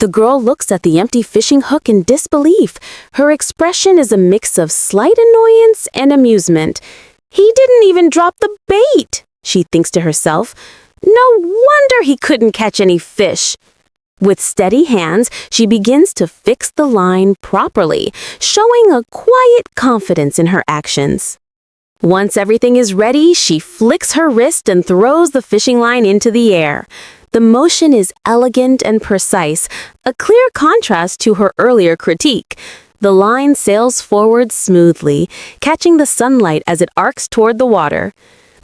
The girl looks at the empty fishing hook in disbelief. Her expression is a mix of slight annoyance and amusement. He didn't even drop the bait, she thinks to herself. No wonder he couldn't catch any fish. With steady hands, she begins to fix the line properly, showing a quiet confidence in her actions. Once everything is ready, she flicks her wrist and throws the fishing line into the air. The motion is elegant and precise, a clear contrast to her earlier critique. The line sails forward smoothly, catching the sunlight as it arcs toward the water.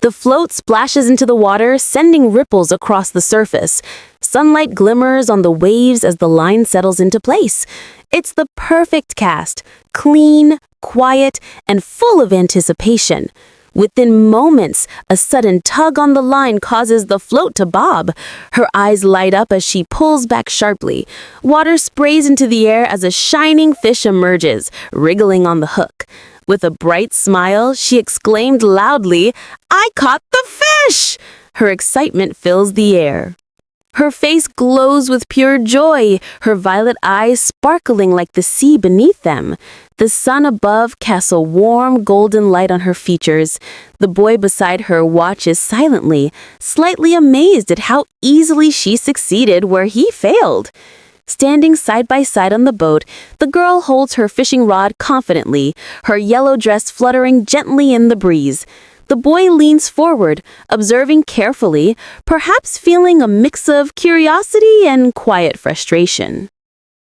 The float splashes into the water, sending ripples across the surface. Sunlight glimmers on the waves as the line settles into place. It's the perfect cast, clean, quiet, and full of anticipation. Within moments, a sudden tug on the line causes the float to bob. Her eyes light up as she pulls back sharply. Water sprays into the air as a shining fish emerges, wriggling on the hook. With a bright smile, she exclaimed loudly, "I caught the fish!" Her excitement fills the air. Her face glows with pure joy, her violet eyes sparkling like the sea beneath them. The sun above casts a warm, golden light on her features. The boy beside her watches silently, slightly amazed at how easily she succeeded where he failed. Standing side by side on the boat, the girl holds her fishing rod confidently, her yellow dress fluttering gently in the breeze. The boy leans forward, observing carefully, perhaps feeling a mix of curiosity and quiet frustration.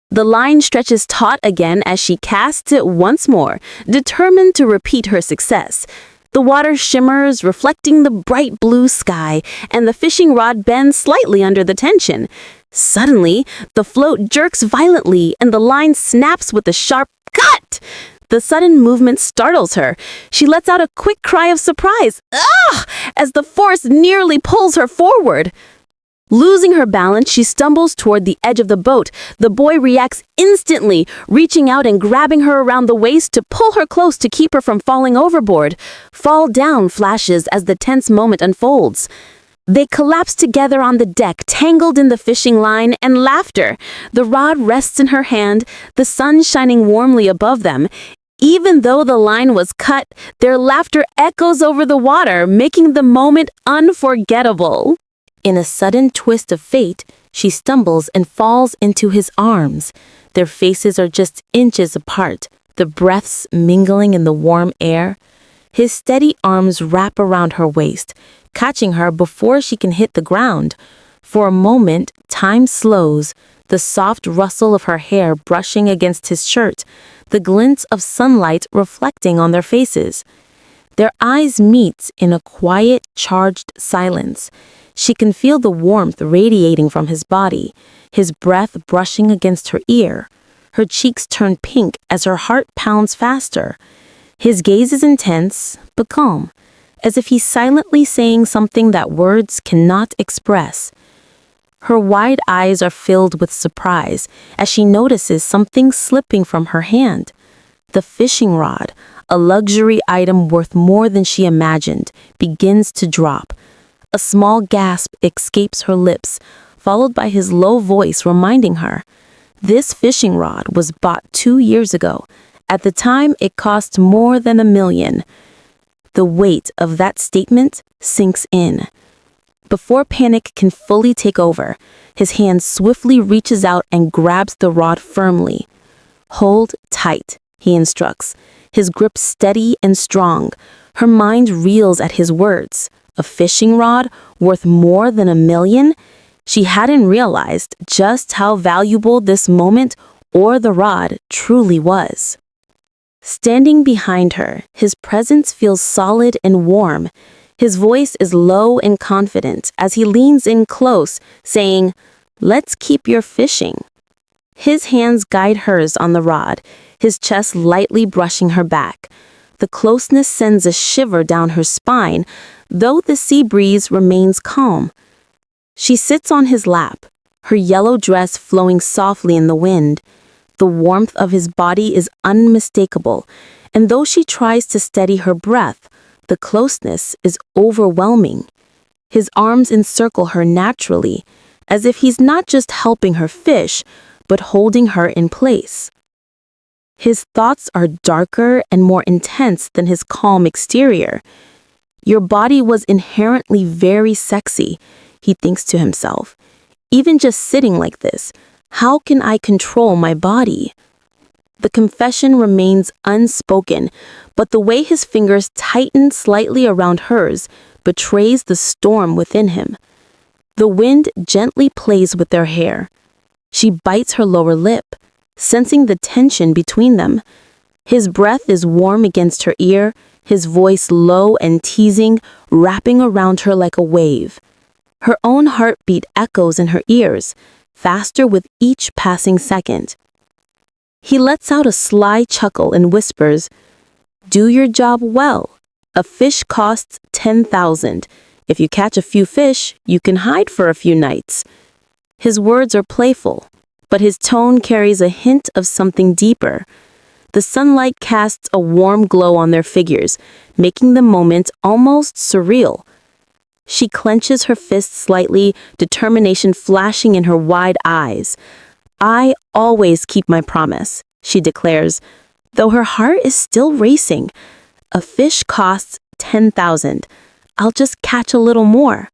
The line stretches taut again as she casts it once more, determined to repeat her success. The water shimmers, reflecting the bright blue sky, and the fishing rod bends slightly under the tension. Suddenly, the float jerks violently and the line snaps with a sharp cut. The sudden movement startles her. She lets out a quick cry of surprise, "Ah!" as the force nearly pulls her forward. Losing her balance, she stumbles toward the edge of the boat. The boy reacts instantly, reaching out and grabbing her around the waist to pull her close to keep her from falling overboard. "Fall down" flashes as the tense moment unfolds. They collapse together on the deck, tangled in the fishing line, and laughter. The rod rests in her hand, the sun shining warmly above them. Even though the line was cut, their laughter echoes over the water, making the moment unforgettable. In a sudden twist of fate, she stumbles and falls into his arms. Their faces are just inches apart, the breaths mingling in the warm air. His steady arms wrap around her waist, catching her before she can hit the ground. For a moment, time slows, the soft rustle of her hair brushing against his shirt, the glints of sunlight reflecting on their faces. Their eyes meet in a quiet, charged silence. She can feel the warmth radiating from his body, his breath brushing against her ear. Her cheeks turn pink as her heart pounds faster. His gaze is intense, but calm, as if he's silently saying something that words cannot express. Her wide eyes are filled with surprise as she notices something slipping from her hand. The fishing rod, a luxury item worth more than she imagined, begins to drop. A small gasp escapes her lips, followed by his low voice reminding her, "This fishing rod was bought 2 years ago. At the time, it cost more than $1 million. The weight of that statement sinks in. Before panic can fully take over, his hand swiftly reaches out and grabs the rod firmly. "Hold tight," he instructs, his grip steady and strong. Her mind reels at his words. A fishing rod worth more than $1 million? She hadn't realized just how valuable this moment or the rod truly was. Standing behind her, his presence feels solid and warm. His voice is low and confident as he leans in close, saying, "Let's keep your fishing." His hands guide hers on the rod, his chest lightly brushing her back. The closeness sends a shiver down her spine, though the sea breeze remains calm. She sits on his lap, her yellow dress flowing softly in the wind. The warmth of his body is unmistakable, and though she tries to steady her breath, the closeness is overwhelming. His arms encircle her naturally, as if he's not just helping her fish, but holding her in place. His thoughts are darker and more intense than his calm exterior. Your body was inherently very sexy, he thinks to himself. Even just sitting like this, how can I control my body? The confession remains unspoken, but the way his fingers tighten slightly around hers betrays the storm within him. The wind gently plays with their hair. She bites her lower lip, sensing the tension between them. His breath is warm against her ear, his voice low and teasing, wrapping around her like a wave. Her own heartbeat echoes in her ears, faster with each passing second. He lets out a sly chuckle and whispers, "Do your job well. A fish costs 10,000. If you catch a few fish, you can hide for a few nights." His words are playful, but his tone carries a hint of something deeper. The sunlight casts a warm glow on their figures, making the moment almost surreal. She clenches her fist slightly, determination flashing in her wide eyes. "I always keep my promise," she declares, though her heart is still racing. "A fish costs 10,000. I'll just catch a little more."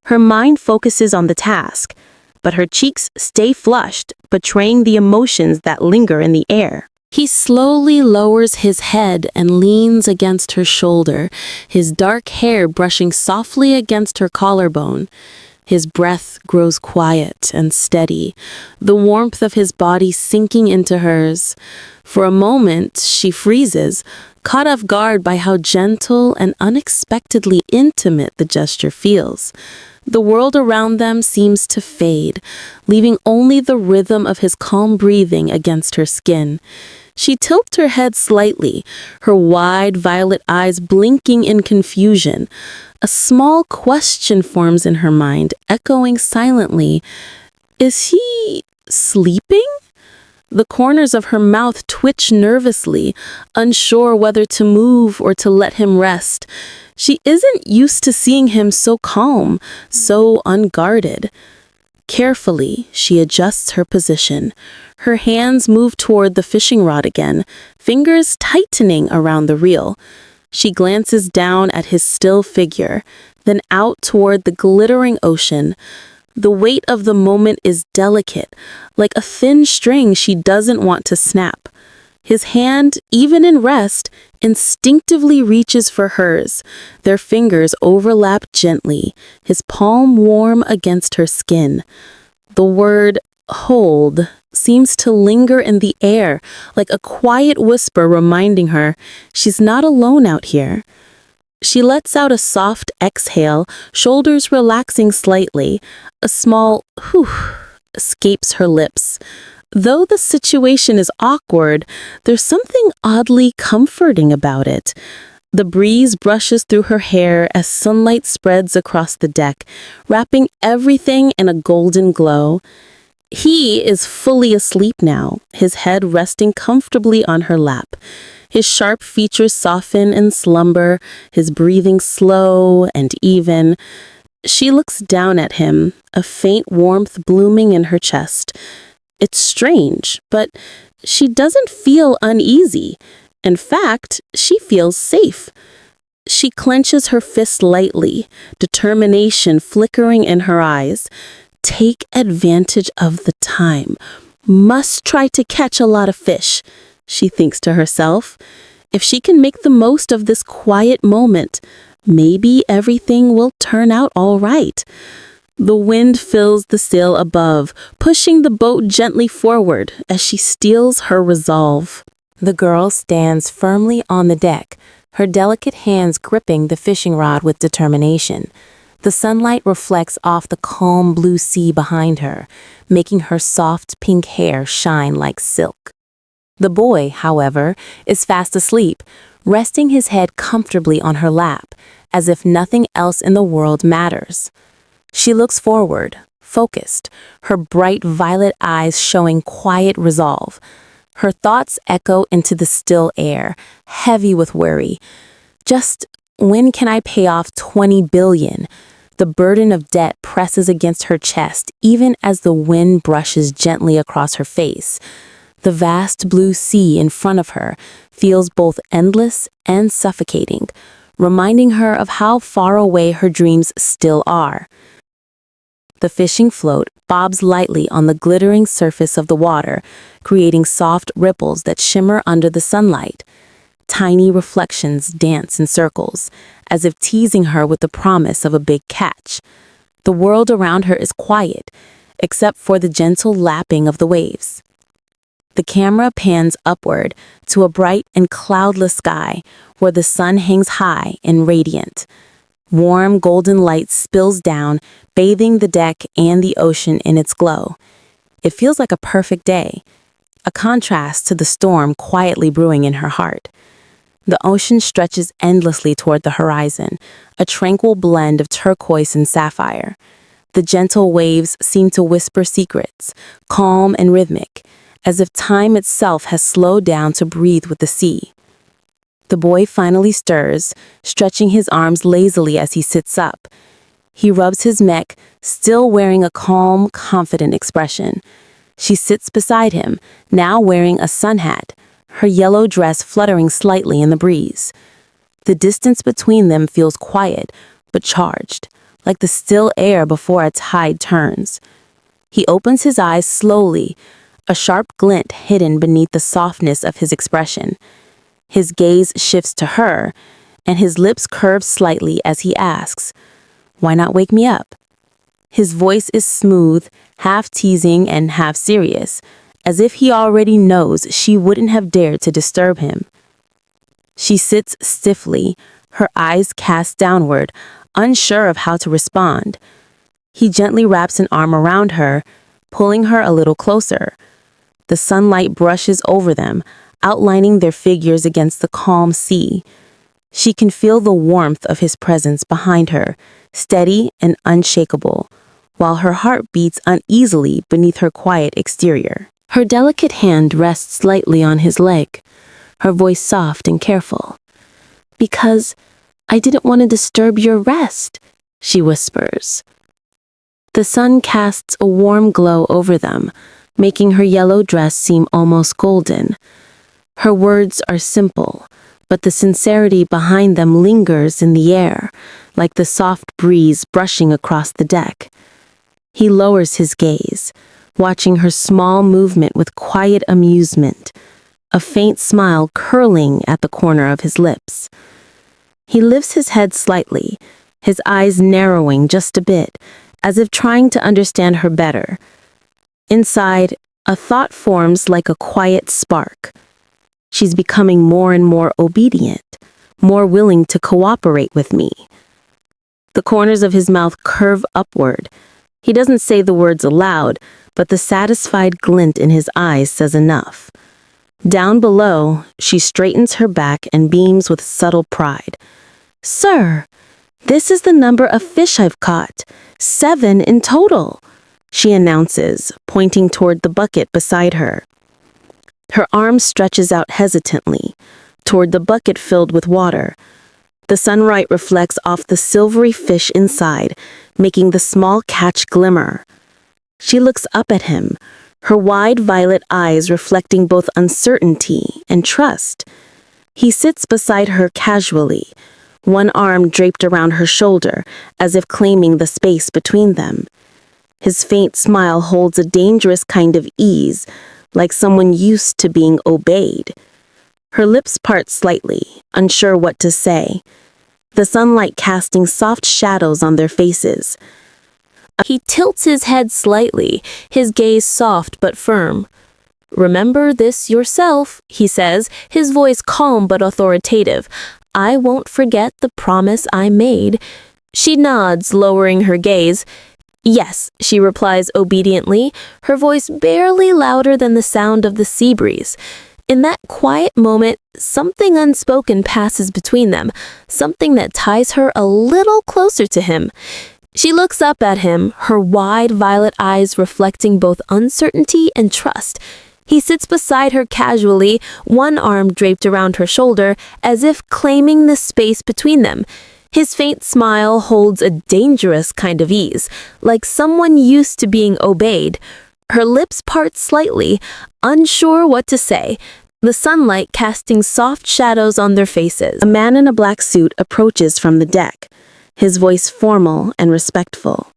Her mind focuses on the task, but her cheeks stay flushed, betraying the emotions that linger in the air. He slowly lowers his head and leans against her shoulder, his dark hair brushing softly against her collarbone. His breath grows quiet and steady, the warmth of his body sinking into hers. For a moment, she freezes, caught off guard by how gentle and unexpectedly intimate the gesture feels. The world around them seems to fade, leaving only the rhythm of his calm breathing against her skin. She tilts her head slightly, her wide violet eyes blinking in confusion. A small question forms in her mind, echoing silently. Is he sleeping? The corners of her mouth twitch nervously, unsure whether to move or to let him rest. She isn't used to seeing him so calm, so unguarded. Carefully, she adjusts her position. Her hands move toward the fishing rod again, fingers tightening around the reel. She glances down at his still figure, then out toward the glittering ocean. The weight of the moment is delicate, like a thin string she doesn't want to snap. His hand, even in rest, instinctively reaches for hers. Their fingers overlap gently, his palm warm against her skin. The word "hold" seems to linger in the air, like a quiet whisper reminding her she's not alone out here. She lets out a soft exhale, shoulders relaxing slightly. A small "whew" escapes her lips. Though the situation is awkward, there's something oddly comforting about it. The breeze brushes through her hair as sunlight spreads across the deck, wrapping everything in a golden glow. He is fully asleep now, his head resting comfortably on her lap. His sharp features soften in slumber, his breathing slow and even. She looks down at him, a faint warmth blooming in her chest. It's strange, but she doesn't feel uneasy. In fact, she feels safe. She clenches her fist lightly, determination flickering in her eyes. Take advantage of the time. Must try to catch a lot of fish, she thinks to herself. If she can make the most of this quiet moment, maybe everything will turn out all right. The wind fills the sail above, pushing the boat gently forward as she steels her resolve. The girl stands firmly on the deck, her delicate hands gripping the fishing rod with determination. The sunlight reflects off the calm blue sea behind her, making her soft pink hair shine like silk. The boy, however, is fast asleep, resting his head comfortably on her lap, as if nothing else in the world matters. She looks forward, focused, her bright violet eyes showing quiet resolve. Her thoughts echo into the still air, heavy with worry. Just when can I pay off 20 billion? The burden of debt presses against her chest even as the wind brushes gently across her face. The vast blue sea in front of her feels both endless and suffocating, reminding her of how far away her dreams still are. The fishing float bobs lightly on the glittering surface of the water, creating soft ripples that shimmer under the sunlight. Tiny reflections dance in circles, as if teasing her with the promise of a big catch. The world around her is quiet, except for the gentle lapping of the waves. The camera pans upward to a bright and cloudless sky where the sun hangs high and radiant. Warm golden light spills down, bathing the deck and the ocean in its glow. It feels like a perfect day, a contrast to the storm quietly brewing in her heart. The ocean stretches endlessly toward the horizon, a tranquil blend of turquoise and sapphire. The gentle waves seem to whisper secrets, calm and rhythmic, as if time itself has slowed down to breathe with the sea. The boy finally stirs, stretching his arms lazily as he sits up. He rubs his neck, still wearing a calm, confident expression. She sits beside him, now wearing a sun hat, her yellow dress fluttering slightly in the breeze. The distance between them feels quiet, but charged, like the still air before a tide turns. He opens his eyes slowly, a sharp glint hidden beneath the softness of his expression. His gaze shifts to her, and his lips curve slightly as he asks, "Why not wake me up?" His voice is smooth, half teasing and half serious, as if he already knows she wouldn't have dared to disturb him. She sits stiffly, her eyes cast downward, unsure of how to respond. He gently wraps an arm around her, pulling her a little closer. The sunlight brushes over them, outlining their figures against the calm sea. She can feel the warmth of his presence behind her, steady and unshakable, while her heart beats uneasily beneath her quiet exterior. Her delicate hand rests lightly on his leg, her voice soft and careful. "Because I didn't want to disturb your rest," she whispers. The sun casts a warm glow over them, making her yellow dress seem almost golden. Her words are simple, but the sincerity behind them lingers in the air, like the soft breeze brushing across the deck. He lowers his gaze, watching her small movement with quiet amusement, a faint smile curling at the corner of his lips. He lifts his head slightly, his eyes narrowing just a bit, as if trying to understand her better. Inside, a thought forms like a quiet spark. She's becoming more and more obedient, more willing to cooperate with me. The corners of his mouth curve upward. He doesn't say the words aloud, but the satisfied glint in his eyes says enough. Down below, she straightens her back and beams with subtle pride. "Sir, this is the number of fish I've caught, 7 in total," she announces, pointing toward the bucket beside her. Her arm stretches out hesitantly, toward the bucket filled with water. The sunlight reflects off the silvery fish inside, making the small catch glimmer. She looks up at him, her wide violet eyes reflecting both uncertainty and trust. He sits beside her casually, one arm draped around her shoulder, as if claiming the space between them. His faint smile holds a dangerous kind of ease, like someone used to being obeyed. Her lips part slightly, unsure what to say, the sunlight casting soft shadows on their faces. He tilts his head slightly, his gaze soft but firm. "Remember this yourself," he says, his voice calm but authoritative. "I won't forget the promise I made." She nods, lowering her gaze. "Yes," she replies obediently, her voice barely louder than the sound of the sea breeze. In that quiet moment, something unspoken passes between them, something that ties her a little closer to him. She looks up at him, her wide violet eyes reflecting both uncertainty and trust. He sits beside her casually, one arm draped around her shoulder, as if claiming the space between them. His faint smile holds a dangerous kind of ease, like someone used to being obeyed. Her lips part slightly, unsure what to say, the sunlight casting soft shadows on their faces. A man in a black suit approaches from the deck, his voice formal and respectful.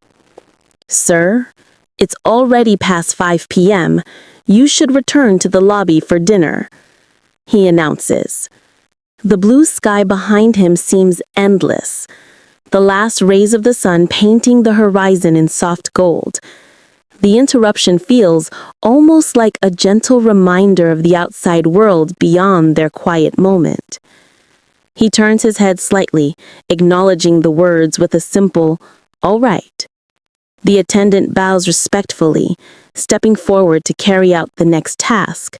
"Sir, it's already past 5 p.m. You should return to the lobby for dinner," he announces. The blue sky behind him seems endless, the last rays of the sun painting the horizon in soft gold. The interruption feels almost like a gentle reminder of the outside world beyond their quiet moment. He turns his head slightly, acknowledging the words with a simple, "All right." The attendant bows respectfully, stepping forward to carry out the next task.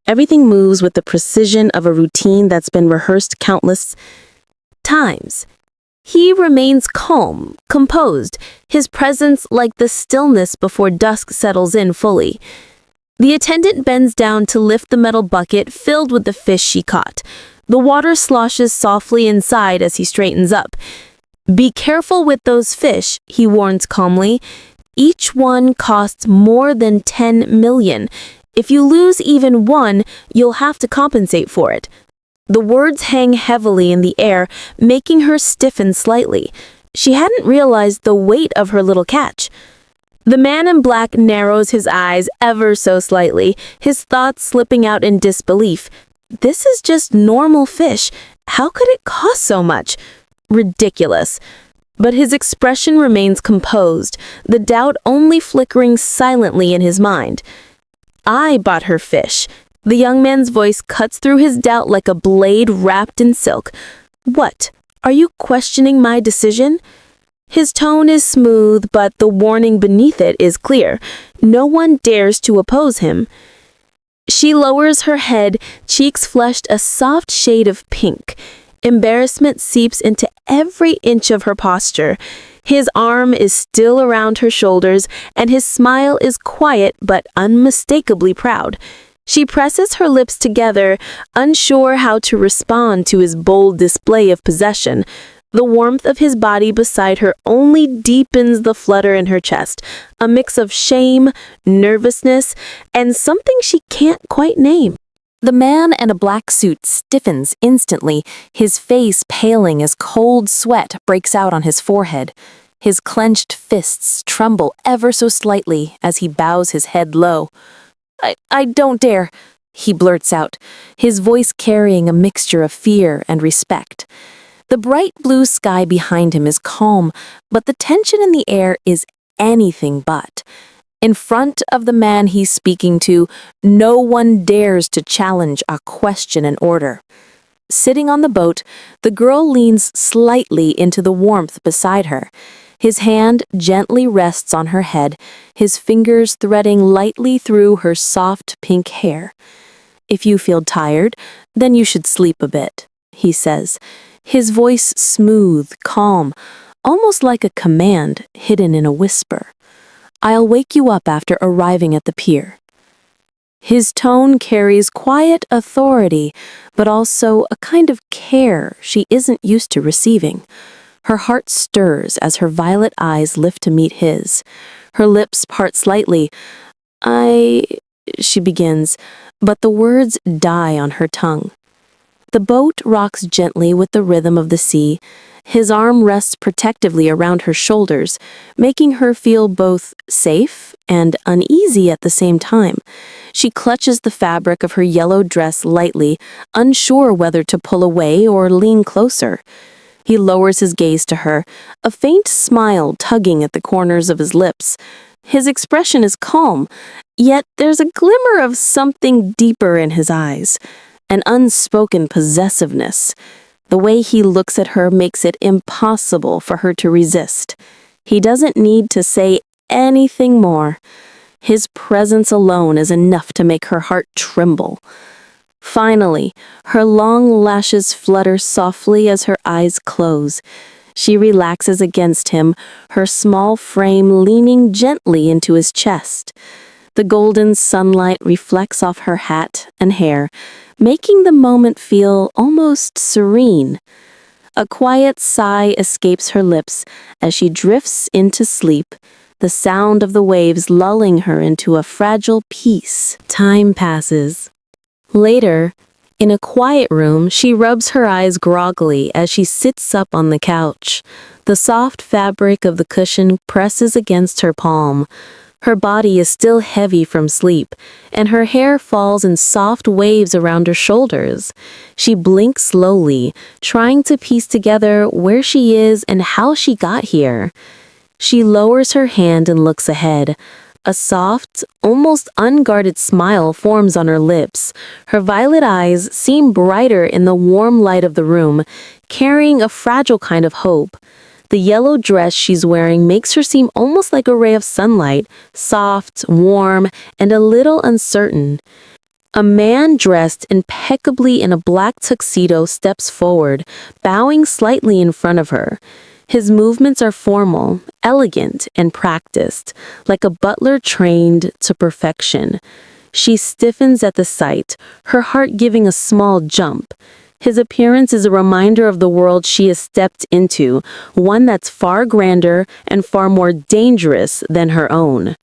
Everything moves with the precision of a routine that's been rehearsed countless times. He remains calm, composed, his presence like the stillness before dusk settles in fully. The attendant bends down to lift the metal bucket filled with the fish she caught. The water sloshes softly inside as he straightens up. "Be careful with those fish," he warns calmly. "Each one costs more than 10 million. If you lose even one, you'll have to compensate for it." The words hang heavily in the air, making her stiffen slightly. She hadn't realized the weight of her little catch. The man in black narrows his eyes ever so slightly, his thoughts slipping out in disbelief. This is just normal fish. How could it cost so much? Ridiculous. But his expression remains composed, the doubt only flickering silently in his mind. "I bought her fish." The young man's voice cuts through his doubt like a blade wrapped in silk. "What? Are you questioning my decision?" His tone is smooth, but the warning beneath it is clear. No one dares to oppose him. She lowers her head, cheeks flushed a soft shade of pink. Embarrassment seeps into every inch of her posture. His arm is still around her shoulders, and his smile is quiet but unmistakably proud. She presses her lips together, unsure how to respond to his bold display of possession. The warmth of his body beside her only deepens the flutter in her chest, a mix of shame, nervousness, and something she can't quite name. The man in a black suit stiffens instantly, his face paling as cold sweat breaks out on his forehead. His clenched fists tremble ever so slightly as he bows his head low. I don't dare," he blurts out, his voice carrying a mixture of fear and respect. The bright blue sky behind him is calm, but the tension in the air is anything but. In front of the man he's speaking to, no one dares to challenge or question an order. Sitting on the boat, the girl leans slightly into the warmth beside her. His hand gently rests on her head, his fingers threading lightly through her soft pink hair. "If you feel tired, then you should sleep a bit," he says, his voice smooth, calm, almost like a command hidden in a whisper. "I'll wake you up after arriving at the pier." His tone carries quiet authority, but also a kind of care she isn't used to receiving. Her heart stirs as her violet eyes lift to meet his. Her lips part slightly. She begins, but the words die on her tongue. The boat rocks gently with the rhythm of the sea. His arm rests protectively around her shoulders, making her feel both safe and uneasy at the same time. She clutches the fabric of her yellow dress lightly, unsure whether to pull away or lean closer. He lowers his gaze to her, a faint smile tugging at the corners of his lips. His expression is calm, yet there's a glimmer of something deeper in his eyes, an unspoken possessiveness. The way he looks at her makes it impossible for her to resist. He doesn't need to say anything more. His presence alone is enough to make her heart tremble. Finally, her long lashes flutter softly as her eyes close. She relaxes against him, her small frame leaning gently into his chest. The golden sunlight reflects off her hat and hair, making the moment feel almost serene. A quiet sigh escapes her lips as she drifts into sleep, the sound of the waves lulling her into a fragile peace. Time passes. Later, in a quiet room, she rubs her eyes groggily as she sits up on the couch. The soft fabric of the cushion presses against her palm. Her body is still heavy from sleep, and her hair falls in soft waves around her shoulders. She blinks slowly, trying to piece together where she is and how she got here. She lowers her hand and looks ahead. A soft, almost unguarded smile forms on her lips. Her violet eyes seem brighter in the warm light of the room, carrying a fragile kind of hope. The yellow dress she's wearing makes her seem almost like a ray of sunlight, soft, warm, and a little uncertain. A man dressed impeccably in a black tuxedo steps forward, bowing slightly in front of her. His movements are formal, elegant, and practiced, like a butler trained to perfection. She stiffens at the sight, her heart giving a small jump. His appearance is a reminder of the world she has stepped into, one that's far grander and far more dangerous than her own.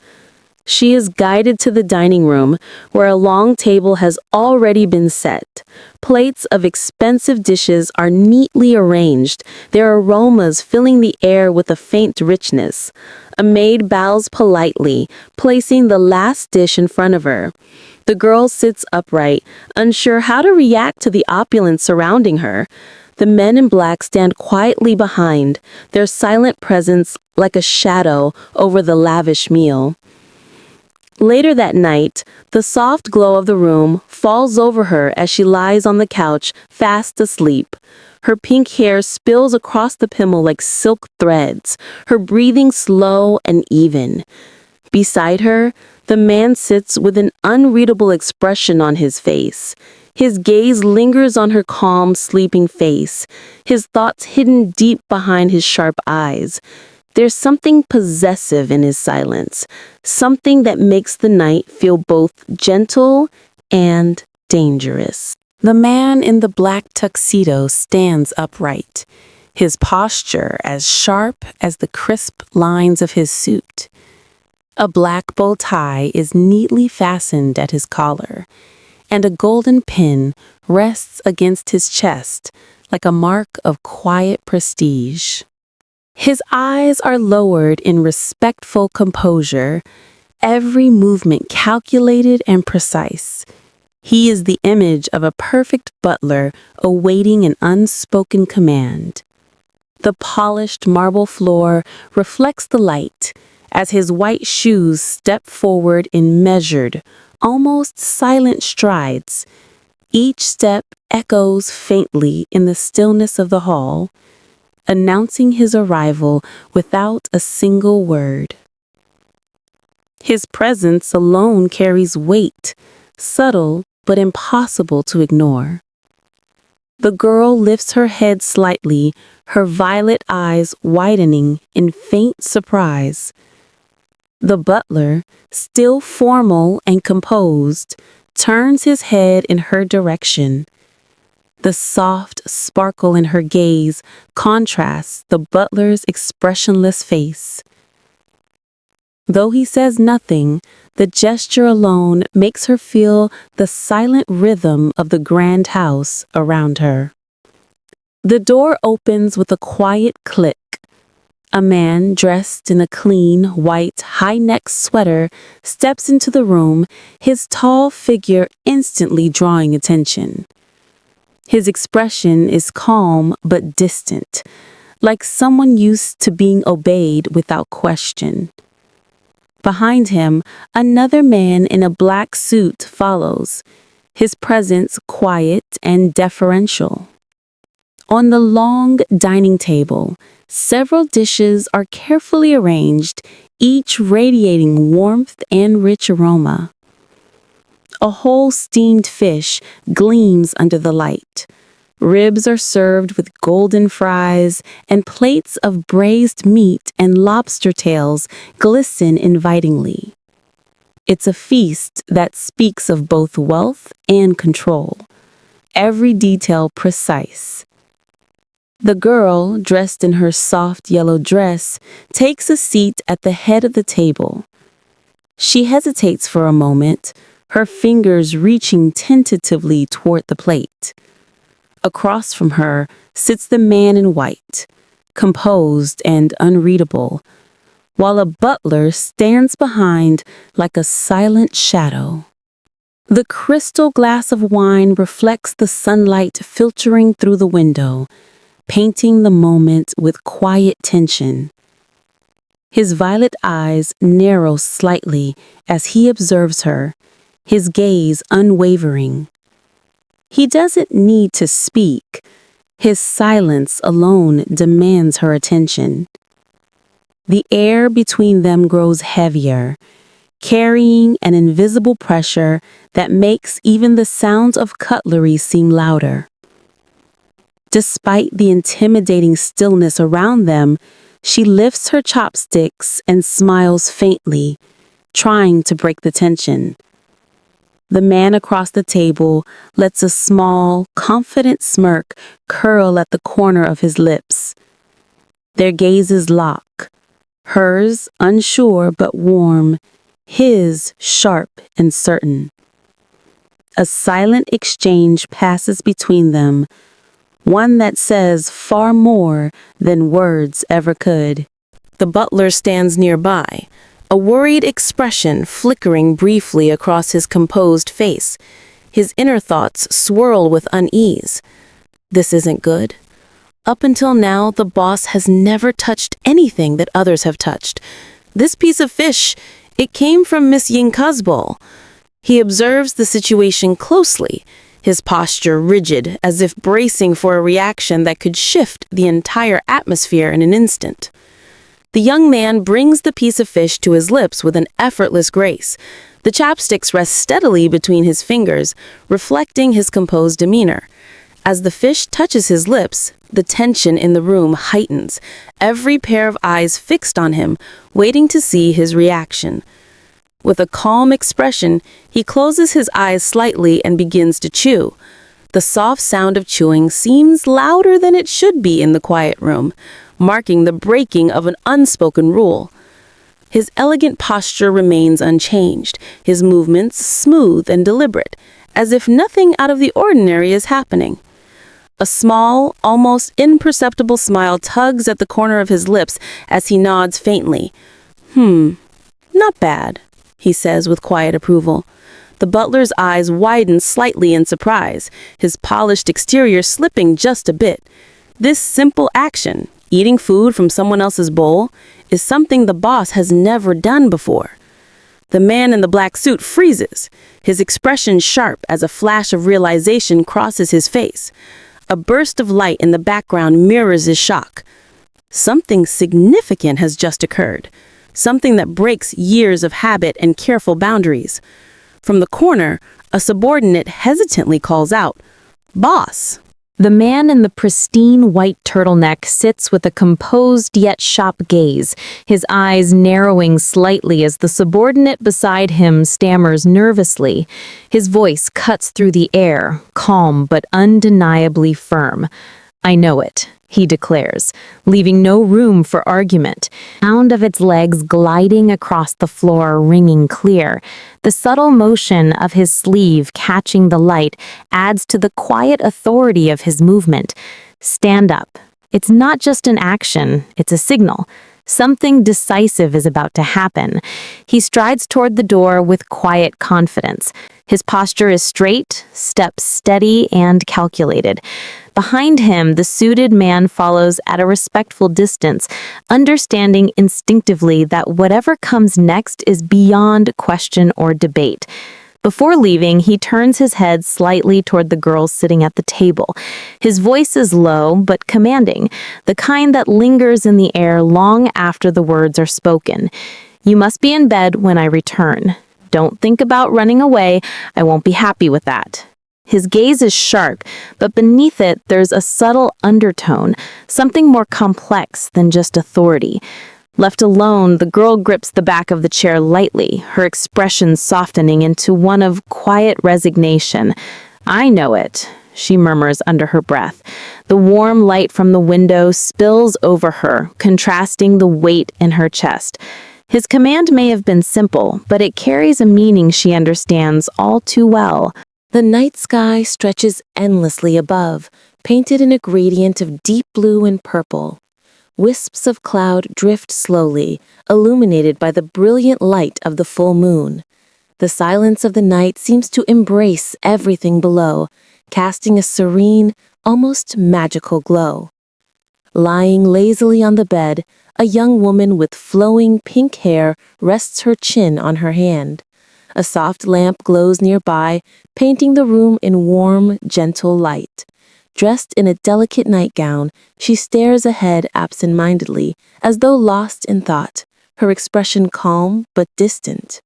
She is guided to the dining room, where a long table has already been set. Plates of expensive dishes are neatly arranged, their aromas filling the air with a faint richness. A maid bows politely, placing the last dish in front of her. The girl sits upright, unsure how to react to the opulence surrounding her. The men in black stand quietly behind, their silent presence like a shadow over the lavish meal. Later that night, the soft glow of the room falls over her as she lies on the couch, fast asleep. Her pink hair spills across the pillow like silk threads, her breathing slow and even. Beside her, the man sits with an unreadable expression on his face. His gaze lingers on her calm, sleeping face, his thoughts hidden deep behind his sharp eyes. There's something possessive in his silence, something that makes the night feel both gentle and dangerous. The man in the black tuxedo stands upright, his posture as sharp as the crisp lines of his suit. A black bow tie is neatly fastened at his collar, and a golden pin rests against his chest like a mark of quiet prestige. His eyes are lowered in respectful composure, every movement calculated and precise. He is the image of a perfect butler awaiting an unspoken command. The polished marble floor reflects the light as his white shoes step forward in measured, almost silent strides. Each step echoes faintly in the stillness of the hall, announcing his arrival without a single word. His presence alone carries weight, subtle but impossible to ignore. The girl lifts her head slightly, her violet eyes widening in faint surprise. The butler, still formal and composed, turns his head in her direction. The soft sparkle in her gaze contrasts the butler's expressionless face. Though he says nothing, the gesture alone makes her feel the silent rhythm of the grand house around her. The door opens with a quiet click. A man dressed in a clean, white, high-neck sweater steps into the room, his tall figure instantly drawing attention. His expression is calm but distant, like someone used to being obeyed without question. Behind him, another man in a black suit follows, his presence quiet and deferential. On the long dining table, several dishes are carefully arranged, each radiating warmth and rich aroma. A whole steamed fish gleams under the light. Ribs are served with golden fries, and plates of braised meat and lobster tails glisten invitingly. It's a feast that speaks of both wealth and control, every detail precise. The girl, dressed in her soft yellow dress, takes a seat at the head of the table. She hesitates for a moment, her fingers reaching tentatively toward the plate. Across from her sits the man in white, composed and unreadable, while a butler stands behind like a silent shadow. The crystal glass of wine reflects the sunlight filtering through the window, painting the moment with quiet tension. His violet eyes narrow slightly as he observes her, his gaze unwavering. He doesn't need to speak. His silence alone demands her attention. The air between them grows heavier, carrying an invisible pressure that makes even the sounds of cutlery seem louder. Despite the intimidating stillness around them, she lifts her chopsticks and smiles faintly, trying to break the tension. The man across the table lets a small, confident smirk curl at the corner of his lips. Their gazes lock, hers unsure but warm, his sharp and certain. A silent exchange passes between them, one that says far more than words ever could. The butler stands nearby, a worried expression flickering briefly across his composed face. His inner thoughts swirl with unease. This isn't good. Up until now, the boss has never touched anything that others have touched. This piece of fish, it came from Miss Yinka's bowl. He observes the situation closely, his posture rigid, as if bracing for a reaction that could shift the entire atmosphere in an instant. The young man brings the piece of fish to his lips with an effortless grace. The chopsticks rest steadily between his fingers, reflecting his composed demeanor. As the fish touches his lips, the tension in the room heightens, every pair of eyes fixed on him, waiting to see his reaction. With a calm expression, he closes his eyes slightly and begins to chew. The soft sound of chewing seems louder than it should be in the quiet room, marking the breaking of an unspoken rule. His elegant posture remains unchanged, his movements smooth and deliberate, as if nothing out of the ordinary is happening. A small, almost imperceptible smile tugs at the corner of his lips as he nods faintly. Not bad, he says with quiet approval. The butler's eyes widen slightly in surprise, his polished exterior slipping just a bit. This simple action, eating food from someone else's bowl, is something the boss has never done before. The man in the black suit freezes, his expression sharp as a flash of realization crosses his face. A burst of light in the background mirrors his shock. Something significant has just occurred, something that breaks years of habit and careful boundaries. From the corner, a subordinate hesitantly calls out, "Boss!" The man in the pristine white turtleneck sits with a composed yet sharp gaze, his eyes narrowing slightly as the subordinate beside him stammers nervously. His voice cuts through the air, calm but undeniably firm. "I know it," he declares, leaving no room for argument. The sound of its legs gliding across the floor ringing clear. The subtle motion of his sleeve catching the light adds to the quiet authority of his movement. Stand up. It's not just an action, it's a signal. Something decisive is about to happen. He strides toward the door with quiet confidence. His posture is straight, steps steady and calculated. Behind him, the suited man follows at a respectful distance, understanding instinctively that whatever comes next is beyond question or debate. Before leaving, he turns his head slightly toward the girl sitting at the table. His voice is low but commanding, the kind that lingers in the air long after the words are spoken. "You must be in bed when I return. Don't think about running away. I won't be happy with that." His gaze is sharp, but beneath it there's a subtle undertone, something more complex than just authority. Left alone, the girl grips the back of the chair lightly, her expression softening into one of quiet resignation. "I know it," she murmurs under her breath. The warm light from the window spills over her, contrasting the weight in her chest. His command may have been simple, but it carries a meaning she understands all too well. The night sky stretches endlessly above, painted in a gradient of deep blue and purple. Wisps of cloud drift slowly, illuminated by the brilliant light of the full moon. The silence of the night seems to embrace everything below, casting a serene, almost magical glow. Lying lazily on the bed, a young woman with flowing pink hair rests her chin on her hand. A soft lamp glows nearby, painting the room in warm, gentle light. Dressed in a delicate nightgown, she stares ahead absent-mindedly, as though lost in thought, her expression calm but distant.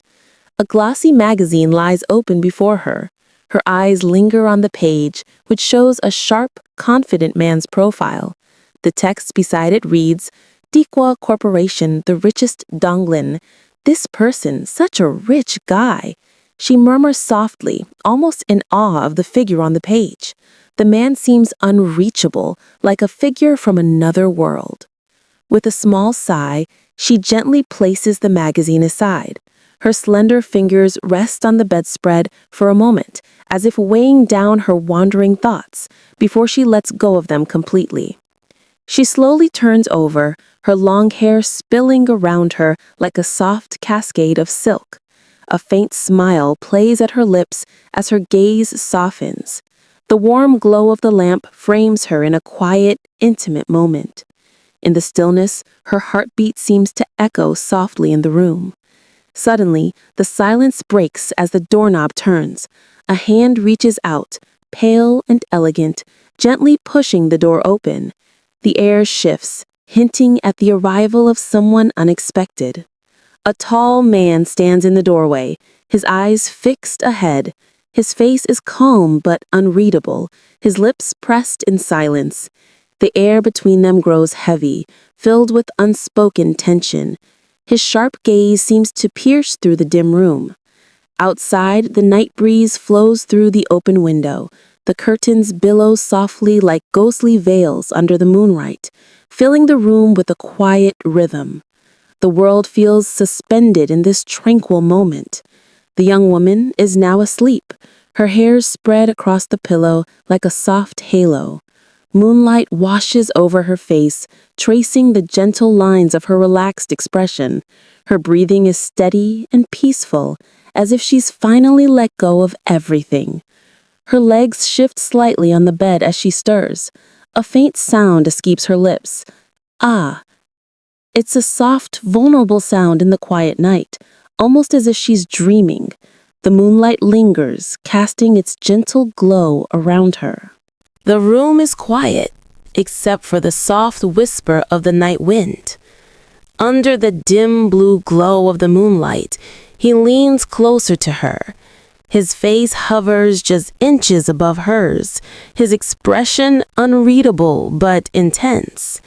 A glossy magazine lies open before her. Her eyes linger on the page, which shows a sharp, confident man's profile. The text beside it reads, Dikwa Corporation, the richest Donglin. This person, such a rich guy. She murmurs softly, almost in awe of the figure on the page. The man seems unreachable, like a figure from another world. With a small sigh, she gently places the magazine aside. Her slender fingers rest on the bedspread for a moment, as if weighing down her wandering thoughts, before she lets go of them completely. She slowly turns over, her long hair spilling around her like a soft cascade of silk. A faint smile plays at her lips as her gaze softens. The warm glow of the lamp frames her in a quiet, intimate moment. In the stillness, her heartbeat seems to echo softly in the room. Suddenly, the silence breaks as the doorknob turns. A hand reaches out, pale and elegant, gently pushing the door open. The air shifts, hinting at the arrival of someone unexpected. A tall man stands in the doorway, his eyes fixed ahead. His face is calm but unreadable, his lips pressed in silence. The air between them grows heavy, filled with unspoken tension. His sharp gaze seems to pierce through the dim room. Outside, the night breeze flows through the open window. The curtains billow softly like ghostly veils under the moonlight, filling the room with a quiet rhythm. The world feels suspended in this tranquil moment. The young woman is now asleep, her hair spread across the pillow like a soft halo. Moonlight washes over her face, tracing the gentle lines of her relaxed expression. Her breathing is steady and peaceful, as if she's finally let go of everything. Her legs shift slightly on the bed as she stirs. A faint sound escapes her lips. Ah! It's a soft, vulnerable sound in the quiet night, almost as if she's dreaming. The moonlight lingers, casting its gentle glow around her. The room is quiet, except for the soft whisper of the night wind. Under the dim blue glow of the moonlight, he leans closer to her. His face hovers just inches above hers, his expression unreadable but intense.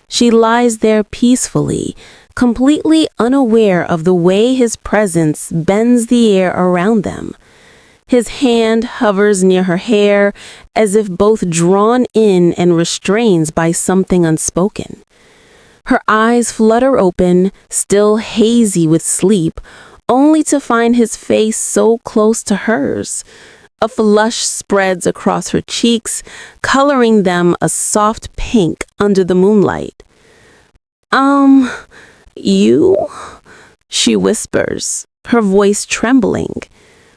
She lies there peacefully, completely unaware of the way his presence bends the air around them. His hand hovers near her hair, as if both drawn in and restrained by something unspoken. Her eyes flutter open, still hazy with sleep, only to find his face so close to hers. A flush spreads across her cheeks, coloring them a soft pink under the moonlight. You? She whispers, her voice trembling.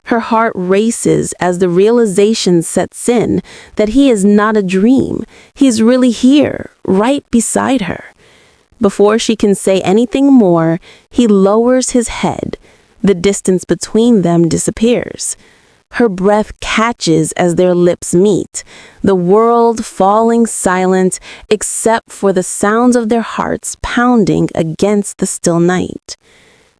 Her heart races as the realization sets in that he is not a dream. He's really here, right beside her. Before she can say anything more, he lowers his head. The distance between them disappears. Her breath catches as their lips meet, the world falling silent except for the sounds of their hearts pounding against the still night.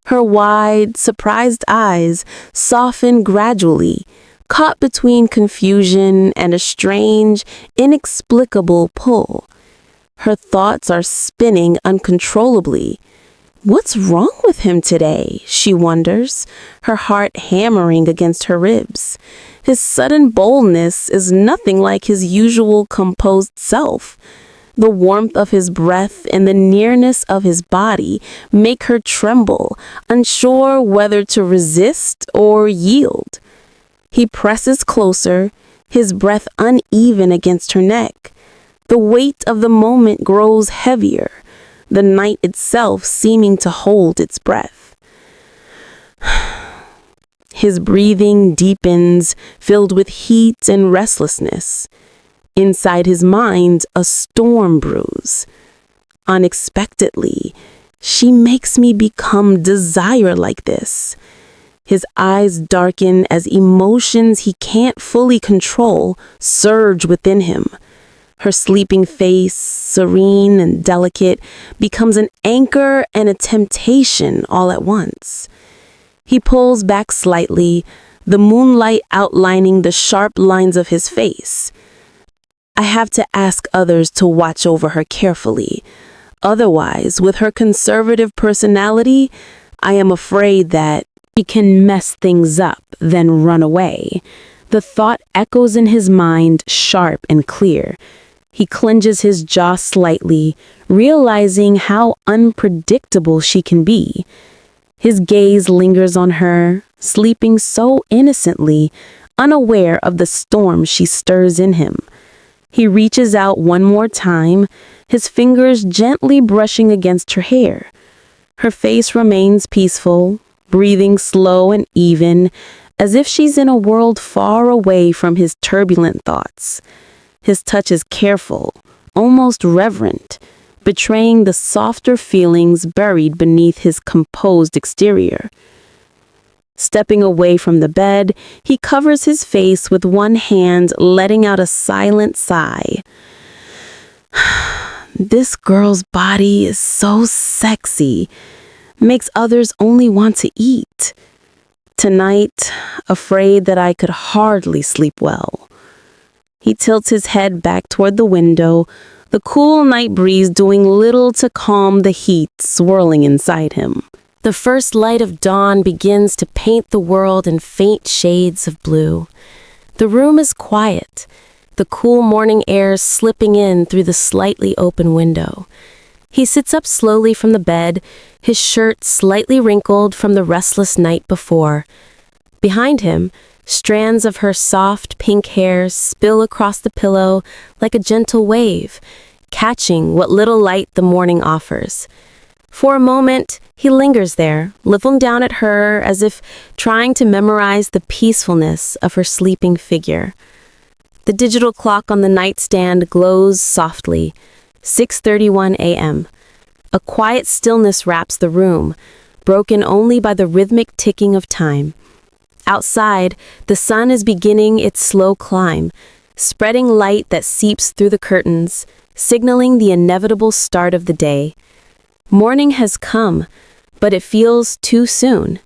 Her wide, surprised eyes soften gradually, caught between confusion and a strange, inexplicable pull. Her thoughts are spinning uncontrollably. What's wrong with him today? She wonders, her heart hammering against her ribs. His sudden boldness is nothing like his usual composed self. The warmth of his breath and the nearness of his body make her tremble, unsure whether to resist or yield. He presses closer, his breath uneven against her neck. The weight of the moment grows heavier, the night itself seeming to hold its breath. His breathing deepens, filled with heat and restlessness. Inside his mind, a storm brews. Unexpectedly, she makes me become desire like this. His eyes darken as emotions he can't fully control surge within him. Her sleeping face, serene and delicate, becomes an anchor and a temptation all at once. He pulls back slightly, the moonlight outlining the sharp lines of his face. I have to ask others to watch over her carefully. Otherwise, with her conservative personality, I am afraid that she can mess things up, then run away. The thought echoes in his mind, sharp and clear. He clenches his jaw slightly, realizing how unpredictable she can be. His gaze lingers on her, sleeping so innocently, unaware of the storm she stirs in him. He reaches out one more time, his fingers gently brushing against her hair. Her face remains peaceful, breathing slow and even, as if she's in a world far away from his turbulent thoughts. His touch is careful, almost reverent, betraying the softer feelings buried beneath his composed exterior. Stepping away from the bed, he covers his face with one hand, letting out a silent sigh. This girl's body is so sexy, makes others only want to eat. Tonight, afraid that I could hardly sleep well. He tilts his head back toward the window, the cool night breeze doing little to calm the heat swirling inside him. The first light of dawn begins to paint the world in faint shades of blue. The room is quiet, the cool morning air slipping in through the slightly open window. He sits up slowly from the bed, his shirt slightly wrinkled from the restless night before. Behind him, strands of her soft pink hair spill across the pillow like a gentle wave, catching what little light the morning offers. For a moment, he lingers there, looking down at her as if trying to memorize the peacefulness of her sleeping figure. The digital clock on the nightstand glows softly, 6:31 a.m. A quiet stillness wraps the room, broken only by the rhythmic ticking of time. Outside, the sun is beginning its slow climb, spreading light that seeps through the curtains, signaling the inevitable start of the day. Morning has come, but it feels too soon.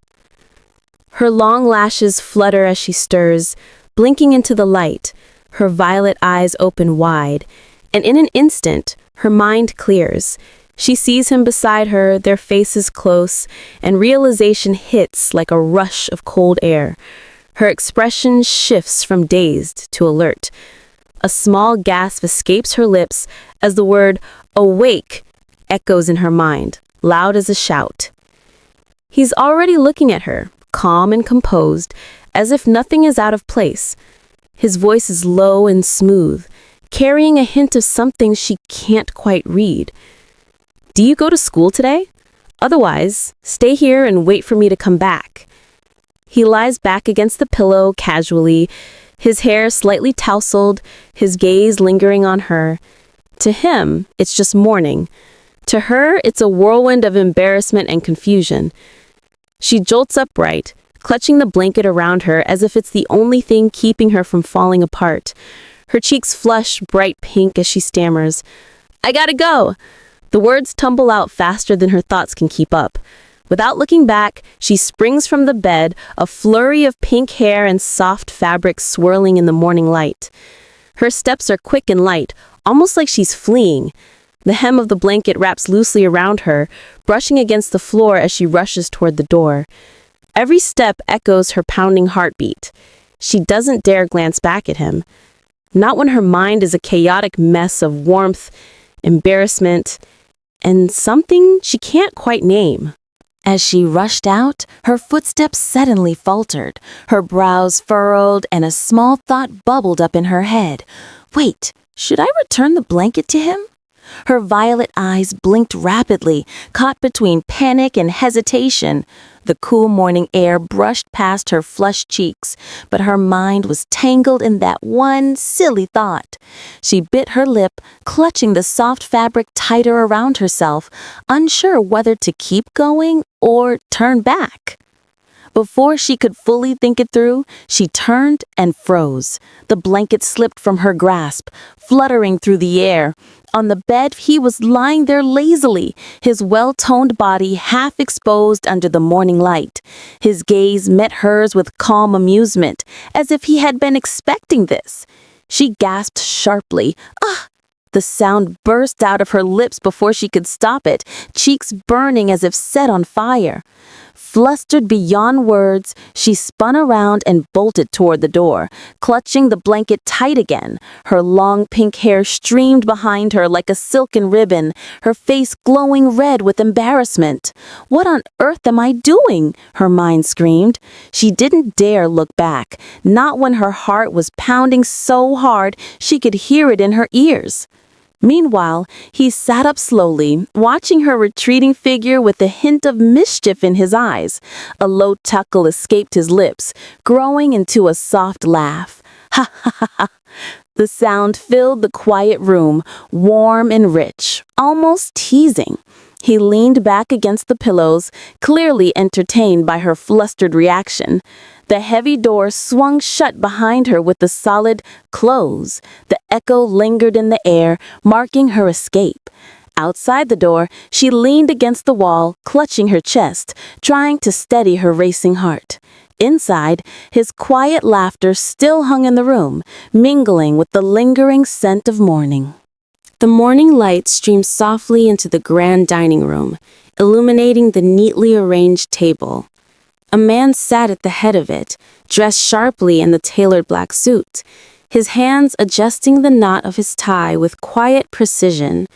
Her long lashes flutter as she stirs, blinking into the light, her violet eyes open wide, and in an instant, her mind clears. She sees him beside her, their faces close, and realization hits like a rush of cold air. Her expression shifts from dazed to alert. A small gasp escapes her lips as the word "awake" echoes in her mind, loud as a shout. He's already looking at her, calm and composed, as if nothing is out of place. His voice is low and smooth, carrying a hint of something she can't quite read. Do you go to school today? Otherwise, stay here and wait for me to come back. He lies back against the pillow casually, his hair slightly tousled, his gaze lingering on her. To him, it's just morning. To her, it's a whirlwind of embarrassment and confusion. She jolts upright, clutching the blanket around her as if it's the only thing keeping her from falling apart. Her cheeks flush bright pink as she stammers, "I gotta go!" The words tumble out faster than her thoughts can keep up. Without looking back, she springs from the bed, a flurry of pink hair and soft fabric swirling in the morning light. Her steps are quick and light, almost like she's fleeing. The hem of the blanket wraps loosely around her, brushing against the floor as she rushes toward the door. Every step echoes her pounding heartbeat. She doesn't dare glance back at him. Not when her mind is a chaotic mess of warmth, embarrassment, and something she can't quite name. As she rushed out, her footsteps suddenly faltered, her brows furrowed, and a small thought bubbled up in her head. Wait, should I return the blanket to him? Her violet eyes blinked rapidly, caught between panic and hesitation. The cool morning air brushed past her flushed cheeks, but her mind was tangled in that one silly thought. She bit her lip, clutching the soft fabric tighter around herself, unsure whether to keep going or turn back. Before she could fully think it through, she turned and froze. The blanket slipped from her grasp, fluttering through the air. On the bed, he was lying there lazily, his well-toned body half exposed under the morning light. His gaze met hers with calm amusement, as if he had been expecting this. She gasped sharply. "Ah!" The sound burst out of her lips before she could stop it, cheeks burning as if set on fire. Flustered beyond words, she spun around and bolted toward the door, clutching the blanket tight again. Her long pink hair streamed behind her like a silken ribbon, her face glowing red with embarrassment. "What on earth am I doing?" her mind screamed. She didn't dare look back, not when her heart was pounding so hard she could hear it in her ears. Meanwhile, he sat up slowly, watching her retreating figure with a hint of mischief in his eyes. A low chuckle escaped his lips, growing into a soft laugh. Ha ha ha ha. The sound filled the quiet room, warm and rich, almost teasing. He leaned back against the pillows, clearly entertained by her flustered reaction. The heavy door swung shut behind her with a solid close. The echo lingered in the air, marking her escape. Outside the door, she leaned against the wall, clutching her chest, trying to steady her racing heart. Inside, his quiet laughter still hung in the room, mingling with the lingering scent of morning. The morning light streamed softly into the grand dining room, illuminating the neatly arranged table. A man sat at the head of it, dressed sharply in the tailored black suit, his hands adjusting the knot of his tie with quiet precision.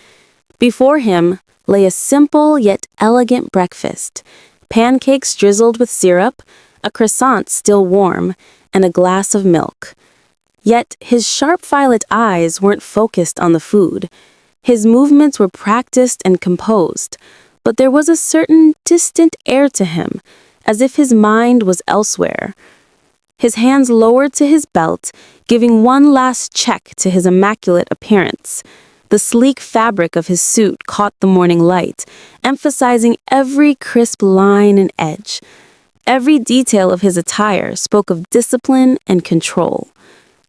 Before him lay a simple yet elegant breakfast: pancakes drizzled with syrup, a croissant still warm, and a glass of milk. Yet his sharp violet eyes weren't focused on the food. His movements were practiced and composed, but there was a certain distant air to him, as if his mind was elsewhere. His hands lowered to his belt, giving one last check to his immaculate appearance. The sleek fabric of his suit caught the morning light, emphasizing every crisp line and edge. Every detail of his attire spoke of discipline and control.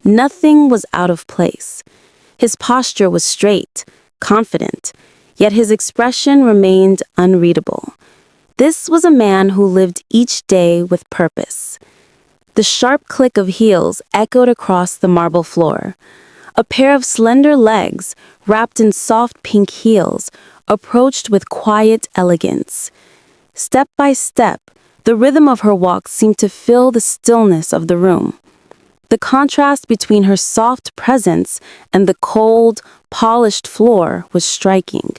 Nothing was out of place. His posture was straight, confident, yet his expression remained unreadable. This was a man who lived each day with purpose. The sharp click of heels echoed across the marble floor. A pair of slender legs, wrapped in soft pink heels, approached with quiet elegance. Step by step, the rhythm of her walk seemed to fill the stillness of the room. The contrast between her soft presence and the cold, polished floor was striking,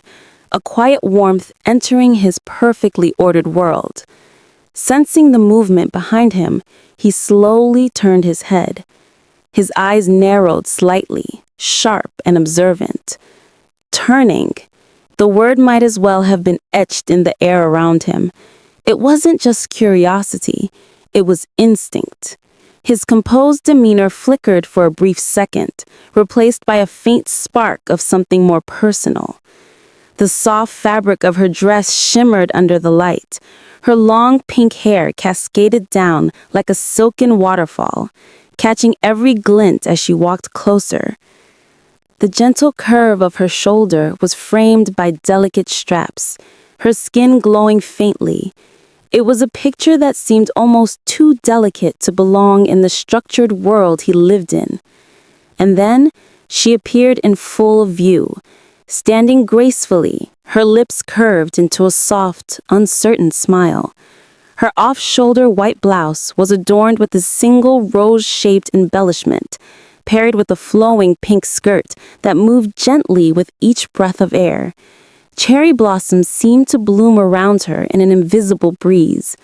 a quiet warmth entering his perfectly ordered world. Sensing the movement behind him, he slowly turned his head. His eyes narrowed slightly, sharp and observant. Turning, the word might as well have been etched in the air around him. It wasn't just curiosity, it was instinct. His composed demeanor flickered for a brief second, replaced by a faint spark of something more personal. The soft fabric of her dress shimmered under the light. Her long pink hair cascaded down like a silken waterfall, catching every glint as she walked closer. The gentle curve of her shoulder was framed by delicate straps, her skin glowing faintly. It was a picture that seemed almost too delicate to belong in the structured world he lived in. And then she appeared in full view, standing gracefully, her lips curved into a soft, uncertain smile. Her off-shoulder white blouse was adorned with a single rose-shaped embellishment, paired with a flowing pink skirt that moved gently with each breath of air. Cherry blossoms seemed to bloom around her in an invisible breeze.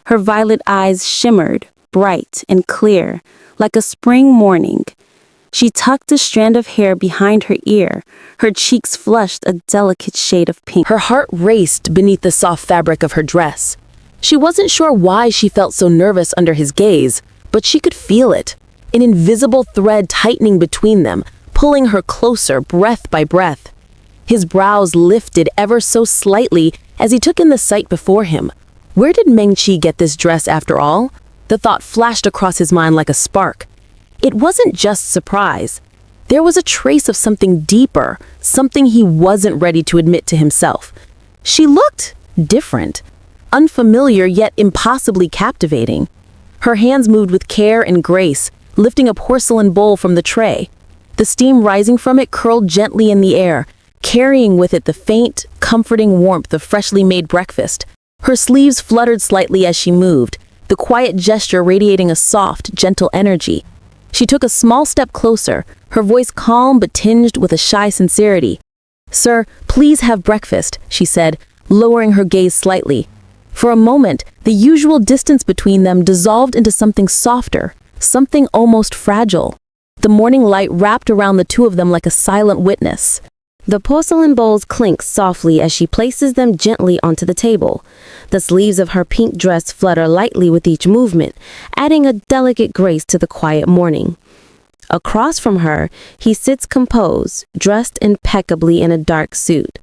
Her violet eyes shimmered, bright and clear, like a spring morning. She tucked a strand of hair behind her ear. Her cheeks flushed a delicate shade of pink. Her heart raced beneath the soft fabric of her dress. She wasn't sure why she felt so nervous under his gaze, but she could feel it, an invisible thread tightening between them, pulling her closer, breath by breath. His brows lifted ever so slightly as he took in the sight before him. Where did Meng-Chi get this dress after all? The thought flashed across his mind like a spark. It wasn't just surprise. There was a trace of something deeper, something he wasn't ready to admit to himself. She looked different, unfamiliar yet impossibly captivating. Her hands moved with care and grace, lifting a porcelain bowl from the tray. The steam rising from it curled gently in the air, carrying with it the faint, comforting warmth of freshly made breakfast. Her sleeves fluttered slightly as she moved, the quiet gesture radiating a soft, gentle energy. She took a small step closer, her voice calm but tinged with a shy sincerity. "Sir, please have breakfast," she said, lowering her gaze slightly. For a moment, the usual distance between them dissolved into something softer, something almost fragile. The morning light wrapped around the two of them like a silent witness. The porcelain bowls clink softly as she places them gently onto the table. The sleeves of her pink dress flutter lightly with each movement, adding a delicate grace to the quiet morning. Across from her, he sits composed, dressed impeccably in a dark suit.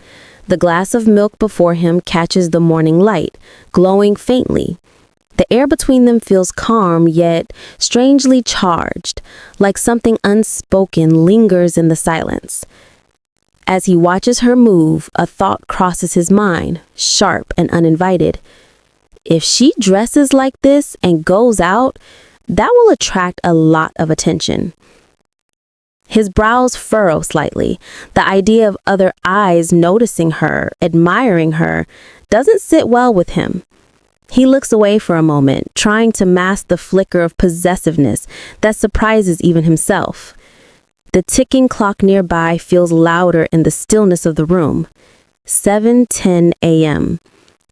The glass of milk before him catches the morning light, glowing faintly. The air between them feels calm yet strangely charged, like something unspoken lingers in the silence. As he watches her move, a thought crosses his mind, sharp and uninvited. If she dresses like this and goes out, that will attract a lot of attention. His brows furrow slightly. The idea of other eyes noticing her, admiring her, doesn't sit well with him. He looks away for a moment, trying to mask the flicker of possessiveness that surprises even himself. The ticking clock nearby feels louder in the stillness of the room. 7:10 a.m.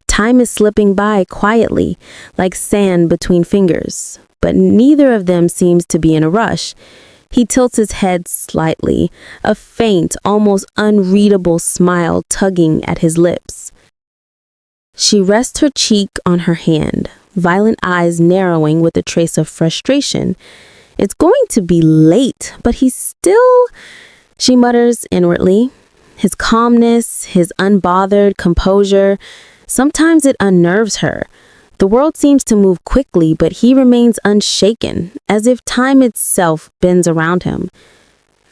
Time is slipping by quietly, like sand between fingers, but neither of them seems to be in a rush. He tilts his head slightly, a faint, almost unreadable smile tugging at his lips. She rests her cheek on her hand, violent eyes narrowing with a trace of frustration. It's going to be late, but he's still, she mutters inwardly. His calmness, his unbothered composure, sometimes it unnerves her. The world seems to move quickly, but he remains unshaken, as if time itself bends around him.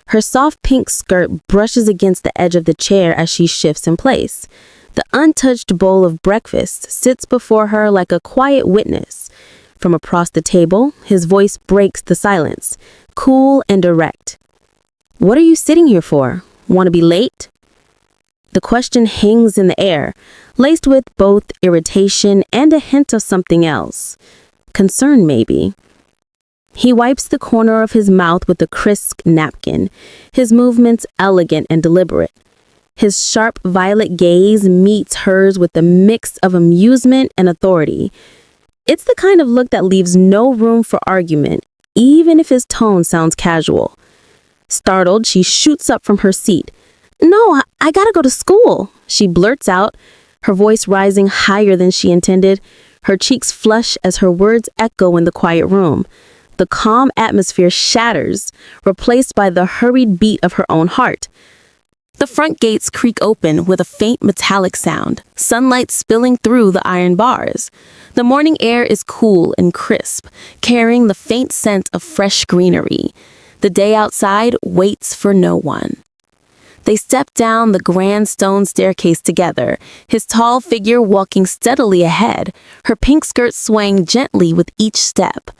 Her soft pink skirt brushes against the edge of the chair as she shifts in place. The untouched bowl of breakfast sits before her like a quiet witness. From across the table, his voice breaks the silence, cool and direct. "What are you sitting here for? Want to be late?" The question hangs in the air, laced with both irritation and a hint of something else. Concern, maybe. He wipes the corner of his mouth with a crisp napkin, his movements elegant and deliberate. His sharp violet gaze meets hers with a mix of amusement and authority. It's the kind of look that leaves no room for argument, even if his tone sounds casual. Startled, she shoots up from her seat. "No, I gotta go to school," she blurts out, her voice rising higher than she intended. Her cheeks flush as her words echo in the quiet room. The calm atmosphere shatters, replaced by the hurried beat of her own heart. The front gates creak open with a faint metallic sound, sunlight spilling through the iron bars. The morning air is cool and crisp, carrying the faint scent of fresh greenery. The day outside waits for no one. They step down the grand stone staircase together, his tall figure walking steadily ahead, her pink skirt swaying gently with each step.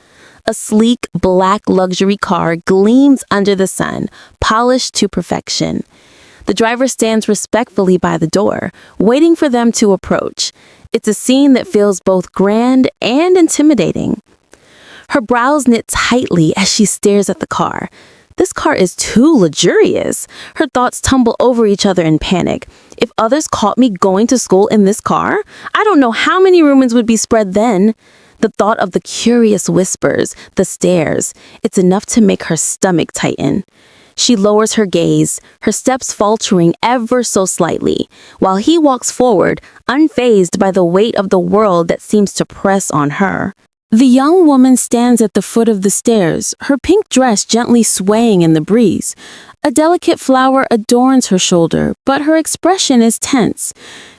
A sleek, black luxury car gleams under the sun, polished to perfection. The driver stands respectfully by the door, waiting for them to approach. It's a scene that feels both grand and intimidating. Her brows knit tightly as she stares at the car. This car is too luxurious. Her thoughts tumble over each other in panic. If others caught me going to school in this car, I don't know how many rumors would be spread then. The thought of the curious whispers, the stares, it's enough to make her stomach tighten. She lowers her gaze, her steps faltering ever so slightly, while he walks forward, unfazed by the weight of the world that seems to press on her. The young woman stands at the foot of the stairs, her pink dress gently swaying in the breeze. A delicate flower adorns her shoulder, but her expression is tense.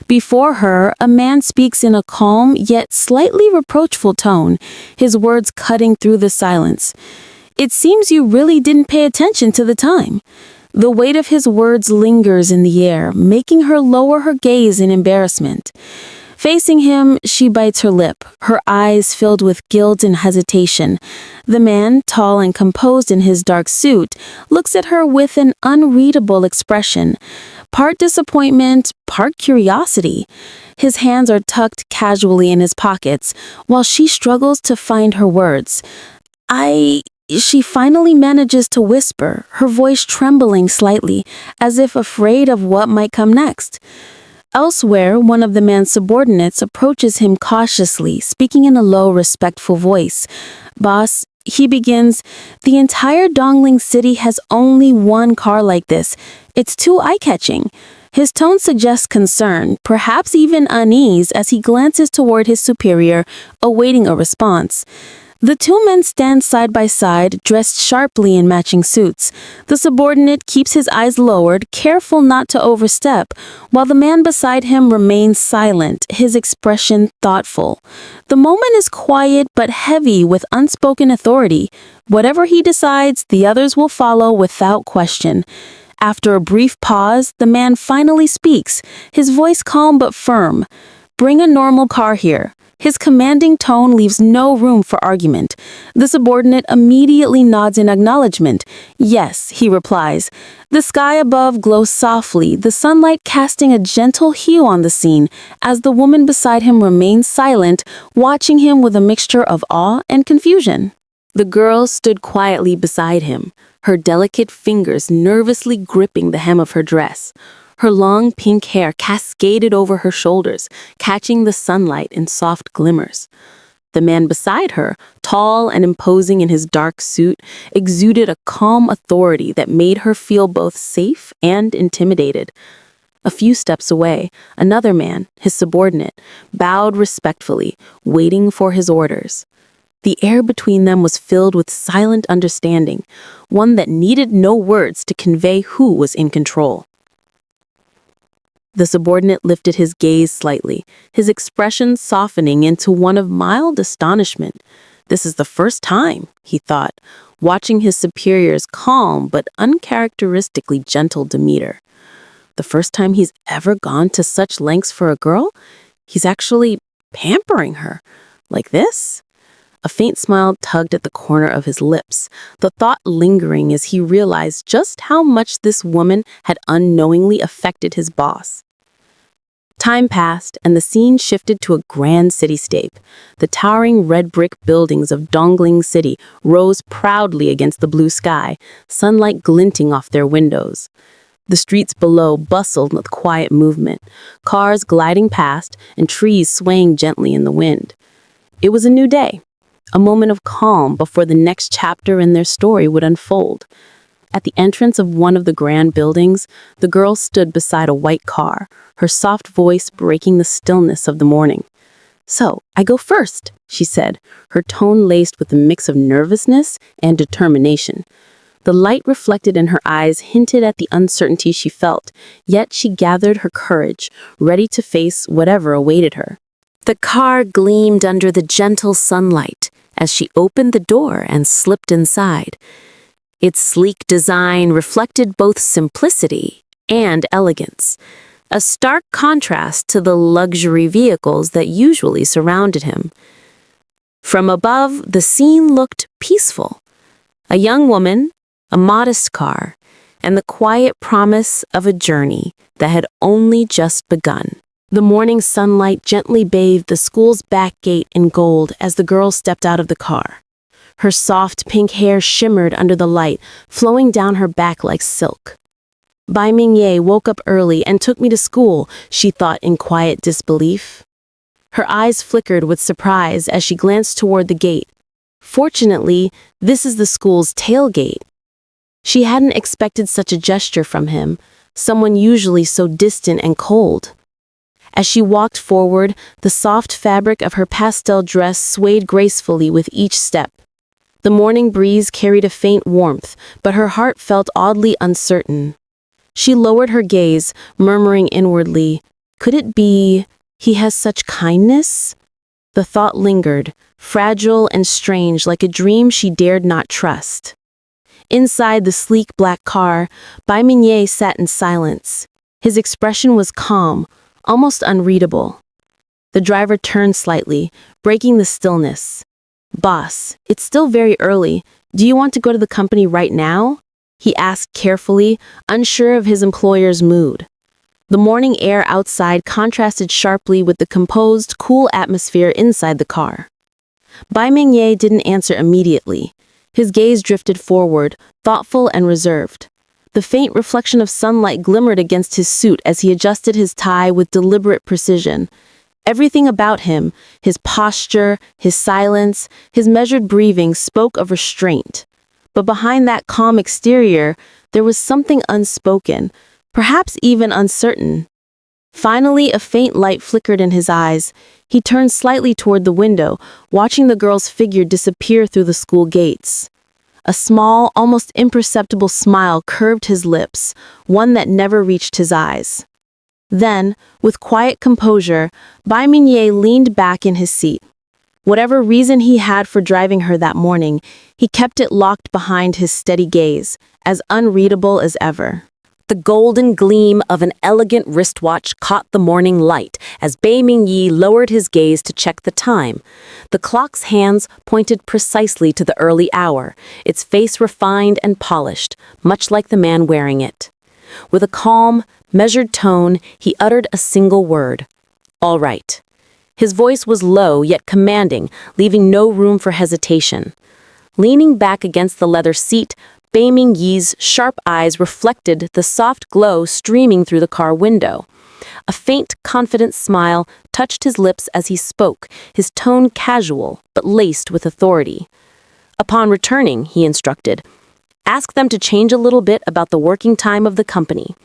Before her, a man speaks in a calm yet slightly reproachful tone, his words cutting through the silence. It seems you really didn't pay attention to the time. The weight of his words lingers in the air, making her lower her gaze in embarrassment. Facing him, she bites her lip, her eyes filled with guilt and hesitation. The man, tall and composed in his dark suit, looks at her with an unreadable expression, part disappointment, part curiosity. His hands are tucked casually in his pockets, while she struggles to find her words. She finally manages to whisper, her voice trembling slightly, as if afraid of what might come next. Elsewhere, one of the man's subordinates approaches him cautiously, speaking in a low, respectful voice. "Boss," he begins, "the entire Dongling city has only one car like this. It's too eye-catching." His tone suggests concern, perhaps even unease, as he glances toward his superior, awaiting a response. The two men stand side by side, dressed sharply in matching suits. The subordinate keeps his eyes lowered, careful not to overstep, while the man beside him remains silent, his expression thoughtful. The moment is quiet but heavy with unspoken authority. Whatever he decides, the others will follow without question. After a brief pause, the man finally speaks, his voice calm but firm. "Bring a normal car here." His commanding tone leaves no room for argument. The subordinate immediately nods in acknowledgement. "Yes," he replies. The sky above glows softly, the sunlight casting a gentle hue on the scene, as the woman beside him remains silent, watching him with a mixture of awe and confusion. The girl stood quietly beside him, her delicate fingers nervously gripping the hem of her dress. Her long pink hair cascaded over her shoulders, catching the sunlight in soft glimmers. The man beside her, tall and imposing in his dark suit, exuded a calm authority that made her feel both safe and intimidated. A few steps away, another man, his subordinate, bowed respectfully, waiting for his orders. The air between them was filled with silent understanding, one that needed no words to convey who was in control. The subordinate lifted his gaze slightly, his expression softening into one of mild astonishment. This is the first time, he thought, watching his superior's calm but uncharacteristically gentle demeanor. The first time he's ever gone to such lengths for a girl? He's actually pampering her. Like this? A faint smile tugged at the corner of his lips, the thought lingering as he realized just how much this woman had unknowingly affected his boss. Time passed, and the scene shifted to a grand cityscape. The towering red brick buildings of Dongling City rose proudly against the blue sky, sunlight glinting off their windows. The streets below bustled with quiet movement, cars gliding past and trees swaying gently in the wind. It was a new day, a moment of calm before the next chapter in their story would unfold. At the entrance of one of the grand buildings, the girl stood beside a white car, her soft voice breaking the stillness of the morning. "So, I go first," she said, her tone laced with a mix of nervousness and determination. The light reflected in her eyes hinted at the uncertainty she felt, yet she gathered her courage, ready to face whatever awaited her. The car gleamed under the gentle sunlight as she opened the door and slipped inside. Its sleek design reflected both simplicity and elegance, a stark contrast to the luxury vehicles that usually surrounded him. From above, the scene looked peaceful. A young woman, a modest car, and the quiet promise of a journey that had only just begun. The morning sunlight gently bathed the school's back gate in gold as the girl stepped out of the car. Her soft pink hair shimmered under the light, flowing down her back like silk. Bai Mingye woke up early and took me to school, she thought in quiet disbelief. Her eyes flickered with surprise as she glanced toward the gate. Fortunately, this is the school's tailgate. She hadn't expected such a gesture from him, someone usually so distant and cold. As she walked forward, the soft fabric of her pastel dress swayed gracefully with each step. The morning breeze carried a faint warmth, but her heart felt oddly uncertain. She lowered her gaze, murmuring inwardly, "Could it be he has such kindness?" The thought lingered, fragile and strange like a dream she dared not trust. Inside the sleek black car, Bai Mingye sat in silence. His expression was calm, almost unreadable. The driver turned slightly, breaking the stillness. "Boss, it's still very early. Do you want to go to the company right now?" he asked carefully, unsure of his employer's mood. The morning air outside contrasted sharply with the composed, cool atmosphere inside the car. Bai Mingye didn't answer immediately. His gaze drifted forward, thoughtful and reserved. The faint reflection of sunlight glimmered against his suit as he adjusted his tie with deliberate precision. Everything about him, his posture, his silence, his measured breathing spoke of restraint. But behind that calm exterior, there was something unspoken, perhaps even uncertain. Finally, a faint light flickered in his eyes. He turned slightly toward the window, watching the girl's figure disappear through the school gates. A small, almost imperceptible smile curved his lips, one that never reached his eyes. Then, with quiet composure, Bai Mingye leaned back in his seat. Whatever reason he had for driving her that morning, he kept it locked behind his steady gaze, as unreadable as ever. The golden gleam of an elegant wristwatch caught the morning light as Bai Mingye lowered his gaze to check the time. The clock's hands pointed precisely to the early hour, its face refined and polished, much like the man wearing it. With a calm, measured tone, he uttered a single word. "All right." His voice was low yet commanding, leaving no room for hesitation. Leaning back against the leather seat, Bai Mingye's sharp eyes reflected the soft glow streaming through the car window. A faint, confident smile touched his lips as he spoke, his tone casual but laced with authority. Upon returning, he instructed, "Ask them to change a little bit about the working time of the company."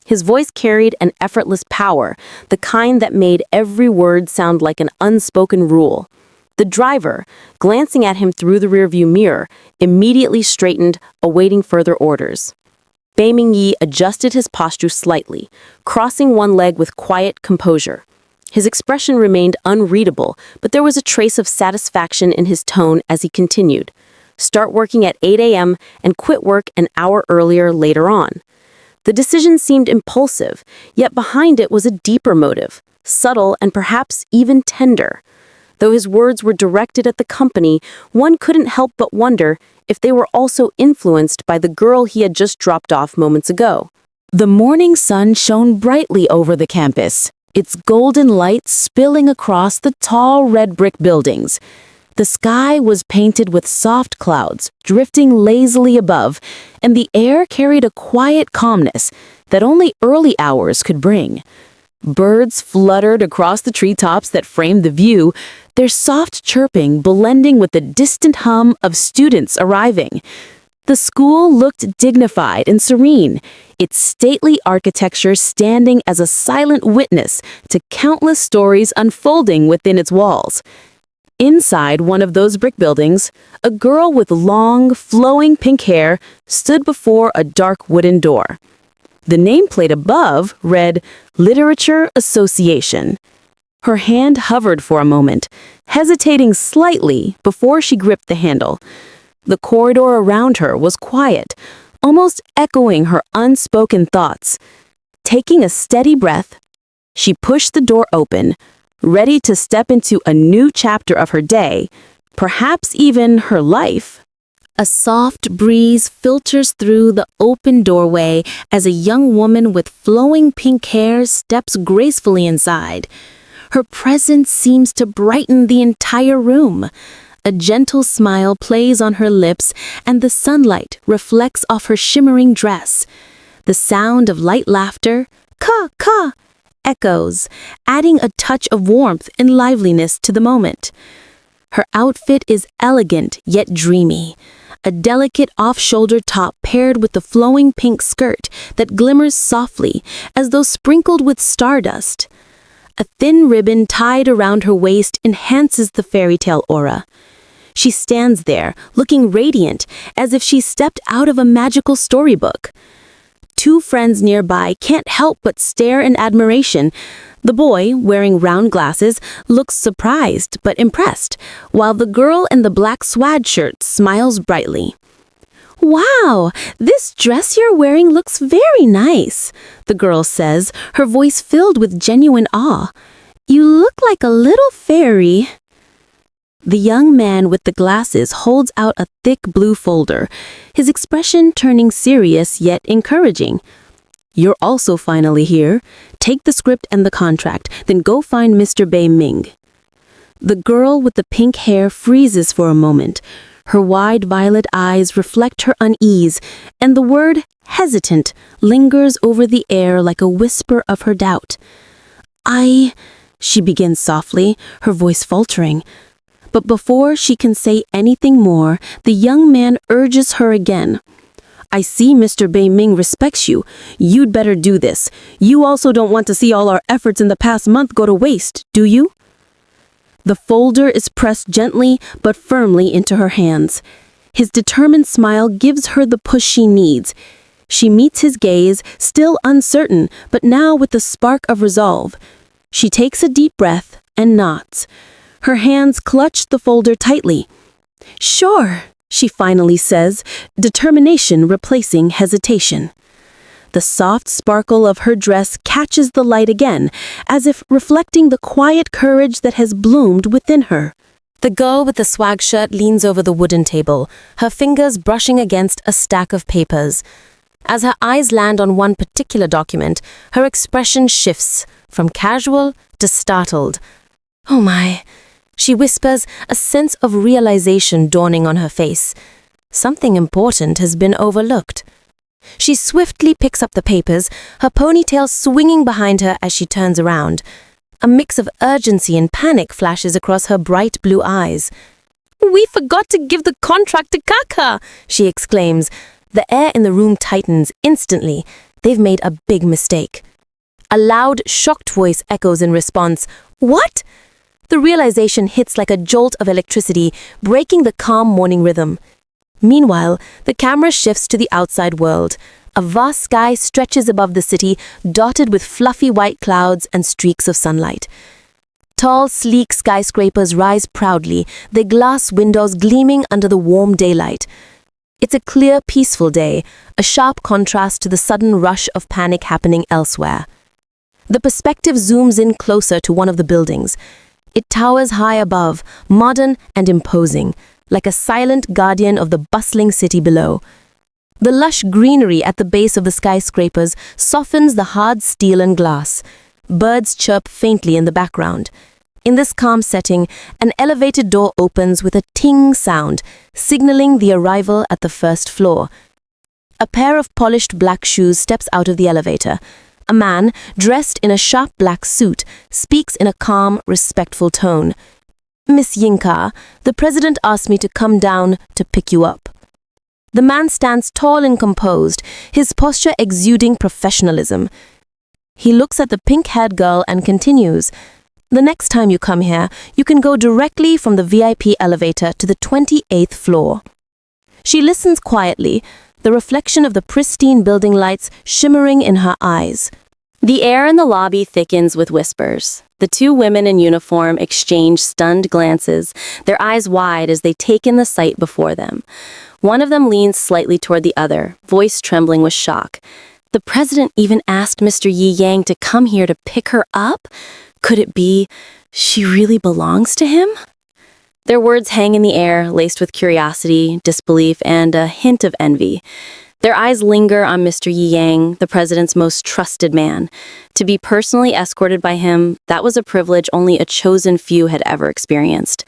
His voice carried an effortless power, the kind that made every word sound like an unspoken rule. The driver, glancing at him through the rearview mirror, immediately straightened, awaiting further orders. Bai Mingye adjusted his posture slightly, crossing one leg with quiet composure. His expression remained unreadable, but there was a trace of satisfaction in his tone as he continued. "Start working at 8 a.m. and quit work an hour earlier later on." The decision seemed impulsive, yet behind it was a deeper motive, subtle and perhaps even tender. Though his words were directed at the company, one couldn't help but wonder if they were also influenced by the girl he had just dropped off moments ago. The morning sun shone brightly over the campus, its golden light spilling across the tall red brick buildings. The sky was painted with soft clouds, drifting lazily above, and the air carried a quiet calmness that only early hours could bring. Birds fluttered across the treetops that framed the view, their soft chirping blending with the distant hum of students arriving. The school looked dignified and serene, its stately architecture standing as a silent witness to countless stories unfolding within its walls. Inside one of those brick buildings, a girl with long, flowing pink hair stood before a dark wooden door. The nameplate above read Literature Association. Her hand hovered for a moment, hesitating slightly before she gripped the handle. The corridor around her was quiet, almost echoing her unspoken thoughts. Taking a steady breath, she pushed the door open, ready to step into a new chapter of her day, perhaps even her life. A soft breeze filters through the open doorway as a young woman with flowing pink hair steps gracefully inside. Her presence seems to brighten the entire room. A gentle smile plays on her lips, and the sunlight reflects off her shimmering dress. The sound of light laughter, ka, echoes, adding a touch of warmth and liveliness to the moment. Her outfit is elegant yet dreamy. A delicate off-shoulder top paired with the flowing pink skirt that glimmers softly as though sprinkled with stardust. A thin ribbon tied around her waist enhances the fairy tale aura. She stands there, looking radiant, as if she stepped out of a magical storybook. Two friends nearby can't help but stare in admiration. The boy, wearing round glasses, looks surprised but impressed, while the girl in the black swag shirt smiles brightly. "Wow, this dress you're wearing looks very nice," the girl says, her voice filled with genuine awe. "You look like a little fairy." The young man with the glasses holds out a thick blue folder, his expression turning serious yet encouraging. "You're also finally here. Take the script and the contract, then go find Mr. Bei Ming." The girl with the pink hair freezes for a moment. Her wide violet eyes reflect her unease, and the word hesitant lingers over the air like a whisper of her doubt. She begins softly, her voice faltering. But before she can say anything more, the young man urges her again. "I see Mr. Bei Ming respects you. You'd better do this. You also don't want to see all our efforts in the past month go to waste, do you?" The folder is pressed gently but firmly into her hands. His determined smile gives her the push she needs. She meets his gaze, still uncertain, but now with the spark of resolve. She takes a deep breath and nods. Her hands clutch the folder tightly. "Sure," she finally says, determination replacing hesitation. The soft sparkle of her dress catches the light again, as if reflecting the quiet courage that has bloomed within her. The girl with the swag shirt leans over the wooden table, her fingers brushing against a stack of papers. As her eyes land on one particular document, her expression shifts from casual to startled. "Oh my," she whispers, a sense of realization dawning on her face. Something important has been overlooked. She swiftly picks up the papers, her ponytail swinging behind her as she turns around. A mix of urgency and panic flashes across her bright blue eyes. "We forgot to give the contract to Kaka!" she exclaims. The air in the room tightens instantly. They've made a big mistake. A loud, shocked voice echoes in response. "What?" The realization hits like a jolt of electricity, breaking the calm morning rhythm. Meanwhile, the camera shifts to the outside world. A vast sky stretches above the city, dotted with fluffy white clouds and streaks of sunlight. Tall, sleek skyscrapers rise proudly, their glass windows gleaming under the warm daylight. It's a clear, peaceful day, a sharp contrast to the sudden rush of panic happening elsewhere. The perspective zooms in closer to one of the buildings. It towers high above, modern and imposing, like a silent guardian of the bustling city below. The lush greenery at the base of the skyscrapers softens the hard steel and glass. Birds chirp faintly in the background. In this calm setting, an elevated door opens with a ting sound, signaling the arrival at the first floor. A pair of polished black shoes steps out of the elevator. A man, dressed in a sharp black suit, speaks in a calm, respectful tone. "Miss Yinka, the president asked me to come down to pick you up." The man stands tall and composed, his posture exuding professionalism. He looks at the pink-haired girl and continues, "The next time you come here, you can go directly from the VIP elevator to the 28th floor." She listens quietly, the reflection of the pristine building lights shimmering in her eyes. The air in the lobby thickens with whispers. The two women in uniform exchange stunned glances, their eyes wide as they take in the sight before them. One of them leans slightly toward the other, voice trembling with shock. The president even asked Mr. Yi Yang to come here to pick her up? Could it be she really belongs to him? Their words hang in the air, laced with curiosity, disbelief, and a hint of envy. Their eyes linger on Mr. Yi Yang, the president's most trusted man. To be personally escorted by him, that was a privilege only a chosen few had ever experienced.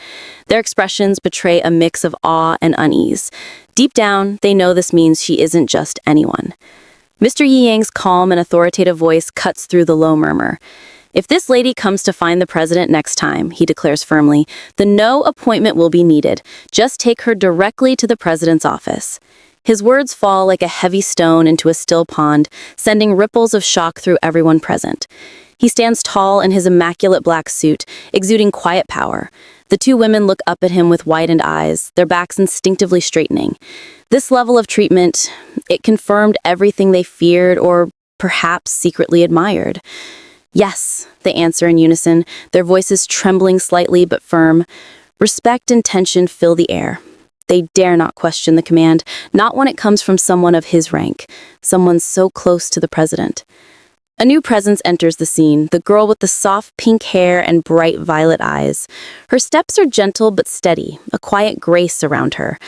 Their expressions betray a mix of awe and unease. Deep down, they know this means she isn't just anyone. Mr. Yi Yang's calm and authoritative voice cuts through the low murmur. If this lady comes to find the president next time, he declares firmly, then no appointment will be needed. Just take her directly to the president's office. His words fall like a heavy stone into a still pond, sending ripples of shock through everyone present. He stands tall in his immaculate black suit, exuding quiet power. The two women look up at him with widened eyes, their backs instinctively straightening. This level of treatment, it confirmed everything they feared or perhaps secretly admired. Yes, they answer in unison, their voices trembling slightly but firm. Respect and tension fill the air. They dare not question the command, not when it comes from someone of his rank, someone so close to the president. A new presence enters the scene, the girl with the soft pink hair and bright violet eyes. Her steps are gentle but steady, a quiet grace around her.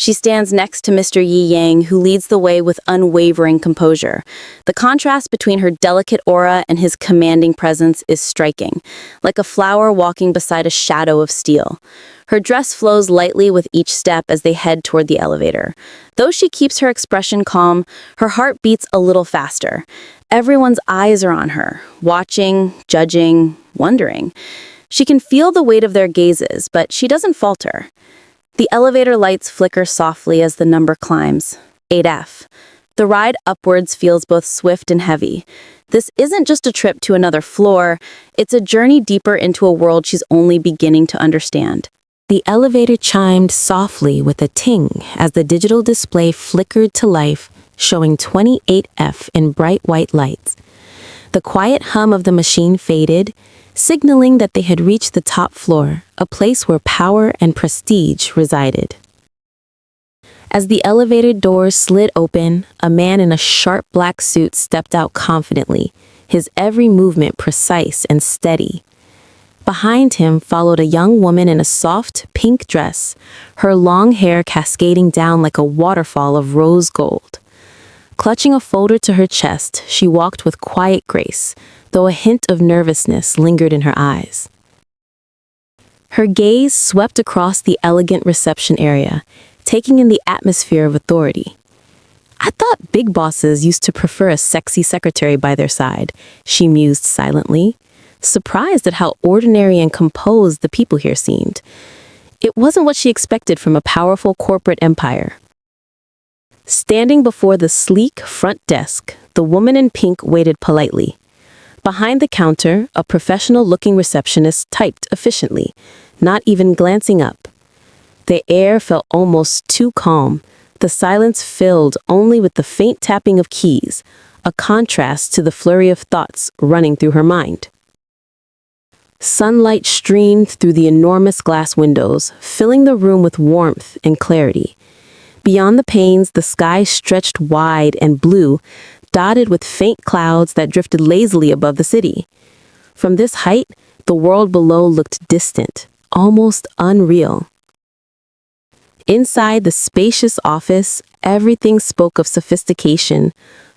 She stands next to Mr. Yi Yang, who leads the way with unwavering composure. The contrast between her delicate aura and his commanding presence is striking, like a flower walking beside a shadow of steel. Her dress flows lightly with each step as they head toward the elevator. Though she keeps her expression calm, her heart beats a little faster. Everyone's eyes are on her, watching, judging, wondering. She can feel the weight of their gazes, but she doesn't falter. The elevator lights flicker softly as the number climbs, 8F. The ride upwards feels both swift and heavy. This isn't just a trip to another floor, it's a journey deeper into a world she's only beginning to understand. The elevator chimed softly with a ting as the digital display flickered to life, showing 28F in bright white lights. The quiet hum of the machine faded, signaling that they had reached the top floor, a place where power and prestige resided. As the elevator doors slid open, a man in a sharp black suit stepped out confidently, his every movement precise and steady. Behind him followed a young woman in a soft, pink dress, her long hair cascading down like a waterfall of rose gold. Clutching a folder to her chest, she walked with quiet grace, though a hint of nervousness lingered in her eyes. Her gaze swept across the elegant reception area, taking in the atmosphere of authority. I thought big bosses used to prefer a sexy secretary by their side, she mused silently, surprised at how ordinary and composed the people here seemed. It wasn't what she expected from a powerful corporate empire. Standing before the sleek front desk, the woman in pink waited politely. Behind the counter, a professional-looking receptionist typed efficiently, not even glancing up. The air felt almost too calm, the silence filled only with the faint tapping of keys, a contrast to the flurry of thoughts running through her mind. Sunlight streamed through the enormous glass windows, filling the room with warmth and clarity. Beyond the panes, the sky stretched wide and blue, dotted with faint clouds that drifted lazily above the city. From this height, the world below looked distant, almost unreal. Inside the spacious office, everything spoke of sophistication.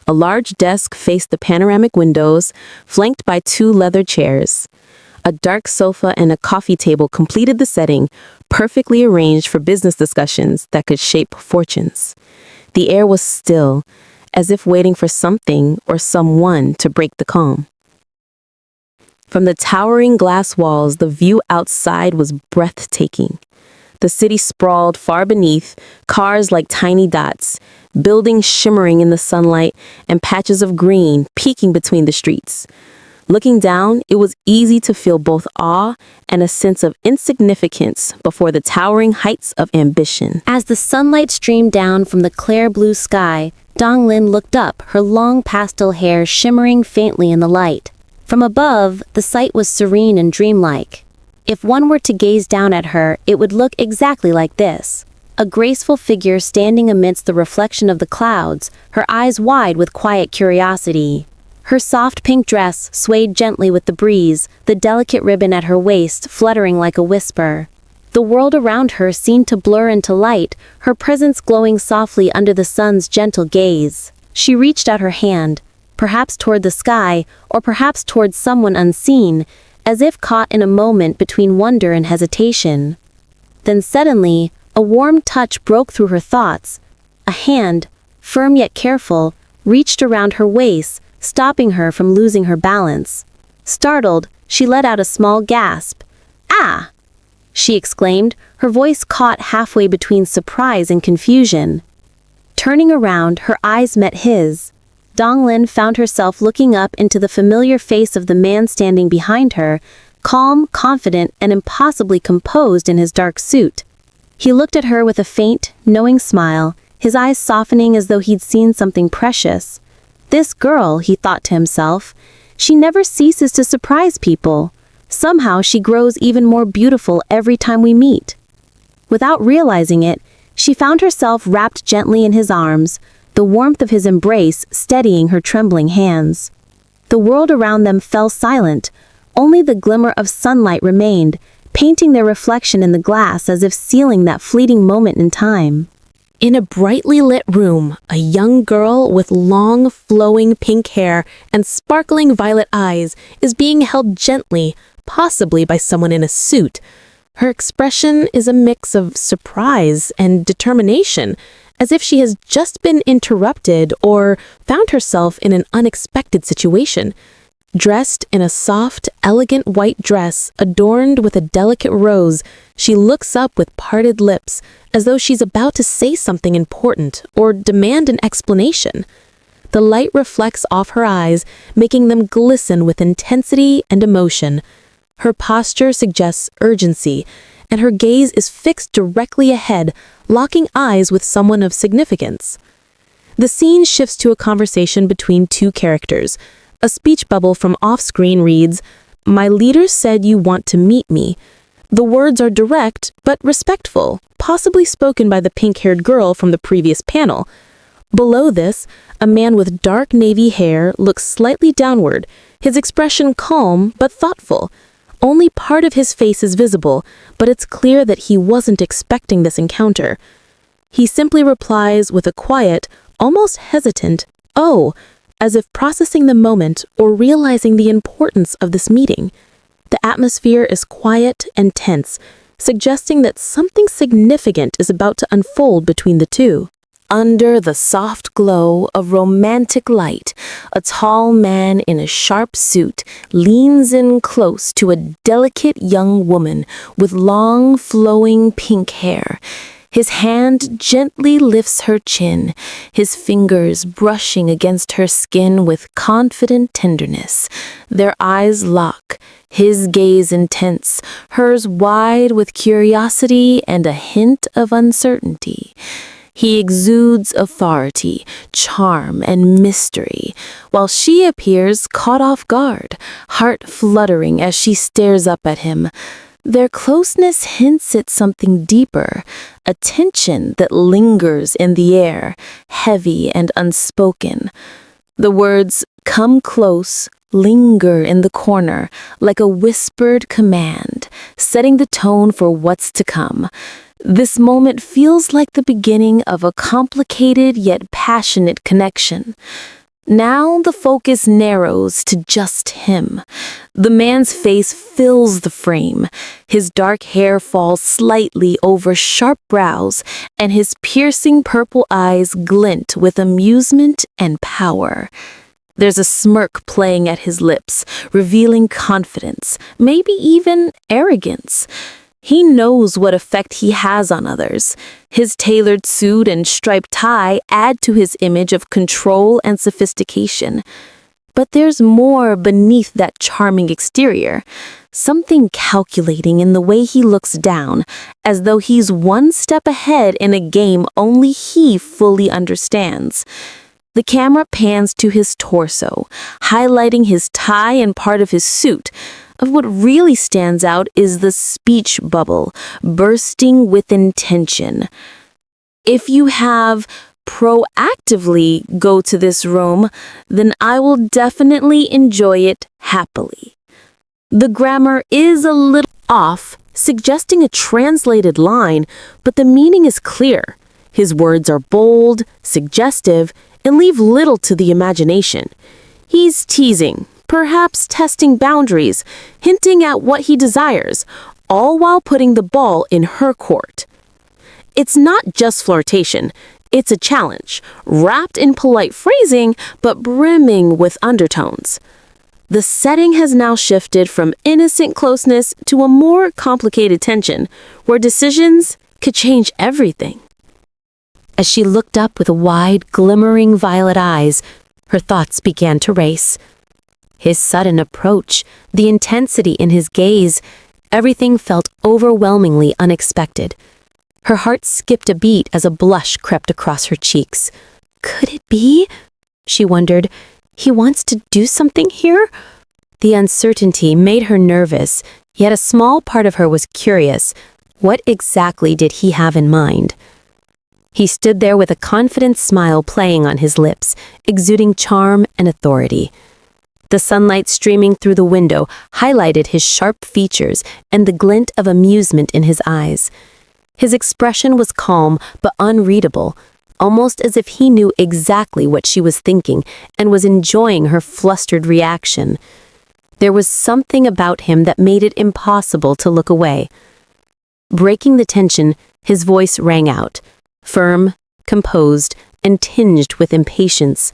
A large desk faced the panoramic windows, flanked by two leather chairs. A dark sofa and a coffee table completed the setting, perfectly arranged for business discussions that could shape fortunes. The air was still, as if waiting for something or someone to break the calm. From the towering glass walls, the view outside was breathtaking. The city sprawled far beneath, cars like tiny dots, buildings shimmering in the sunlight, and patches of green peeking between the streets. Looking down, it was easy to feel both awe and a sense of insignificance before the towering heights of ambition. As the sunlight streamed down from the clear blue sky, Dong Lin looked up, her long pastel hair shimmering faintly in the light. From above, the sight was serene and dreamlike. If one were to gaze down at her, it would look exactly like this. A graceful figure standing amidst the reflection of the clouds, her eyes wide with quiet curiosity. Her soft pink dress swayed gently with the breeze, the delicate ribbon at her waist fluttering like a whisper. The world around her seemed to blur into light, her presence glowing softly under the sun's gentle gaze. She reached out her hand, perhaps toward the sky, or perhaps toward someone unseen, as if caught in a moment between wonder and hesitation. Then suddenly, a warm touch broke through her thoughts. A hand, firm yet careful, reached around her waist, stopping her from losing her balance. Startled, she let out a small gasp. "Ah!" she exclaimed, her voice caught halfway between surprise and confusion. Turning around, her eyes met his. Donglin found herself looking up into the familiar face of the man standing behind her, calm, confident, and impossibly composed in his dark suit. He looked at her with a faint, knowing smile, his eyes softening as though he'd seen something precious. This girl, he thought to himself, she never ceases to surprise people. Somehow she grows even more beautiful every time we meet. Without realizing it, she found herself wrapped gently in his arms, the warmth of his embrace steadying her trembling hands. The world around them fell silent, only the glimmer of sunlight remained, painting their reflection in the glass as if sealing that fleeting moment in time. In a brightly lit room, a young girl with long, flowing pink hair and sparkling violet eyes is being held gently, possibly by someone in a suit. Her expression is a mix of surprise and determination, as if she has just been interrupted or found herself in an unexpected situation. Dressed in a soft, elegant white dress adorned with a delicate rose, she looks up with parted lips, as though she's about to say something important or demand an explanation. The light reflects off her eyes, making them glisten with intensity and emotion. Her posture suggests urgency, and her gaze is fixed directly ahead, locking eyes with someone of significance. The scene shifts to a conversation between two characters. A speech bubble from off-screen reads, "My leader said you want to meet me." The words are direct but respectful, possibly spoken by the pink-haired girl from the previous panel. Below this, a man with dark navy hair looks slightly downward, his expression calm but thoughtful. Only part of his face is visible, but it's clear that he wasn't expecting this encounter. He simply replies with a quiet, almost hesitant, "Oh," as if processing the moment or realizing the importance of this meeting. The atmosphere is quiet and tense, suggesting that something significant is about to unfold between the two. Under the soft glow of romantic light, a tall man in a sharp suit leans in close to a delicate young woman with long, flowing pink hair. His hand gently lifts her chin, his fingers brushing against her skin with confident tenderness. Their eyes lock, his gaze intense, hers wide with curiosity and a hint of uncertainty. He exudes authority, charm, and mystery, while she appears caught off guard, heart fluttering as she stares up at him. Their closeness hints at something deeper, a tension that lingers in the air, heavy and unspoken. The words, "Come close," linger in the corner, like a whispered command, setting the tone for what's to come. This moment feels like the beginning of a complicated yet passionate connection. Now the focus narrows to just him. The man's face fills the frame. His dark hair falls slightly over sharp brows, and his piercing purple eyes glint with amusement and power. There's a smirk playing at his lips, revealing confidence, maybe even arrogance. He knows what effect he has on others. His tailored suit and striped tie add to his image of control and sophistication. But there's more beneath that charming exterior, something calculating in the way he looks down, as though he's one step ahead in a game only he fully understands. The camera pans to his torso, highlighting his tie and part of his suit. What really stands out is the speech bubble, bursting with intention. If you have proactively go to this room, then I will definitely enjoy it happily. The grammar is a little off, suggesting a translated line, but the meaning is clear. His words are bold, suggestive, and leave little to the imagination. He's teasing, perhaps testing boundaries, hinting at what he desires, all while putting the ball in her court. It's not just flirtation, it's a challenge, wrapped in polite phrasing, but brimming with undertones. The setting has now shifted from innocent closeness to a more complicated tension, where decisions could change everything. As she looked up with wide, glimmering violet eyes, her thoughts began to race. His sudden approach, the intensity in his gaze, everything felt overwhelmingly unexpected. Her heart skipped a beat as a blush crept across her cheeks. Could it be? She wondered. He wants to do something here? The uncertainty made her nervous, yet a small part of her was curious. What exactly did he have in mind? He stood there with a confident smile playing on his lips, exuding charm and authority. The sunlight streaming through the window highlighted his sharp features and the glint of amusement in his eyes. His expression was calm but unreadable, almost as if he knew exactly what she was thinking and was enjoying her flustered reaction. There was something about him that made it impossible to look away. Breaking the tension, his voice rang out, firm, composed, and tinged with impatience.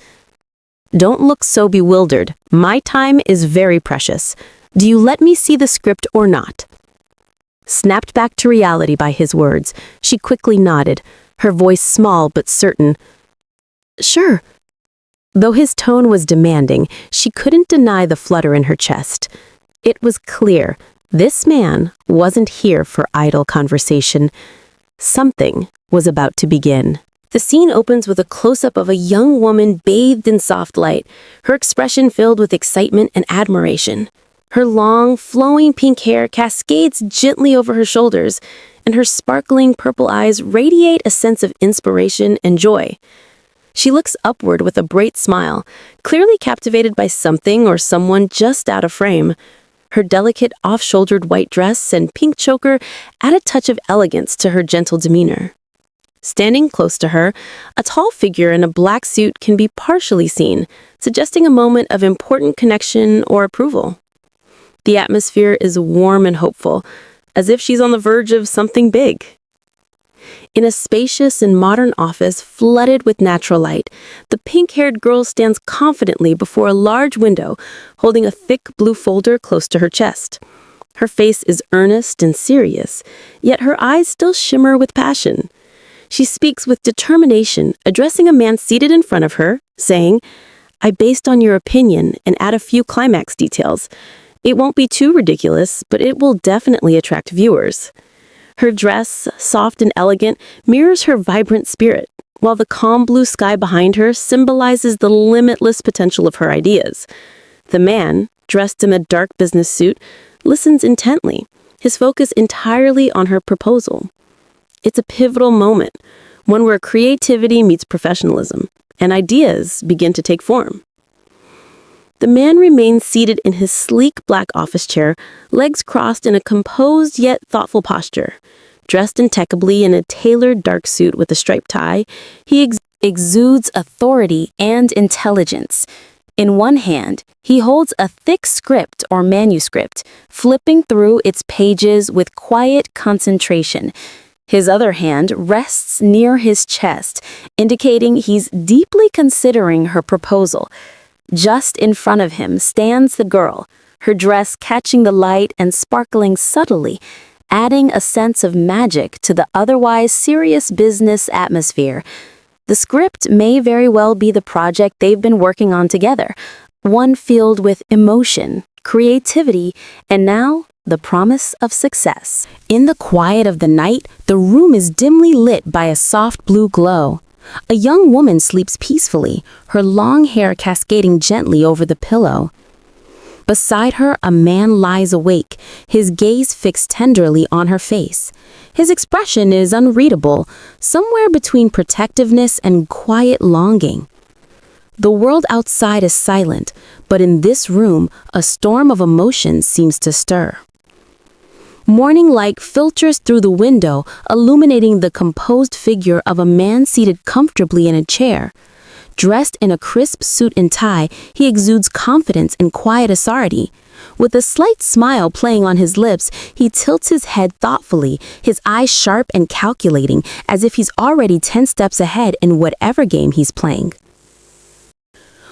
Don't look so bewildered. My time is very precious. Do you let me see the script or not? Snapped back to reality by his words, she quickly nodded, her voice small but certain. Sure. Though his tone was demanding, she couldn't deny the flutter in her chest. It was clear this man wasn't here for idle conversation. Something was about to begin. The scene opens with a close-up of a young woman bathed in soft light, her expression filled with excitement and admiration. Her long, flowing pink hair cascades gently over her shoulders, and her sparkling purple eyes radiate a sense of inspiration and joy. She looks upward with a bright smile, clearly captivated by something or someone just out of frame. Her delicate off-shouldered white dress and pink choker add a touch of elegance to her gentle demeanor. Standing close to her, a tall figure in a black suit can be partially seen, suggesting a moment of important connection or approval. The atmosphere is warm and hopeful, as if she's on the verge of something big. In a spacious and modern office flooded with natural light, the pink-haired girl stands confidently before a large window, holding a thick blue folder close to her chest. Her face is earnest and serious, yet her eyes still shimmer with passion. She speaks with determination, addressing a man seated in front of her, saying, "I based on your opinion and add a few climax details. It won't be too ridiculous, but it will definitely attract viewers." Her dress, soft and elegant, mirrors her vibrant spirit, while the calm blue sky behind her symbolizes the limitless potential of her ideas. The man, dressed in a dark business suit, listens intently, his focus entirely on her proposal. It's a pivotal moment, one where creativity meets professionalism, and ideas begin to take form. The man remains seated in his sleek black office chair, legs crossed in a composed yet thoughtful posture. Dressed impeccably in a tailored dark suit with a striped tie, he exudes authority and intelligence. In one hand, he holds a thick script or manuscript, flipping through its pages with quiet concentration. His other hand rests near his chest, indicating he's deeply considering her proposal. Just in front of him stands the girl, her dress catching the light and sparkling subtly, adding a sense of magic to the otherwise serious business atmosphere. The script may very well be the project they've been working on together, one filled with emotion, creativity, and now the promise of success. In the quiet of the night, the room is dimly lit by a soft blue glow. A young woman sleeps peacefully, her long hair cascading gently over the pillow. Beside her, a man lies awake, his gaze fixed tenderly on her face. His expression is unreadable, somewhere between protectiveness and quiet longing. The world outside is silent, but in this room, a storm of emotion seems to stir. Morning light filters through the window, illuminating the composed figure of a man seated comfortably in a chair. Dressed in a crisp suit and tie, he exudes confidence and quiet authority. With a slight smile playing on his lips, he tilts his head thoughtfully, his eyes sharp and calculating, as if he's already 10 steps ahead in whatever game he's playing.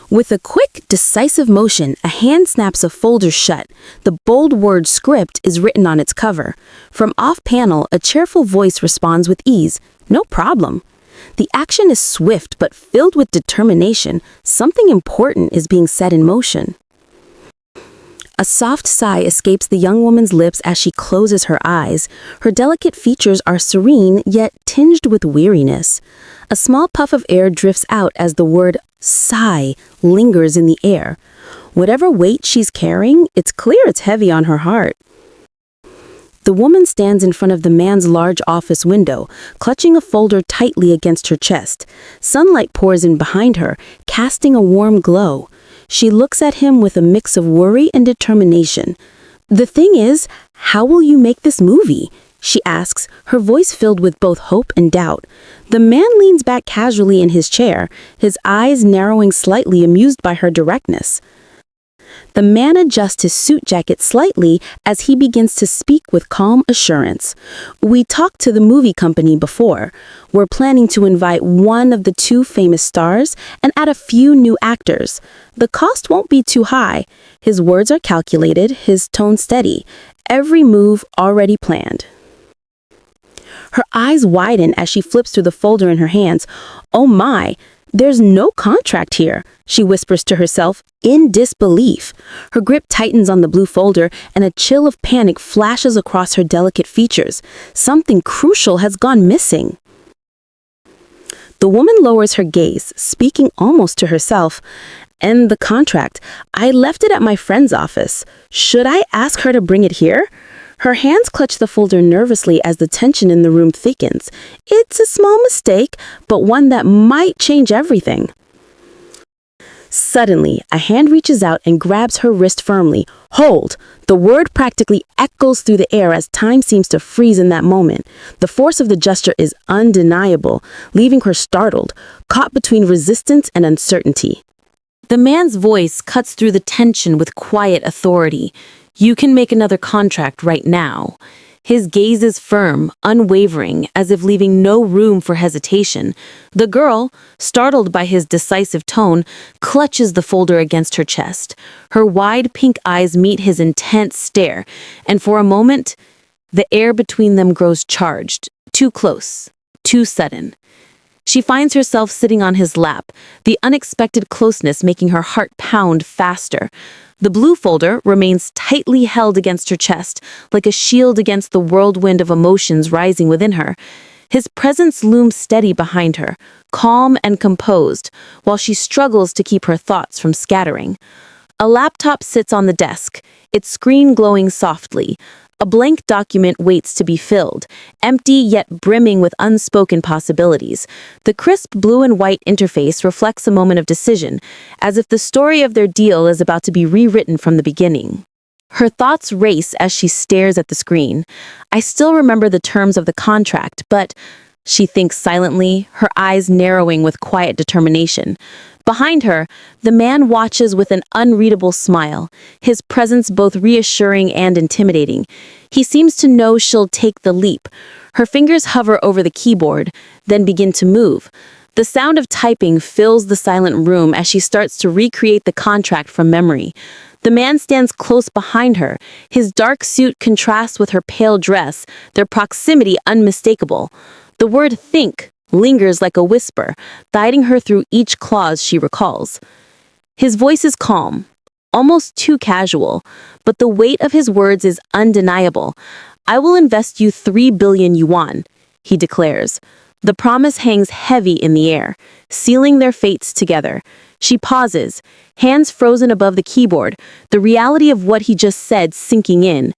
With a quick, decisive motion, a hand snaps a folder shut. The bold word script is written on its cover. From off-panel, a cheerful voice responds with ease. No problem. The action is swift but filled with determination. Something important is being set in motion. A soft sigh escapes the young woman's lips as she closes her eyes. Her delicate features are serene, yet tinged with weariness. A small puff of air drifts out as the word sigh lingers in the air. Whatever weight she's carrying, it's clear it's heavy on her heart. The woman stands in front of the man's large office window, clutching a folder tightly against her chest. Sunlight pours in behind her, casting a warm glow. She looks at him with a mix of worry and determination. The thing is, how will you make this movie? She asks, her voice filled with both hope and doubt. The man leans back casually in his chair, his eyes narrowing slightly, amused by her directness. The man adjusts his suit jacket slightly as he begins to speak with calm assurance. We talked to the movie company before. We're planning to invite one of the 2 famous stars and add a few new actors. The cost won't be too high. His words are calculated, his tone steady. Every move already planned. Her eyes widen as she flips through the folder in her hands. Oh my! There's no contract here, she whispers to herself, in disbelief. Her grip tightens on the blue folder, and a chill of panic flashes across her delicate features. Something crucial has gone missing. The woman lowers her gaze, speaking almost to herself. And the contract, I left it at my friend's office. Should I ask her to bring it here? Her hands clutch the folder nervously as the tension in the room thickens. It's a small mistake, but one that might change everything. Suddenly, a hand reaches out and grabs her wrist firmly. Hold! The word practically echoes through the air as time seems to freeze in that moment. The force of the gesture is undeniable, leaving her startled, caught between resistance and uncertainty. The man's voice cuts through the tension with quiet authority. You can make another contract right now. His gaze is firm, unwavering, as if leaving no room for hesitation. The girl, startled by his decisive tone, clutches the folder against her chest. Her wide pink eyes meet his intense stare, and for a moment, the air between them grows charged, too close, too sudden. She finds herself sitting on his lap, the unexpected closeness making her heart pound faster. The blue folder remains tightly held against her chest, like a shield against the whirlwind of emotions rising within her. His presence looms steady behind her, calm and composed, while she struggles to keep her thoughts from scattering. A laptop sits on the desk, its screen glowing softly. A blank document waits to be filled, empty yet brimming with unspoken possibilities. The crisp blue and white interface reflects a moment of decision, as if the story of their deal is about to be rewritten from the beginning. Her thoughts race as she stares at the screen. I still remember the terms of the contract, but she thinks silently, her eyes narrowing with quiet determination. Behind her, the man watches with an unreadable smile, his presence both reassuring and intimidating. He seems to know she'll take the leap. Her fingers hover over the keyboard, then begin to move. The sound of typing fills the silent room as she starts to recreate the contract from memory. The man stands close behind her. His dark suit contrasts with her pale dress, their proximity unmistakable. The word think lingers like a whisper, guiding her through each clause she recalls. His voice is calm, almost too casual, but the weight of his words is undeniable. I will invest you 3 billion yuan, he declares. The promise hangs heavy in the air, sealing their fates together. She pauses, hands frozen above the keyboard, the reality of what he just said sinking in.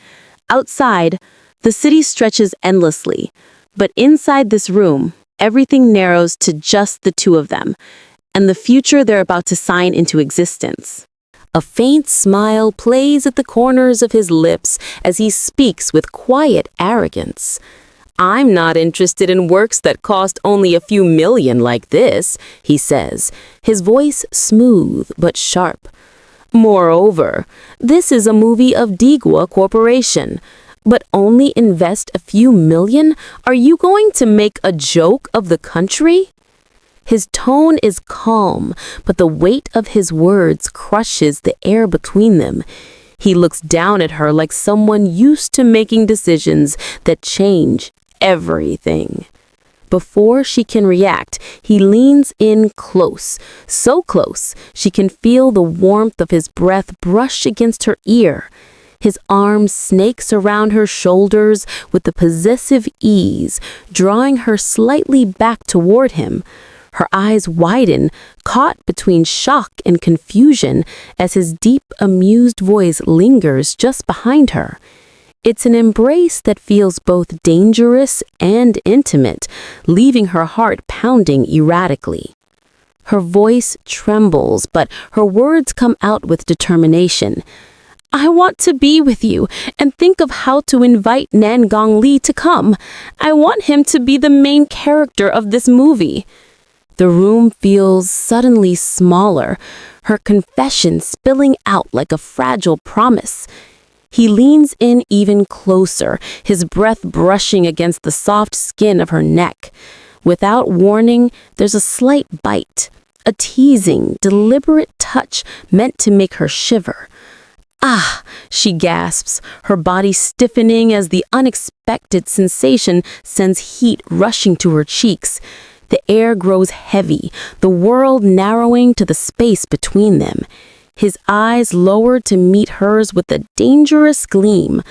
Outside, the city stretches endlessly, but inside this room, everything narrows to just the 2 of them, and the future they're about to sign into existence. A faint smile plays at the corners of his lips as he speaks with quiet arrogance. "I'm not interested in works that cost only a few million like this," he says, his voice smooth but sharp. "Moreover, this is a movie of Digwa Corporation. But only invest a few million? Are you going to make a joke of the country?" His tone is calm, but the weight of his words crushes the air between them. He looks down at her like someone used to making decisions that change everything. Before she can react, he leans in close, so close she can feel the warmth of his breath brush against her ear. His arm snakes around her shoulders with a possessive ease, drawing her slightly back toward him. Her eyes widen, caught between shock and confusion as his deep, amused voice lingers just behind her. It's an embrace that feels both dangerous and intimate, leaving her heart pounding erratically. Her voice trembles, but her words come out with determination. "I want to be with you and think of how to invite Nangong Lee to come. I want him to be the main character of this movie." The room feels suddenly smaller, her confession spilling out like a fragile promise. He leans in even closer, his breath brushing against the soft skin of her neck. Without warning, there's a slight bite, a teasing, deliberate touch meant to make her shiver. "Ah," she gasps, her body stiffening as the unexpected sensation sends heat rushing to her cheeks. The air grows heavy, the world narrowing to the space between them. His eyes lower to meet hers with a dangerous gleam,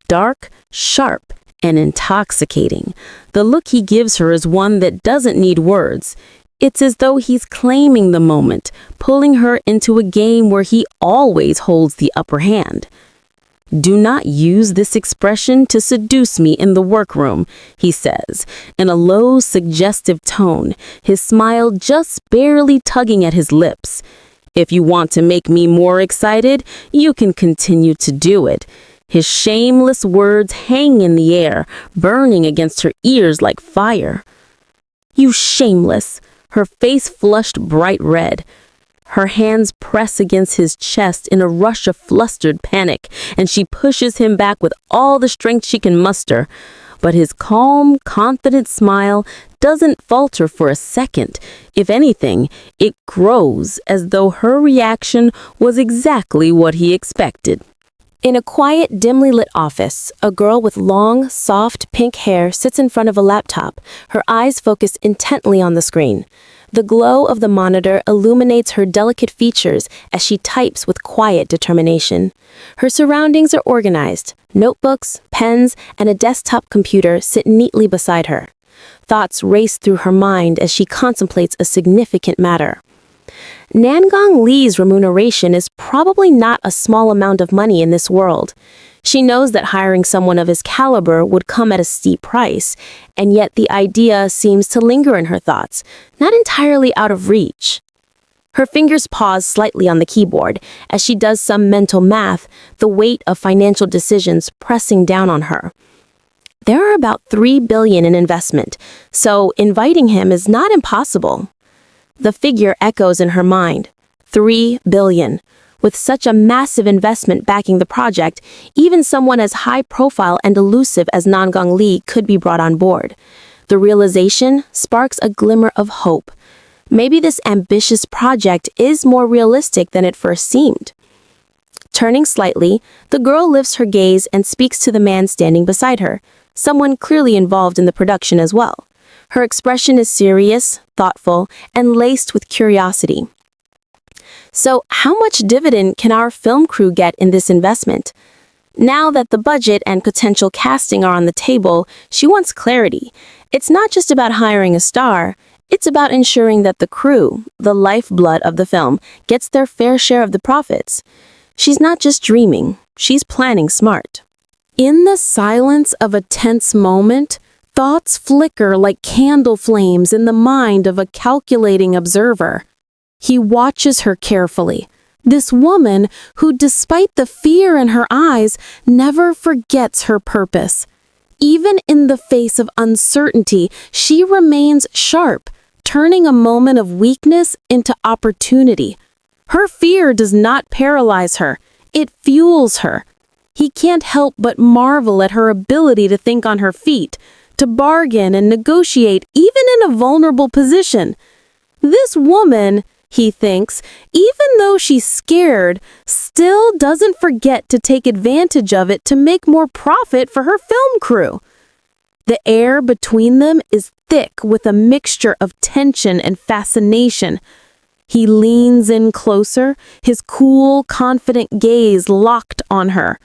dark, sharp, and intoxicating. The look he gives her is one that doesn't need words. It's as though he's claiming the moment, pulling her into a game where he always holds the upper hand. "Do not use this expression to seduce me in the workroom," he says, in a low, suggestive tone, his smile just barely tugging at his lips. "If you want to make me more excited, you can continue to do it." His shameless words hang in the air, burning against her ears like fire. "You shameless!" Her face flushed bright red. Her hands press against his chest in a rush of flustered panic, and she pushes him back with all the strength she can muster. But his calm, confident smile doesn't falter for a second. If anything, it grows as though her reaction was exactly what he expected. In a quiet, dimly lit office, a girl with long, soft, pink hair sits in front of a laptop, her eyes focused intently on the screen. The glow of the monitor illuminates her delicate features as she types with quiet determination. Her surroundings are organized. Notebooks, pens, and a desktop computer sit neatly beside her. Thoughts race through her mind as she contemplates a significant matter. Nangong Lee's remuneration is probably not a small amount of money in this world. She knows that hiring someone of his caliber would come at a steep price, and yet the idea seems to linger in her thoughts, not entirely out of reach. Her fingers pause slightly on the keyboard as she does some mental math, the weight of financial decisions pressing down on her. There are about $3 billion in investment, so inviting him is not impossible. The figure echoes in her mind. $3 billion. With such a massive investment backing the project, even someone as high profile and elusive as Nangong Lee could be brought on board. The realization sparks a glimmer of hope. Maybe this ambitious project is more realistic than it first seemed. Turning slightly, the girl lifts her gaze and speaks to the man standing beside her, someone clearly involved in the production as well. Her expression is serious, thoughtful, and laced with curiosity. "So, how much dividend can our film crew get in this investment?" Now that the budget and potential casting are on the table, she wants clarity. It's not just about hiring a star, it's about ensuring that the crew, the lifeblood of the film, gets their fair share of the profits. She's not just dreaming, she's planning smart. In the silence of a tense moment, thoughts flicker like candle flames in the mind of a calculating observer. He watches her carefully, This woman who, despite the fear in her eyes, never forgets her purpose. Even in the face of uncertainty, she remains sharp, turning a moment of weakness into opportunity. Her fear does not paralyze her, it fuels her. He can't help but marvel at her ability to think on her feet, to bargain and negotiate even in a vulnerable position. This woman, he thinks, even though she's scared, still doesn't forget to take advantage of it to make more profit for her film crew. The air between them is thick with a mixture of tension and fascination. He leans in closer, his cool, confident gaze locked on her.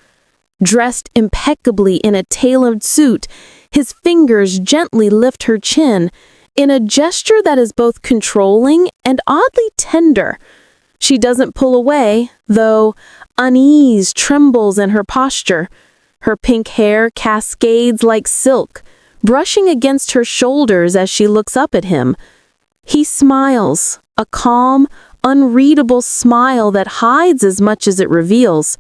Dressed impeccably in a tailored suit, his fingers gently lift her chin, in a gesture that is both controlling and oddly tender. She doesn't pull away, though unease trembles in her posture. Her pink hair cascades like silk, brushing against her shoulders as she looks up at him. He smiles, a calm, unreadable smile that hides as much as it reveals.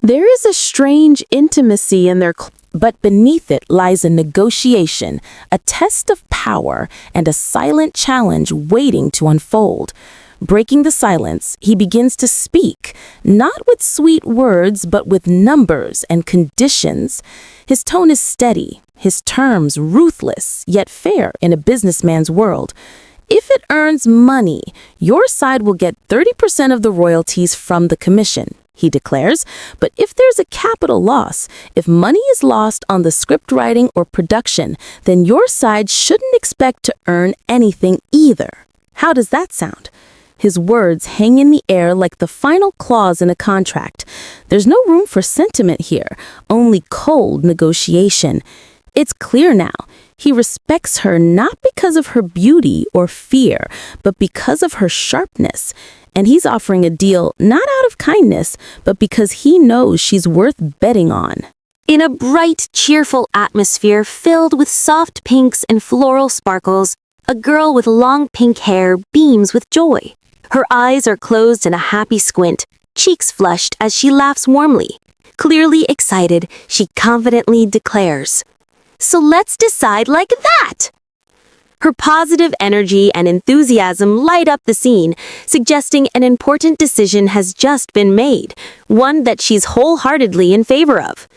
There is a strange intimacy in their but beneath it lies a negotiation, a test of power, and a silent challenge waiting to unfold. Breaking the silence, he begins to speak, not with sweet words, but with numbers and conditions. His tone is steady, his terms ruthless, yet fair in a businessman's world. If it earns money, your side will get 30% of the royalties from the commission, he declares. But if there's a capital loss, if money is lost on the script writing or production, then your side shouldn't expect to earn anything either. How does that sound? His words hang in the air like the final clause in a contract. There's no room for sentiment here, only cold negotiation. It's clear now. He respects her not because of her beauty or fear, but because of her sharpness. And he's offering a deal not out of kindness, but because he knows she's worth betting on. In a bright, cheerful atmosphere filled with soft pinks and floral sparkles, a girl with long pink hair beams with joy. Her eyes are closed in a happy squint, cheeks flushed as she laughs warmly. Clearly excited, she confidently declares, "So let's decide like that!" Her positive energy and enthusiasm light up the scene, suggesting an important decision has just been made, one that she's wholeheartedly in favor of.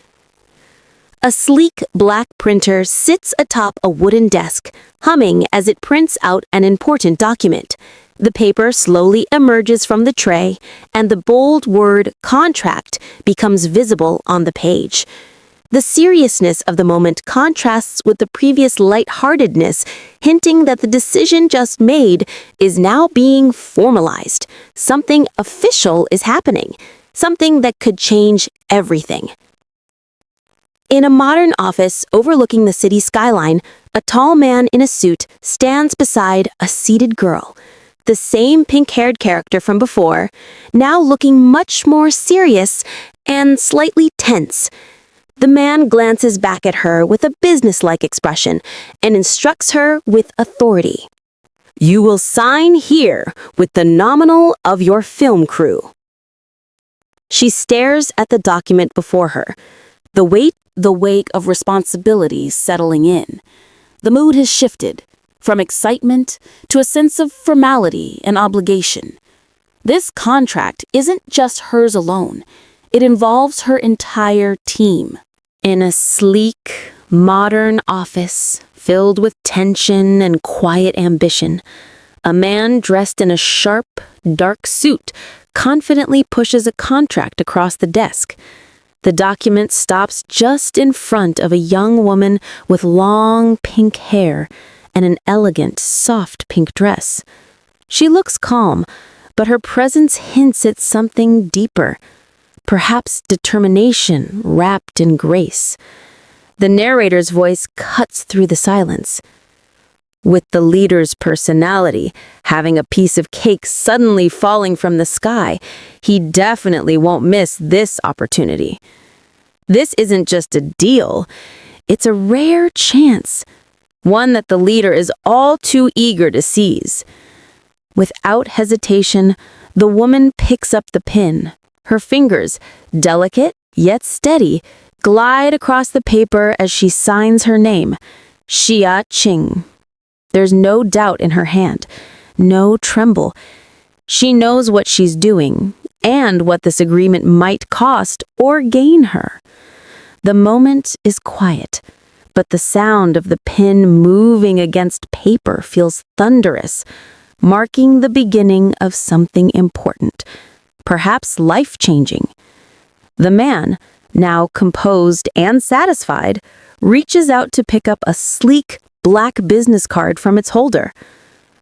A sleek black printer sits atop a wooden desk, humming as it prints out an important document. The paper slowly emerges from the tray, and the bold word "contract" becomes visible on the page. The seriousness of the moment contrasts with the previous lightheartedness, hinting that the decision just made is now being formalized. Something official is happening, something that could change everything. In a modern office overlooking the city skyline, a tall man in a suit stands beside a seated girl. The same pink-haired character from before, now looking much more serious and slightly tense. The man glances back at her with a businesslike expression and instructs her with authority. "You will sign here with the nominal of your film crew." She stares at the document before her, the weight of responsibility settling in. The mood has shifted from excitement to a sense of formality and obligation. This contract isn't just hers alone. It involves her entire team. In a sleek, modern office filled with tension and quiet ambition, a man dressed in a sharp, dark suit confidently pushes a contract across the desk. The document stops just in front of a young woman with long pink hair and an elegant, soft pink dress. She looks calm, but her presence hints at something deeper, perhaps determination wrapped in grace. The narrator's voice cuts through the silence. With the leader's personality, having a piece of cake suddenly falling from the sky, he definitely won't miss this opportunity. This isn't just a deal, it's a rare chance, one that the leader is all too eager to seize. Without hesitation, the woman picks up the pen. Her fingers, delicate yet steady, glide across the paper as she signs her name, Xia Qing. There's no doubt in her hand, no tremble. She knows what she's doing and what this agreement might cost or gain her. The moment is quiet, but the sound of the pen moving against paper feels thunderous, marking the beginning of something important, perhaps life-changing. The man, now composed and satisfied, reaches out to pick up a sleek, black business card from its holder.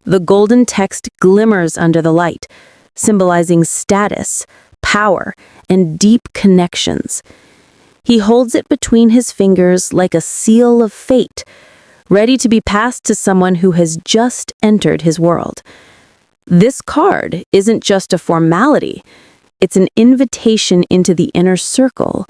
The golden text glimmers under the light, symbolizing status, power, and deep connections. He holds it between his fingers like a seal of fate, ready to be passed to someone who has just entered his world. This card isn't just a formality. It's an invitation into the inner circle,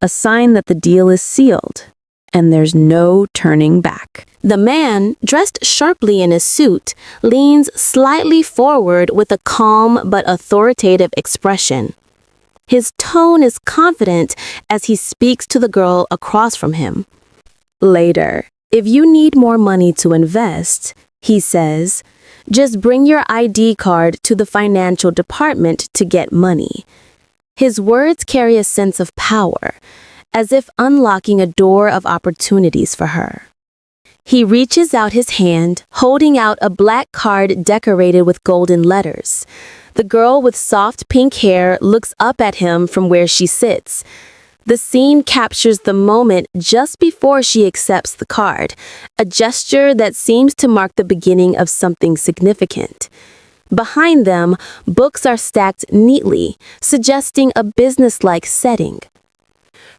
a sign that the deal is sealed, and there's no turning back. The man, dressed sharply in his suit, leans slightly forward with a calm but authoritative expression. His tone is confident as he speaks to the girl across from him. Later, if you need more money to invest, he says, just bring your ID card to the financial department to get money. His words carry a sense of power, as if unlocking a door of opportunities for her. He reaches out his hand, holding out a black card decorated with golden letters. The girl with soft pink hair looks up at him from where she sits. The scene captures the moment just before she accepts the card, a gesture that seems to mark the beginning of something significant. Behind them, books are stacked neatly, suggesting a business-like setting.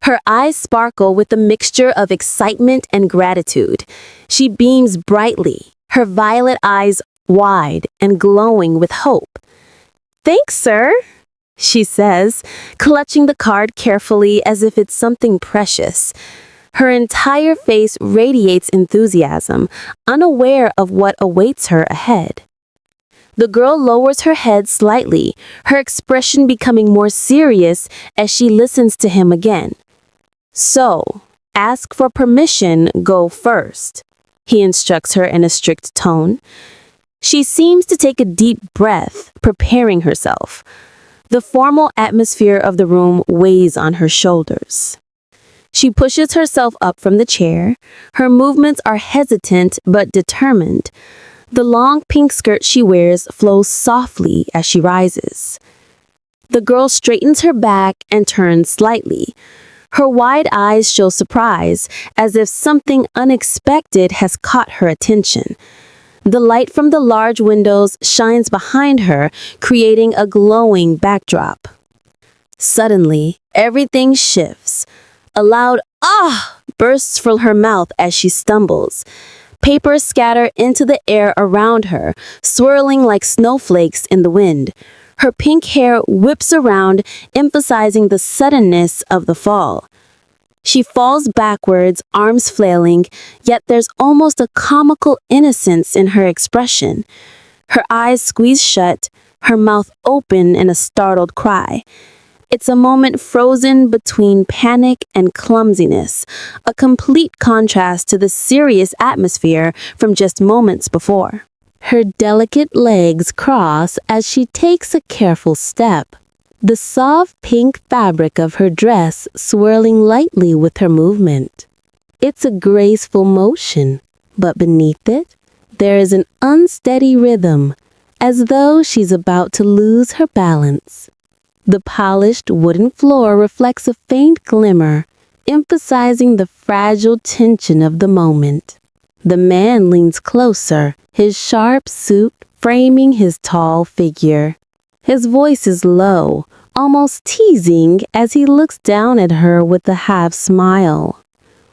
Her eyes sparkle with a mixture of excitement and gratitude. She beams brightly, her violet eyes wide and glowing with hope. "Thanks, sir," she says, clutching the card carefully as if it's something precious. Her entire face radiates enthusiasm, unaware of what awaits her ahead. The girl lowers her head slightly, her expression becoming more serious as she listens to him again. "So, ask for permission, go first," he instructs her in a strict tone. She seems to take a deep breath, preparing herself. The formal atmosphere of the room weighs on her shoulders. She pushes herself up from the chair. Her movements are hesitant but determined. The long pink skirt she wears flows softly as she rises. The girl straightens her back and turns slightly. Her wide eyes show surprise, as if something unexpected has caught her attention. The light from the large windows shines behind her, creating a glowing backdrop. Suddenly, everything shifts. A loud "ah" bursts from her mouth as she stumbles. Papers scatter into the air around her, swirling like snowflakes in the wind. Her pink hair whips around, emphasizing the suddenness of the fall. She falls backwards, arms flailing, yet there's almost a comical innocence in her expression. Her eyes squeeze shut, her mouth open in a startled cry. It's a moment frozen between panic and clumsiness, a complete contrast to the serious atmosphere from just moments before. Her delicate legs cross as she takes a careful step, the soft pink fabric of her dress swirling lightly with her movement. It's a graceful motion, but beneath it, there is an unsteady rhythm, as though she's about to lose her balance. The polished wooden floor reflects a faint glimmer, emphasizing the fragile tension of the moment. The man leans closer, his sharp suit framing his tall figure. His voice is low, almost teasing as he looks down at her with a half smile.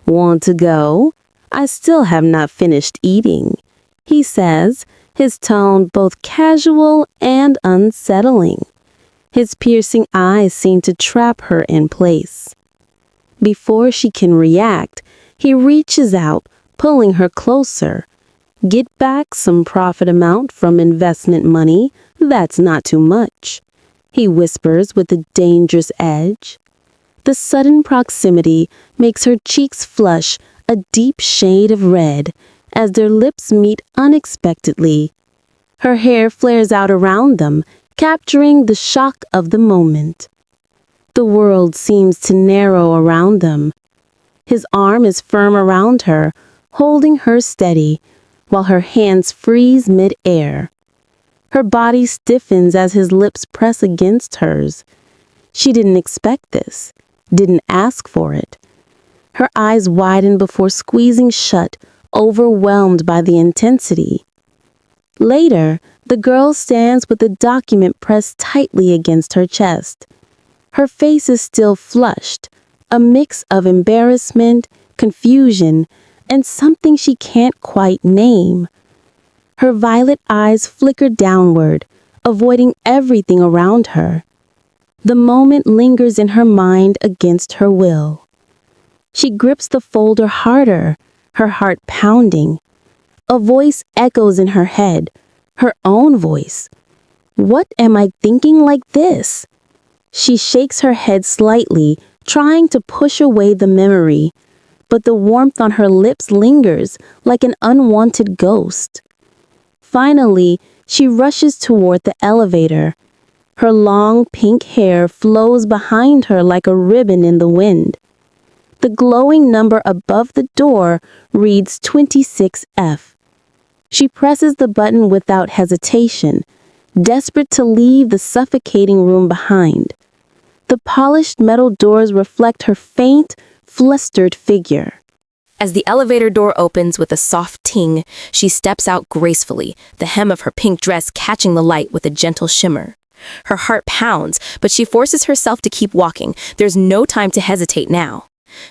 "Want to go? I still have not finished eating," he says, his tone both casual and unsettling. His piercing eyes seem to trap her in place. Before she can react, he reaches out, pulling her closer. Get back some profit amount from investment money. That's not too much," he whispers with a dangerous edge. The sudden proximity makes her cheeks flush a deep shade of red as their lips meet unexpectedly. Her hair flares out around them, capturing the shock of the moment. The world seems to narrow around them. His arm is firm around her, holding her steady, while her hands freeze mid-air. Her body stiffens as his lips press against hers. She didn't expect this, didn't ask for it. Her eyes widen before squeezing shut, overwhelmed by the intensity. Later, the girl stands with the document pressed tightly against her chest. Her face is still flushed, a mix of embarrassment, confusion, and something she can't quite name. Her violet eyes flicker downward, avoiding everything around her. The moment lingers in her mind against her will. She grips the folder harder, her heart pounding. A voice echoes in her head, her own voice. "What am I thinking like this?" She shakes her head slightly, trying to push away the memory, but the warmth on her lips lingers like an unwanted ghost. Finally, she rushes toward the elevator. Her long pink hair flows behind her like a ribbon in the wind. The glowing number above the door reads 26F. She presses the button without hesitation, desperate to leave the suffocating room behind. The polished metal doors reflect her faint, flustered figure. As the elevator door opens with a soft ting, she steps out gracefully, the hem of her pink dress catching the light with a gentle shimmer. Her heart pounds, but she forces herself to keep walking. There's no time to hesitate now.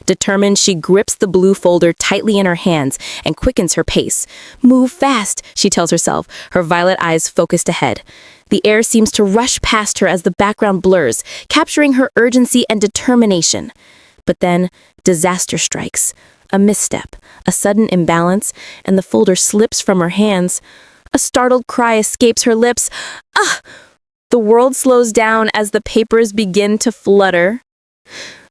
Determined, she grips the blue folder tightly in her hands and quickens her pace. "Move fast," she tells herself, her violet eyes focused ahead. The air seems to rush past her as the background blurs, capturing her urgency and determination. But then, disaster strikes. A misstep, a sudden imbalance, and the folder slips from her hands. A startled cry escapes her lips. "Ah!" The world slows down as the papers begin to flutter.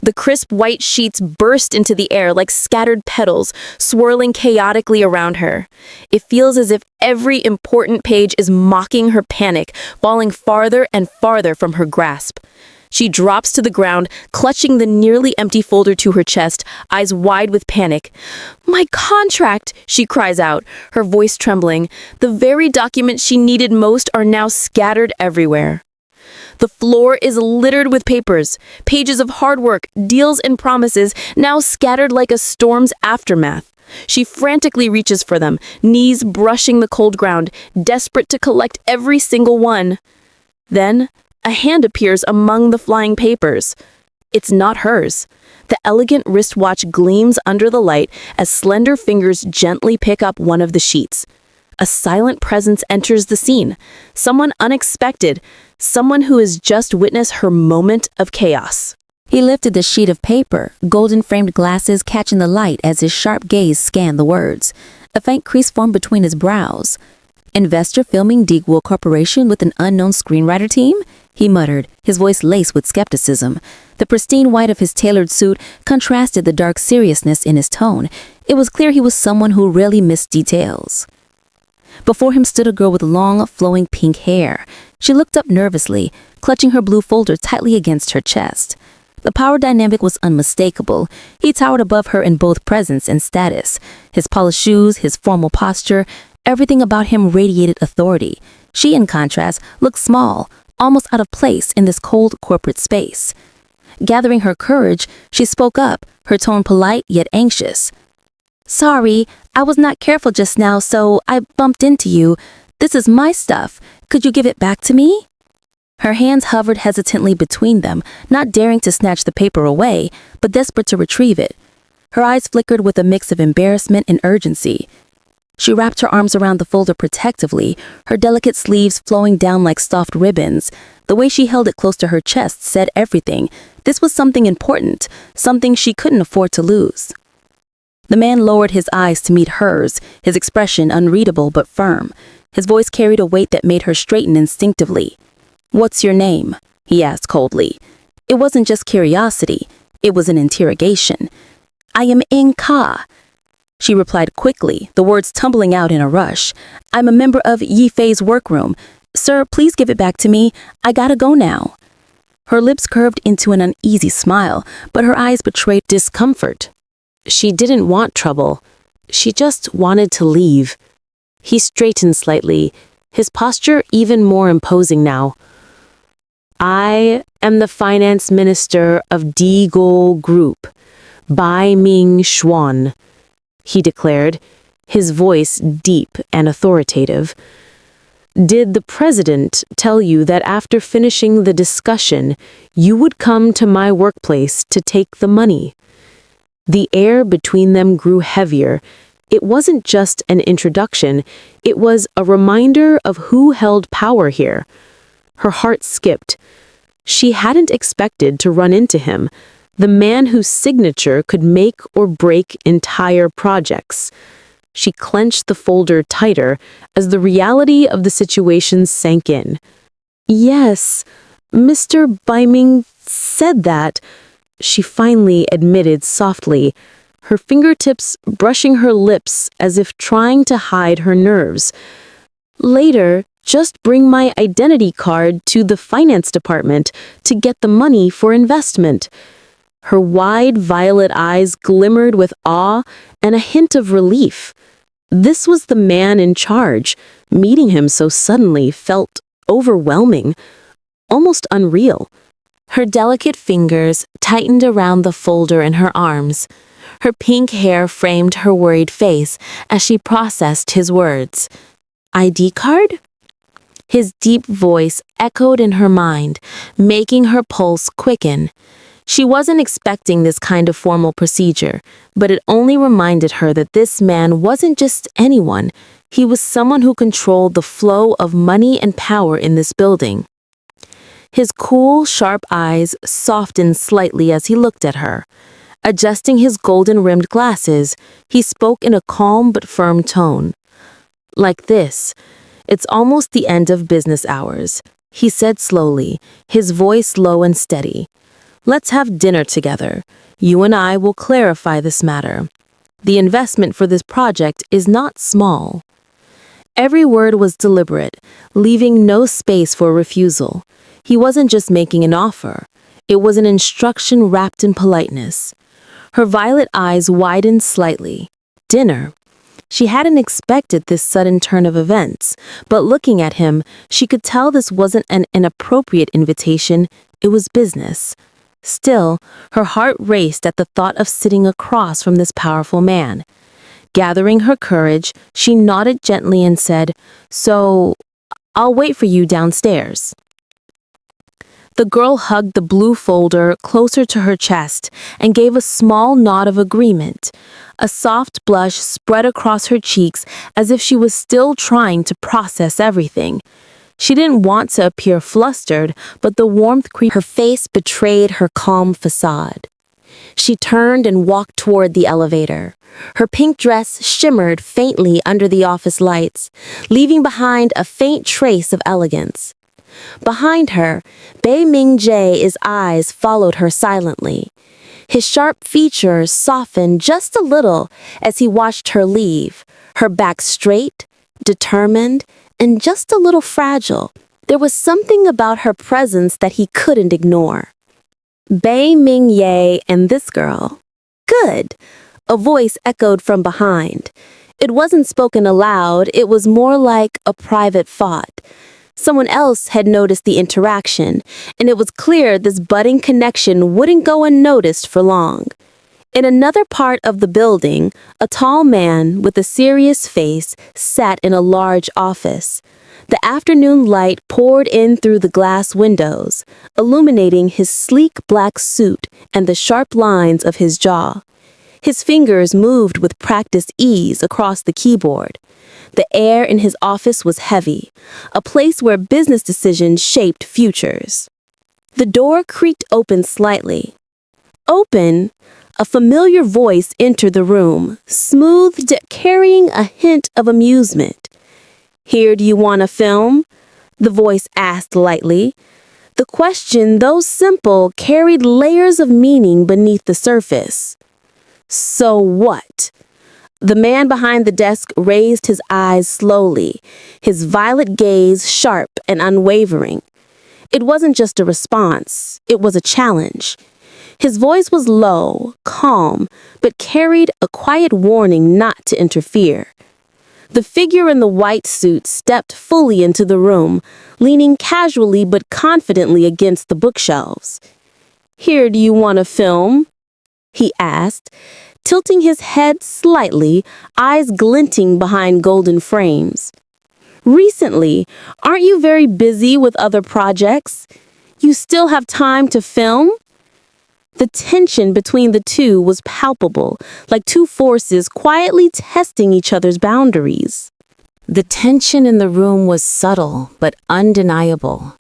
The crisp white sheets burst into the air like scattered petals, swirling chaotically around her. It feels as if every important page is mocking her panic, falling farther and farther from her grasp. She drops to the ground, clutching the nearly empty folder to her chest, eyes wide with panic. "My contract!" she cries out, her voice trembling. The very documents she needed most are now scattered everywhere. The floor is littered with papers, pages of hard work, deals and promises, now scattered like a storm's aftermath. She frantically reaches for them, knees brushing the cold ground, desperate to collect every single one. Then, a hand appears among the flying papers. It's not hers. The elegant wristwatch gleams under the light as slender fingers gently pick up one of the sheets. A silent presence enters the scene. Someone unexpected, someone who has just witnessed her moment of chaos. He lifted the sheet of paper, golden-framed glasses catching the light as his sharp gaze scanned the words. A faint crease formed between his brows. "Investor filming Deagwool Corporation with an unknown screenwriter team?" he muttered, his voice laced with skepticism. The pristine white of his tailored suit contrasted the dark seriousness in his tone. It was clear he was someone who rarely missed details. Before him stood a girl with long, flowing pink hair. She looked up nervously, clutching her blue folder tightly against her chest. The power dynamic was unmistakable. He towered above her in both presence and status. His polished shoes, his formal posture, everything about him radiated authority. She, in contrast, looked small, almost out of place in this cold corporate space. Gathering her courage, she spoke up, her tone polite yet anxious. "Sorry, I was not careful just now, so I bumped into you. This is my stuff. Could you give it back to me?" Her hands hovered hesitantly between them, not daring to snatch the paper away, but desperate to retrieve it. Her eyes flickered with a mix of embarrassment and urgency. She wrapped her arms around the folder protectively, her delicate sleeves flowing down like soft ribbons. The way she held it close to her chest said everything. This was something important, something she couldn't afford to lose. The man lowered his eyes to meet hers, his expression unreadable but firm. His voice carried a weight that made her straighten instinctively. "What's your name?" he asked coldly. It wasn't just curiosity, it was an interrogation. "I am In Ka," she replied quickly, the words tumbling out in a rush. "I'm a member of Yi Fei's workroom. Sir, please give it back to me. I gotta go now." Her lips curved into an uneasy smile, but her eyes betrayed discomfort. She didn't want trouble. She just wanted to leave. He straightened slightly, his posture even more imposing now. "I am the finance minister of Digol Group, Bai Ming Xuan," he declared, his voice deep and authoritative. "Did the president tell you that after finishing the discussion, you would come to my workplace to take the money?" The air between them grew heavier. It wasn't just an introduction, it was a reminder of who held power here. Her heart skipped. She hadn't expected to run into him, the man whose signature could make or break entire projects. She clenched the folder tighter as the reality of the situation sank in. "Yes, Mr. Baiming said that," she finally admitted softly, her fingertips brushing her lips as if trying to hide her nerves. "Later, just bring my identity card to the finance department to get the money for investment." Her wide violet eyes glimmered with awe and a hint of relief. This was the man in charge. Meeting him so suddenly felt overwhelming, almost unreal. Her delicate fingers tightened around the folder in her arms. Her pink hair framed her worried face as she processed his words. "ID card?" His deep voice echoed in her mind, making her pulse quicken. She wasn't expecting this kind of formal procedure, but it only reminded her that this man wasn't just anyone. He was someone who controlled the flow of money and power in this building. His cool, sharp eyes softened slightly as he looked at her. Adjusting his golden-rimmed glasses, he spoke in a calm but firm tone. "Like this, it's almost the end of business hours," he said slowly, his voice low and steady. "Let's have dinner together. You and I will clarify this matter. The investment for this project is not small." Every word was deliberate, leaving no space for refusal. He wasn't just making an offer. It was an instruction wrapped in politeness. Her violet eyes widened slightly. Dinner. She hadn't expected this sudden turn of events, but looking at him, she could tell this wasn't an inappropriate invitation, it was business. Still, her heart raced at the thought of sitting across from this powerful man. Gathering her courage, she nodded gently and said, "So, I'll wait for you downstairs." The girl hugged the blue folder closer to her chest and gave a small nod of agreement. A soft blush spread across her cheeks as if she was still trying to process everything. She didn't want to appear flustered, but the warmth creeped. Her face betrayed her calm facade. She turned and walked toward the elevator. Her pink dress shimmered faintly under the office lights, leaving behind a faint trace of elegance. Behind her, Bei Ming-jae's eyes followed her silently. His sharp features softened just a little as he watched her leave, her back straight, determined, and just a little fragile. There was something about her presence that he couldn't ignore. Bei Ming-jae and this girl. Good, a voice echoed from behind. It wasn't spoken aloud, it was more like a private thought. Someone else had noticed the interaction, and it was clear this budding connection wouldn't go unnoticed for long. In another part of the building, a tall man with a serious face sat in a large office. The afternoon light poured in through the glass windows, illuminating his sleek black suit and the sharp lines of his jaw. His fingers moved with practiced ease across the keyboard. The air in his office was heavy, a place where business decisions shaped futures. The door creaked open slightly. Open, a familiar voice entered the room, smooth, carrying a hint of amusement. "Here, do you want to film?" the voice asked lightly. The question, though simple, carried layers of meaning beneath the surface. "So what?" The man behind the desk raised his eyes slowly, his violet gaze sharp and unwavering. It wasn't just a response, it was a challenge. His voice was low, calm, but carried a quiet warning not to interfere. The figure in the white suit stepped fully into the room, leaning casually but confidently against the bookshelves. "Here, do you want to film?" he asked, tilting his head slightly, eyes glinting behind golden frames. "Recently, aren't you very busy with other projects? You still have time to film?" The tension between the two was palpable, like two forces quietly testing each other's boundaries. The tension in the room was subtle but undeniable.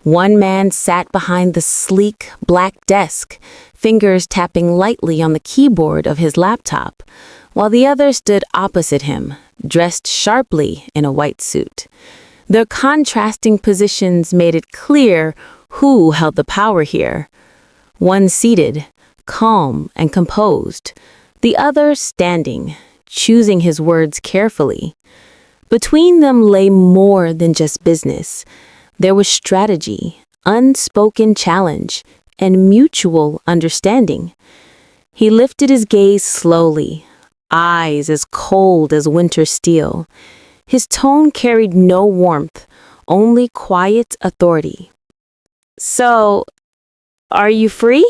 One man sat behind the sleek, black desk, fingers tapping lightly on the keyboard of his laptop, while the other stood opposite him, dressed sharply in a white suit. Their contrasting positions made it clear who held the power here. One seated, calm and composed, the other standing, choosing his words carefully. Between them lay more than just business. There was strategy, unspoken challenge, and mutual understanding. He lifted his gaze slowly, eyes as cold as winter steel. His tone carried no warmth, only quiet authority. "So, are you free?"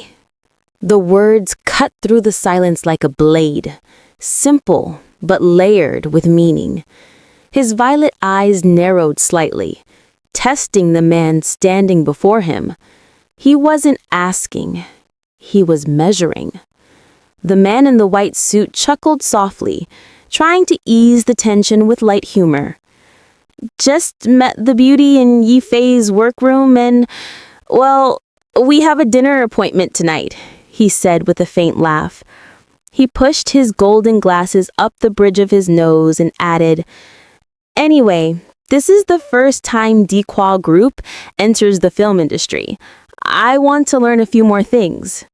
The words cut through the silence like a blade, simple but layered with meaning. His violet eyes narrowed slightly, testing the man standing before him. He wasn't asking, he was measuring. The man in the white suit chuckled softly, trying to ease the tension with light humor. "Just met the beauty in Yifei's workroom and, well, we have a dinner appointment tonight," he said with a faint laugh. He pushed his golden glasses up the bridge of his nose and added, "Anyway, this is the first time Dequal Group enters the film industry. I want to learn a few more things."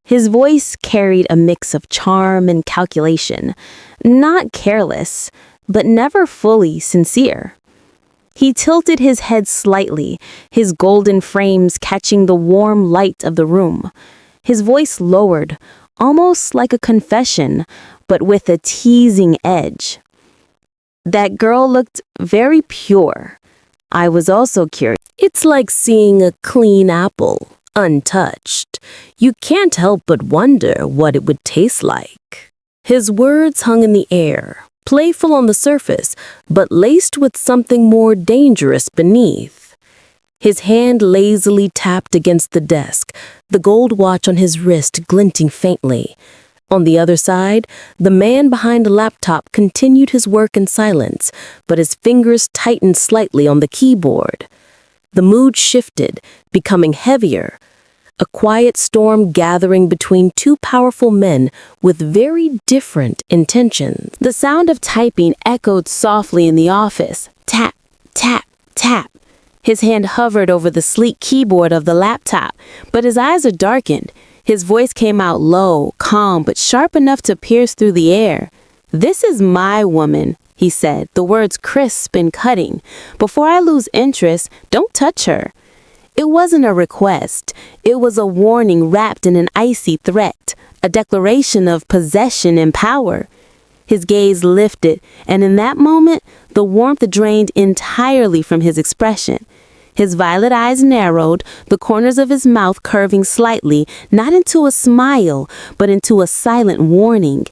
His voice carried a mix of charm and calculation, not careless, but never fully sincere. He tilted his head slightly, his golden frames catching the warm light of the room. His voice lowered, almost like a confession, but with a teasing edge. "That girl looked very pure. I was also curious." "It's like seeing a clean apple, untouched. You can't help but wonder what it would taste like." His words hung in the air, playful on the surface, but laced with something more dangerous beneath. His hand lazily tapped against the desk, the gold watch on his wrist glinting faintly. On the other side, the man behind the laptop continued his work in silence, but his fingers tightened slightly on the keyboard. The mood shifted, becoming heavier, a quiet storm gathering between two powerful men with very different intentions. The sound of typing echoed softly in the office. Tap, tap, tap. His hand hovered over the sleek keyboard of the laptop, but his eyes are darkened. His voice came out low, calm, but sharp enough to pierce through the air. "This is my woman," he said, the words crisp and cutting. "Before I lose interest, don't touch her." It wasn't a request. It was a warning wrapped in an icy threat, a declaration of possession and power. His gaze lifted, and in that moment, the warmth drained entirely from his expression. His violet eyes narrowed, the corners of his mouth curving slightly, not into a smile, but into a silent warning.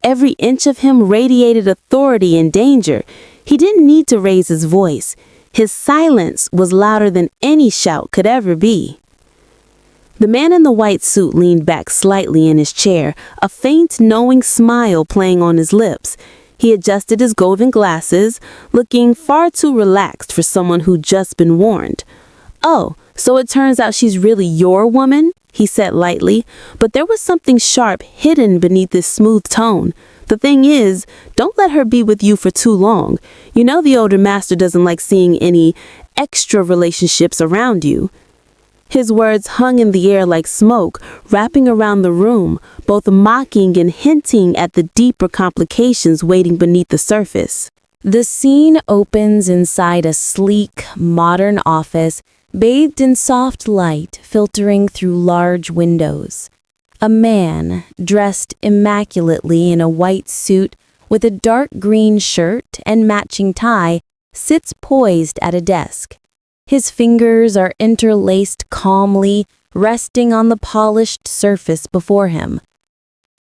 Every inch of him radiated authority and danger. He didn't need to raise his voice. His silence was louder than any shout could ever be. The man in the white suit leaned back slightly in his chair, a faint, knowing smile playing on his lips. He adjusted his golden glasses, looking far too relaxed for someone who'd just been warned. "Oh, so it turns out she's really your woman?" he said lightly, but there was something sharp hidden beneath this smooth tone. "The thing is, don't let her be with you for too long. You know the older master doesn't like seeing any extra relationships around you." His words hung in the air like smoke, wrapping around the room, both mocking and hinting at the deeper complications waiting beneath the surface. The scene opens inside a sleek, modern office, bathed in soft light filtering through large windows. A man, dressed immaculately in a white suit with a dark green shirt and matching tie, sits poised at a desk. His fingers are interlaced calmly, resting on the polished surface before him.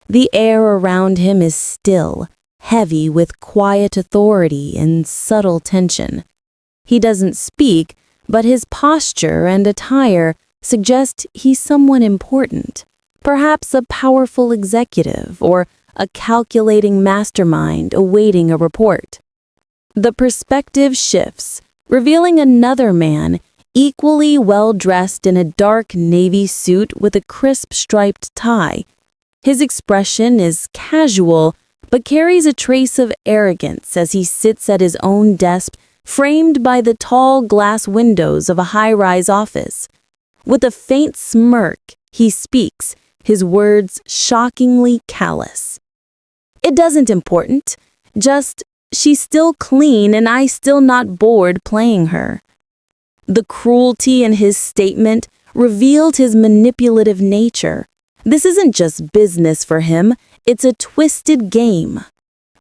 The air around him is still, heavy with quiet authority and subtle tension. He doesn't speak, but his posture and attire suggest he's someone important, perhaps a powerful executive or a calculating mastermind awaiting a report. The perspective shifts, revealing another man, equally well-dressed in a dark navy suit with a crisp striped tie. His expression is casual, but carries a trace of arrogance as he sits at his own desk, framed by the tall glass windows of a high-rise office. With a faint smirk, he speaks, his words shockingly callous. "It doesn't important, just she's still clean and I still not bored playing her." The cruelty in his statement revealed his manipulative nature. This isn't just business for him, it's a twisted game.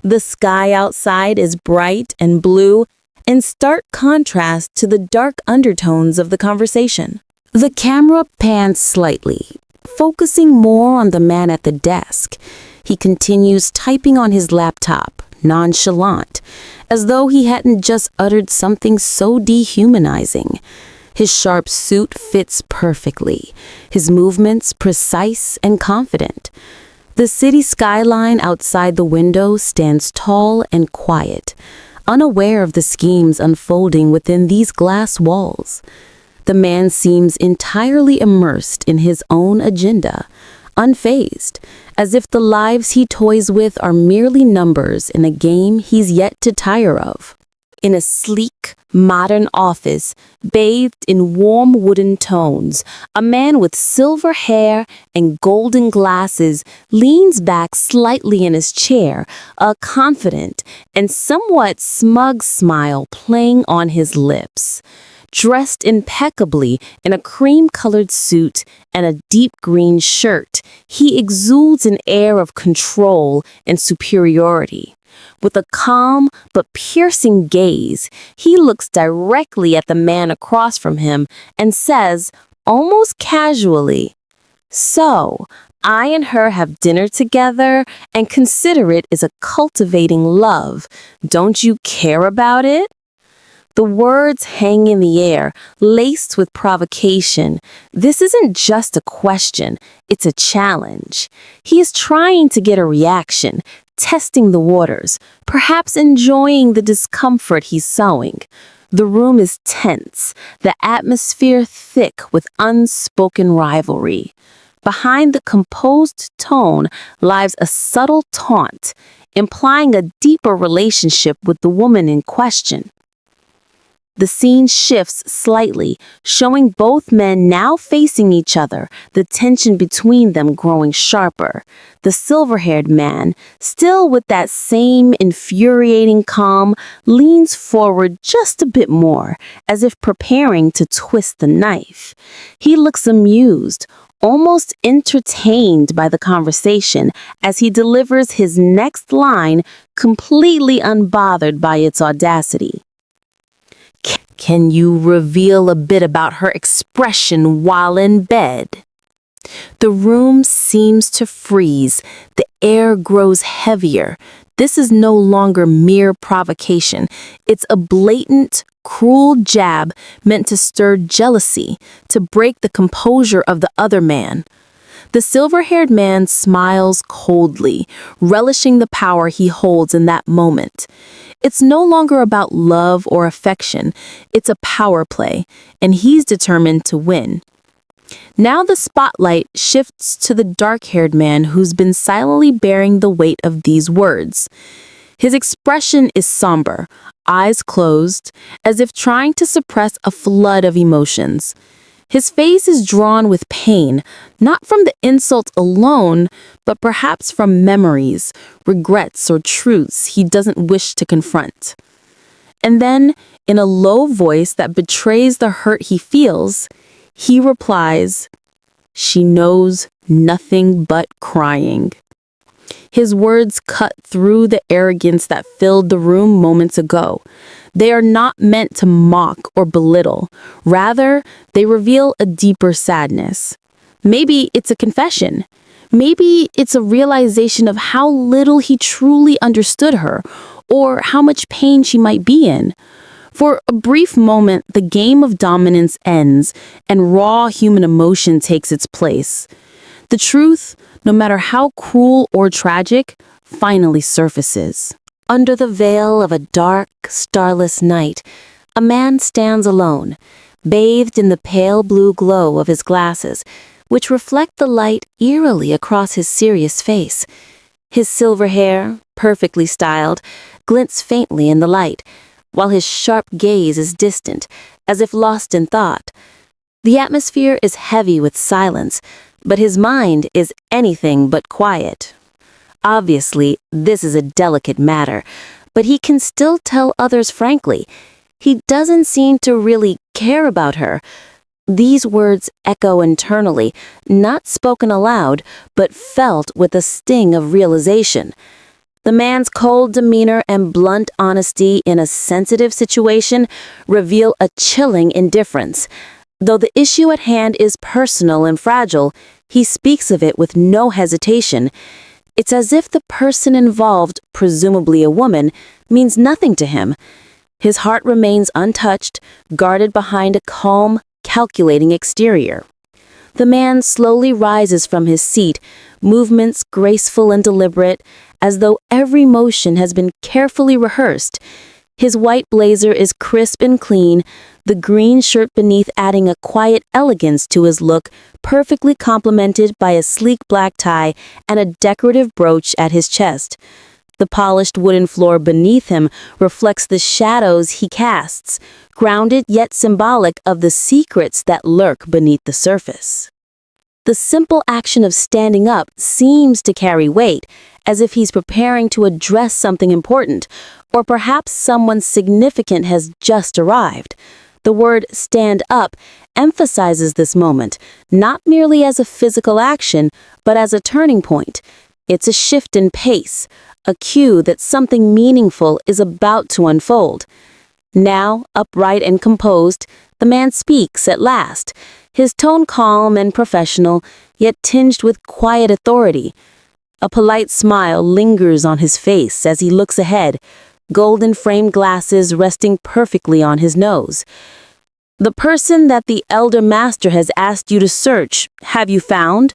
The sky outside is bright and blue, in stark contrast to the dark undertones of the conversation. The camera pans slightly, focusing more on the man at the desk. He continues typing on his laptop, nonchalant, as though he hadn't just uttered something so dehumanizing. His sharp suit fits perfectly, his movements precise and confident. The city skyline outside the window stands tall and quiet, unaware of the schemes unfolding within these glass walls. The man seems entirely immersed in his own agenda, unfazed, as if the lives he toys with are merely numbers in a game he's yet to tire of. In a sleek, modern office, bathed in warm wooden tones, a man with silver hair and golden glasses leans back slightly in his chair, a confident and somewhat smug smile playing on his lips. Dressed impeccably in a cream-colored suit and a deep green shirt, he exudes an air of control and superiority. With a calm but piercing gaze, he looks directly at the man across from him and says, almost casually, "So, I and her have dinner together and consider it as a cultivating love. Don't you care about it?" The words hang in the air, laced with provocation. This isn't just a question, it's a challenge. He is trying to get a reaction, testing the waters, perhaps enjoying the discomfort he's sowing. The room is tense, the atmosphere thick with unspoken rivalry. Behind the composed tone lies a subtle taunt, implying a deeper relationship with the woman in question. The scene shifts slightly, showing both men now facing each other, the tension between them growing sharper. The silver-haired man, still with that same infuriating calm, leans forward just a bit more, as if preparing to twist the knife. He looks amused, almost entertained by the conversation as he delivers his next line, completely unbothered by its audacity. "Can you reveal a bit about her expression while in bed?" The room seems to freeze. The air grows heavier. This is no longer mere provocation. It's a blatant, cruel jab meant to stir jealousy, to break the composure of the other man. The silver-haired man smiles coldly, relishing the power he holds in that moment. It's no longer about love or affection, it's a power play, and he's determined to win. Now the spotlight shifts to the dark-haired man who's been silently bearing the weight of these words. His expression is somber, eyes closed, as if trying to suppress a flood of emotions. His face is drawn with pain, not from the insult alone, but perhaps from memories, regrets, or truths he doesn't wish to confront. And then, in a low voice that betrays the hurt he feels, he replies, "She knows nothing but crying." His words cut through the arrogance that filled the room moments ago. They are not meant to mock or belittle. Rather, they reveal a deeper sadness. Maybe it's a confession. Maybe it's a realization of how little he truly understood her, or how much pain she might be in. For a brief moment, the game of dominance ends, and raw human emotion takes its place. The truth, no matter how cruel or tragic, finally surfaces. Under the veil of a dark, starless night, a man stands alone, bathed in the pale blue glow of his glasses, which reflect the light eerily across his serious face. His silver hair, perfectly styled, glints faintly in the light, while his sharp gaze is distant, as if lost in thought. The atmosphere is heavy with silence, but his mind is anything but quiet. Obviously, this is a delicate matter, but he can still tell others frankly. He doesn't seem to really care about her. These words echo internally, not spoken aloud, but felt with a sting of realization. The man's cold demeanor and blunt honesty in a sensitive situation reveal a chilling indifference. Though the issue at hand is personal and fragile, he speaks of it with no hesitation. It's as if the person involved, presumably a woman, means nothing to him. His heart remains untouched, guarded behind a calm, calculating exterior. The man slowly rises from his seat, movements graceful and deliberate, as though every motion has been carefully rehearsed. His white blazer is crisp and clean, the green shirt beneath adding a quiet elegance to his look, perfectly complemented by a sleek black tie and a decorative brooch at his chest. The polished wooden floor beneath him reflects the shadows he casts, grounded yet symbolic of the secrets that lurk beneath the surface. The simple action of standing up seems to carry weight, as if he's preparing to address something important, or perhaps someone significant has just arrived. The word "stand up" emphasizes this moment, not merely as a physical action, but as a turning point. It's a shift in pace, a cue that something meaningful is about to unfold. Now, upright and composed, the man speaks at last, his tone calm and professional, yet tinged with quiet authority. A polite smile lingers on his face as he looks ahead, golden-framed glasses resting perfectly on his nose. "The person that the elder master has asked you to search, have you found?"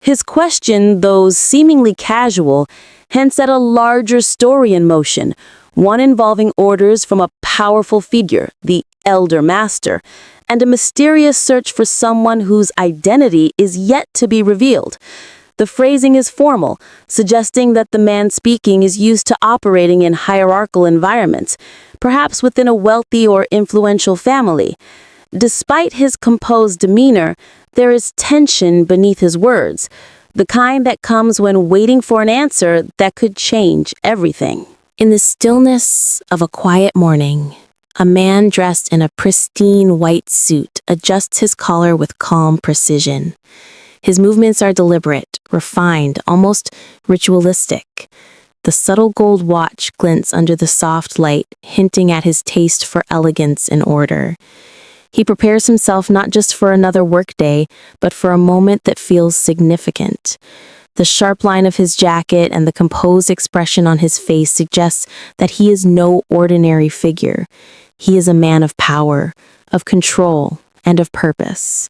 His question, though seemingly casual, hints at a larger story in motion, one involving orders from a powerful figure, the elder master, and a mysterious search for someone whose identity is yet to be revealed. The phrasing is formal, suggesting that the man speaking is used to operating in hierarchical environments, perhaps within a wealthy or influential family. Despite his composed demeanor, there is tension beneath his words, the kind that comes when waiting for an answer that could change everything. In the stillness of a quiet morning, a man dressed in a pristine white suit adjusts his collar with calm precision. His movements are deliberate, refined, almost ritualistic. The subtle gold watch glints under the soft light, hinting at his taste for elegance and order. He prepares himself not just for another workday, but for a moment that feels significant. The sharp line of his jacket and the composed expression on his face suggests that he is no ordinary figure. He is a man of power, of control, and of purpose.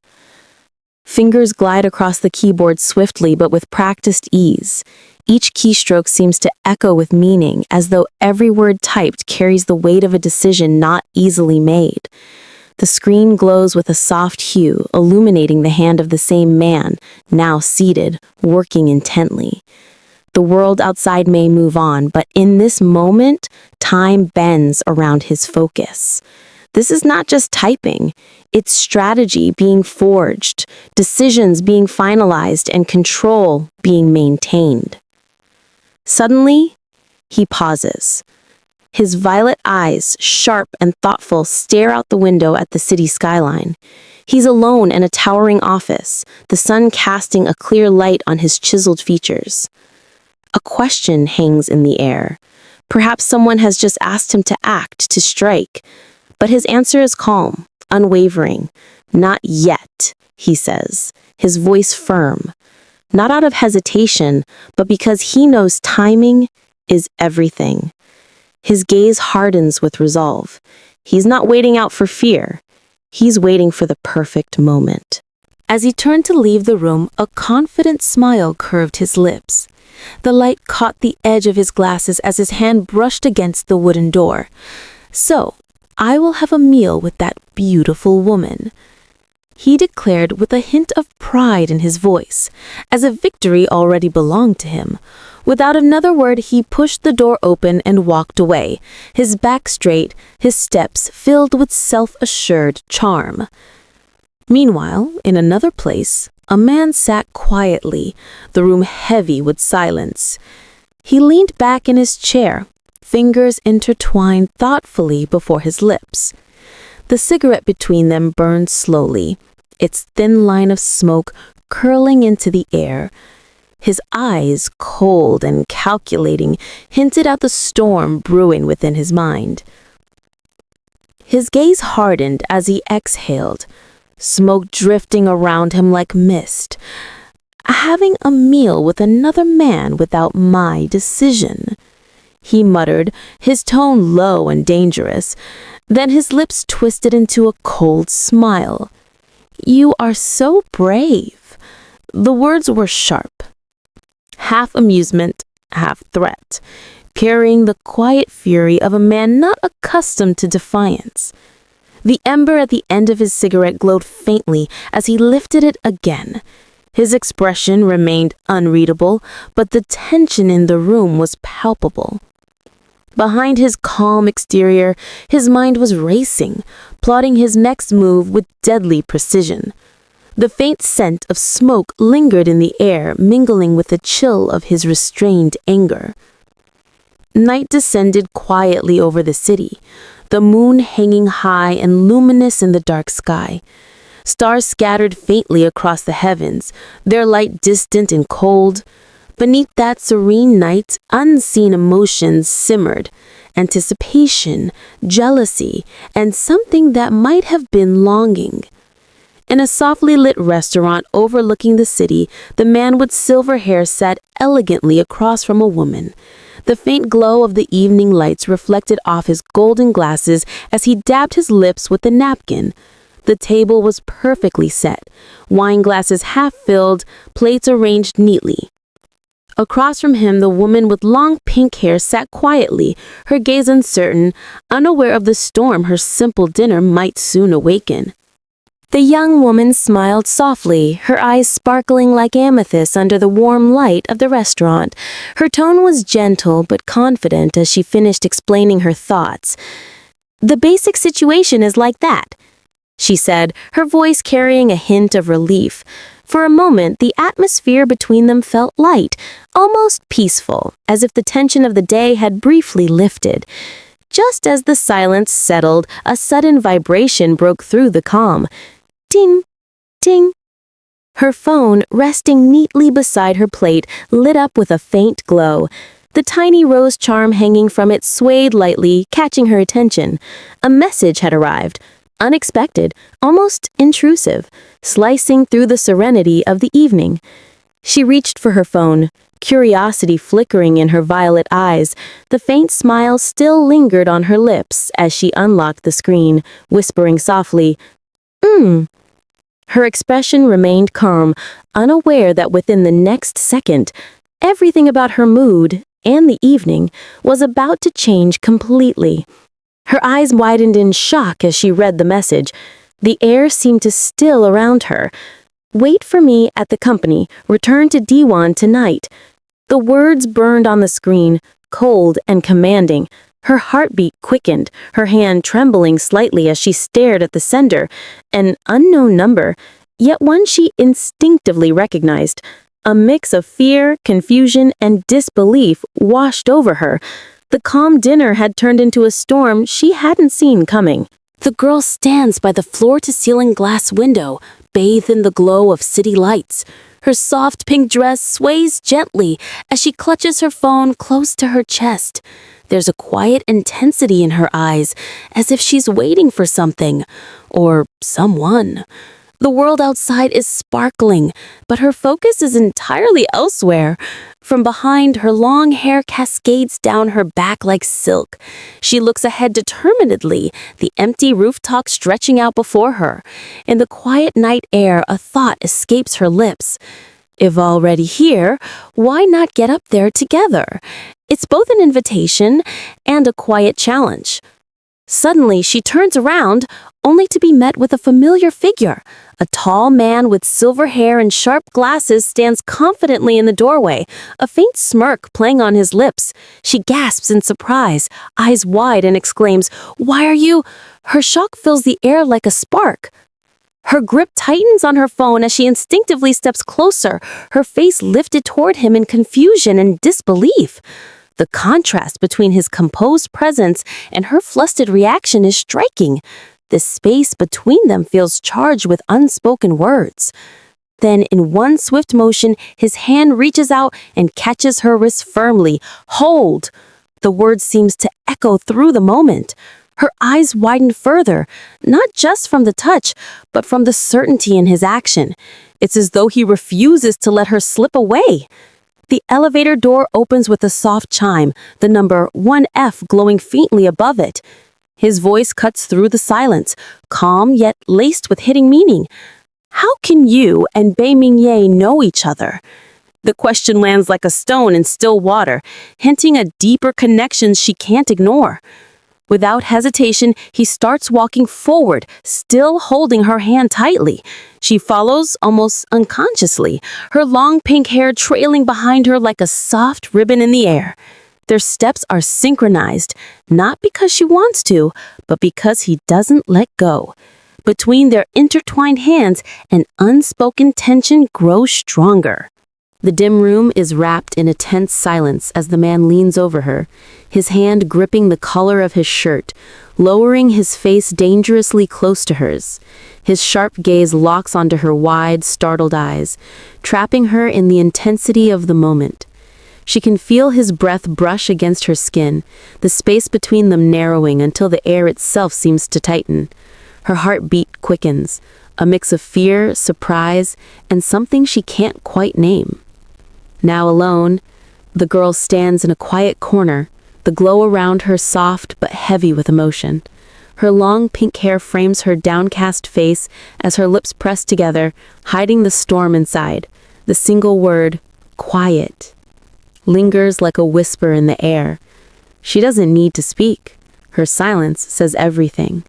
Fingers glide across the keyboard swiftly but with practiced ease. Each keystroke seems to echo with meaning, as though every word typed carries the weight of a decision not easily made. The screen glows with a soft hue, illuminating the hand of the same man, now seated, working intently. The world outside may move on, but in this moment, time bends around his focus. This is not just typing, it's strategy being forged, decisions being finalized, and control being maintained. Suddenly, he pauses. His violet eyes, sharp and thoughtful, stare out the window at the city skyline. He's alone in a towering office, the sun casting a clear light on his chiseled features. A question hangs in the air. Perhaps someone has just asked him to act, to strike. But his answer is calm, unwavering. "Not yet," he says, his voice firm. Not out of hesitation, but because he knows timing is everything. His gaze hardens with resolve. He's not waiting out for fear. He's waiting for the perfect moment. As he turned to leave the room, a confident smile curved his lips. The light caught the edge of his glasses as his hand brushed against the wooden door. "So, I will have a meal with that beautiful woman," he declared with a hint of pride in his voice, as if victory already belonged to him. Without another word, he pushed the door open and walked away, his back straight, his steps filled with self-assured charm. Meanwhile, in another place, a man sat quietly, the room heavy with silence. He leaned back in his chair, fingers intertwined thoughtfully before his lips. The cigarette between them burned slowly, its thin line of smoke curling into the air. His eyes, cold and calculating, hinted at the storm brewing within his mind. His gaze hardened as he exhaled, smoke drifting around him like mist. "Having a meal with another man without my decision," he muttered, his tone low and dangerous. Then his lips twisted into a cold smile. "You are so brave." The words were sharp, half amusement, half threat, carrying the quiet fury of a man not accustomed to defiance. The ember at the end of his cigarette glowed faintly as he lifted it again. His expression remained unreadable, but the tension in the room was palpable. Behind his calm exterior, his mind was racing, plotting his next move with deadly precision. The faint scent of smoke lingered in the air, mingling with the chill of his restrained anger. Night descended quietly over the city, the moon hanging high and luminous in the dark sky. Stars scattered faintly across the heavens, their light distant and cold. Beneath that serene night, unseen emotions simmered: anticipation, jealousy, and something that might have been longing. In a softly lit restaurant overlooking the city, the man with silver hair sat elegantly across from a woman. The faint glow of the evening lights reflected off his golden glasses as he dabbed his lips with the napkin. The table was perfectly set, wine glasses half filled, plates arranged neatly. Across from him, the woman with long pink hair sat quietly, her gaze uncertain, unaware of the storm her simple dinner might soon awaken. The young woman smiled softly, her eyes sparkling like amethyst under the warm light of the restaurant. Her tone was gentle but confident as she finished explaining her thoughts. "The basic situation is like that," she said, her voice carrying a hint of relief. For a moment, the atmosphere between them felt light, almost peaceful, as if the tension of the day had briefly lifted. Just as the silence settled, a sudden vibration broke through the calm. Ding, ding. Her phone, resting neatly beside her plate, lit up with a faint glow. The tiny rose charm hanging from it swayed lightly, catching her attention. A message had arrived. Unexpected, almost intrusive, slicing through the serenity of the evening. She reached for her phone, curiosity flickering in her violet eyes. The faint smile still lingered on her lips as she unlocked the screen, whispering softly, Her expression remained calm, unaware that within the next second, everything about her mood and the evening was about to change completely. Her eyes widened in shock as she read the message. The air seemed to still around her. "Wait for me at the company. Return to D1 tonight." The words burned on the screen, cold and commanding. Her heartbeat quickened, her hand trembling slightly as she stared at the sender, an unknown number, yet one she instinctively recognized. A mix of fear, confusion, and disbelief washed over her. The calm dinner had turned into a storm she hadn't seen coming. The girl stands by the floor-to-ceiling glass window, bathed in the glow of city lights. Her soft pink dress sways gently as she clutches her phone close to her chest. There's a quiet intensity in her eyes, as if she's waiting for something, or someone. The world outside is sparkling, but her focus is entirely elsewhere. From behind, her long hair cascades down her back like silk. She looks ahead determinedly, the empty rooftop stretching out before her. In the quiet night air, a thought escapes her lips. If already here, why not get up there together? It's both an invitation and a quiet challenge. Suddenly, she turns around, only to be met with a familiar figure. A tall man with silver hair and sharp glasses stands confidently in the doorway, a faint smirk playing on his lips. She gasps in surprise, eyes wide, and exclaims, "Why are you—" Her shock fills the air like a spark. Her grip tightens on her phone as she instinctively steps closer, her face lifted toward him in confusion and disbelief. The contrast between his composed presence and her flustered reaction is striking. The space between them feels charged with unspoken words. Then, in one swift motion, his hand reaches out and catches her wrist firmly. "Hold!" The word seems to echo through the moment. Her eyes widen further, not just from the touch, but from the certainty in his action. It's as though he refuses to let her slip away. The elevator door opens with a soft chime, the number 1F glowing faintly above it. His voice cuts through the silence, calm yet laced with hidden meaning. "How can you and Bei Mingye know each other?" The question lands like a stone in still water, hinting at deeper connections she can't ignore. Without hesitation, he starts walking forward, still holding her hand tightly. She follows almost unconsciously, her long pink hair trailing behind her like a soft ribbon in the air. Their steps are synchronized, not because she wants to, but because he doesn't let go. Between their intertwined hands, an unspoken tension grows stronger. The dim room is wrapped in a tense silence as the man leans over her, his hand gripping the collar of his shirt, lowering his face dangerously close to hers. His sharp gaze locks onto her wide, startled eyes, trapping her in the intensity of the moment. She can feel his breath brush against her skin, the space between them narrowing until the air itself seems to tighten. Her heartbeat quickens, a mix of fear, surprise, and something she can't quite name. Now alone, the girl stands in a quiet corner, the glow around her soft but heavy with emotion. Her long pink hair frames her downcast face as her lips press together, hiding the storm inside. The single word, quiet, lingers like a whisper in the air. She doesn't need to speak. Her silence says everything.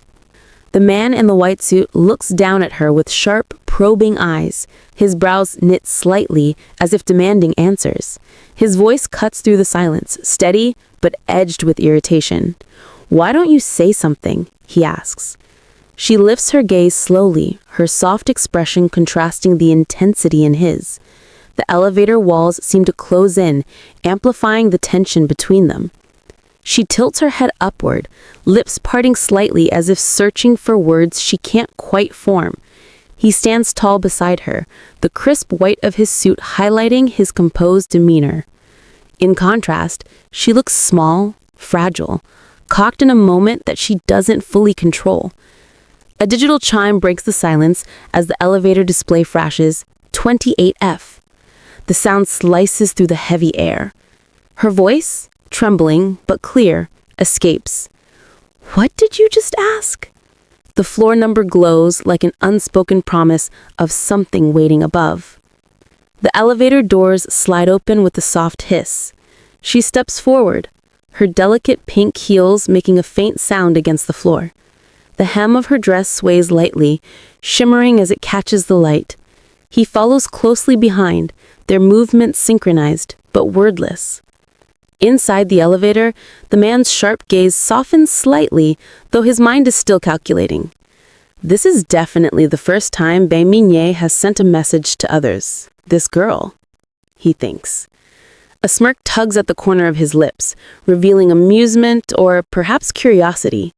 The man in the white suit looks down at her with sharp, probing eyes, his brows knit slightly as if demanding answers. His voice cuts through the silence, steady but edged with irritation. "Why don't you say something?" he asks. She lifts her gaze slowly, her soft expression contrasting the intensity in his. The elevator walls seem to close in, amplifying the tension between them. She tilts her head upward, lips parting slightly as if searching for words she can't quite form. He stands tall beside her, the crisp white of his suit highlighting his composed demeanor. In contrast, she looks small, fragile, cocked in a moment that she doesn't fully control. A digital chime breaks the silence as the elevator display flashes 28F. The sound slices through the heavy air. Her voice, trembling but clear, escapes. "What did you just ask?" The floor number glows like an unspoken promise of something waiting above. The elevator doors slide open with a soft hiss. She steps forward, her delicate pink heels making a faint sound against the floor. The hem of her dress sways lightly, shimmering as it catches the light. He follows closely behind, their movements synchronized, but wordless. Inside the elevator, the man's sharp gaze softens slightly, though his mind is still calculating. This is definitely the first time Bae-min-ye has sent a message to others. This girl, he thinks. A smirk tugs at the corner of his lips, revealing amusement or perhaps curiosity.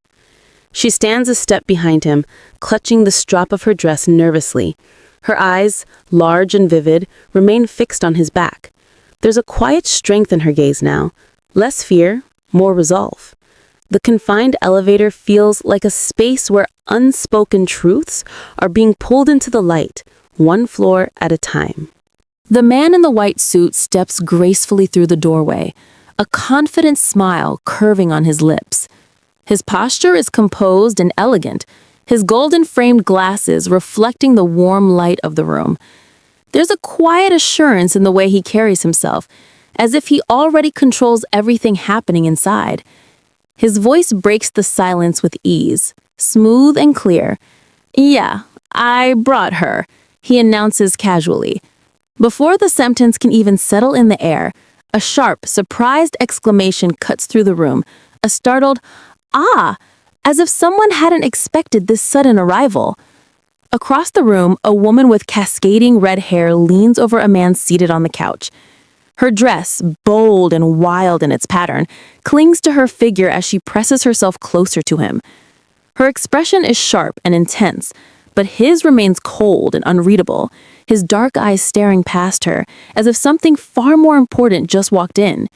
She stands a step behind him, clutching the strap of her dress nervously. Her eyes, large and vivid, remain fixed on his back. There's a quiet strength in her gaze now. Less fear, more resolve. The confined elevator feels like a space where unspoken truths are being pulled into the light, one floor at a time. The man in the white suit steps gracefully through the doorway, a confident smile curving on his lips. His posture is composed and elegant, his golden-framed glasses reflecting the warm light of the room. There's a quiet assurance in the way he carries himself, as if he already controls everything happening inside. His voice breaks the silence with ease, smooth and clear. "Yeah, I brought her," he announces casually. Before the sentence can even settle in the air, a sharp, surprised exclamation cuts through the room, a startled, "Ah!" as if someone hadn't expected this sudden arrival. Across the room, a woman with cascading red hair leans over a man seated on the couch. Her dress, bold and wild in its pattern, clings to her figure as she presses herself closer to him. Her expression is sharp and intense, but his remains cold and unreadable, his dark eyes staring past her, as if something far more important just walked in.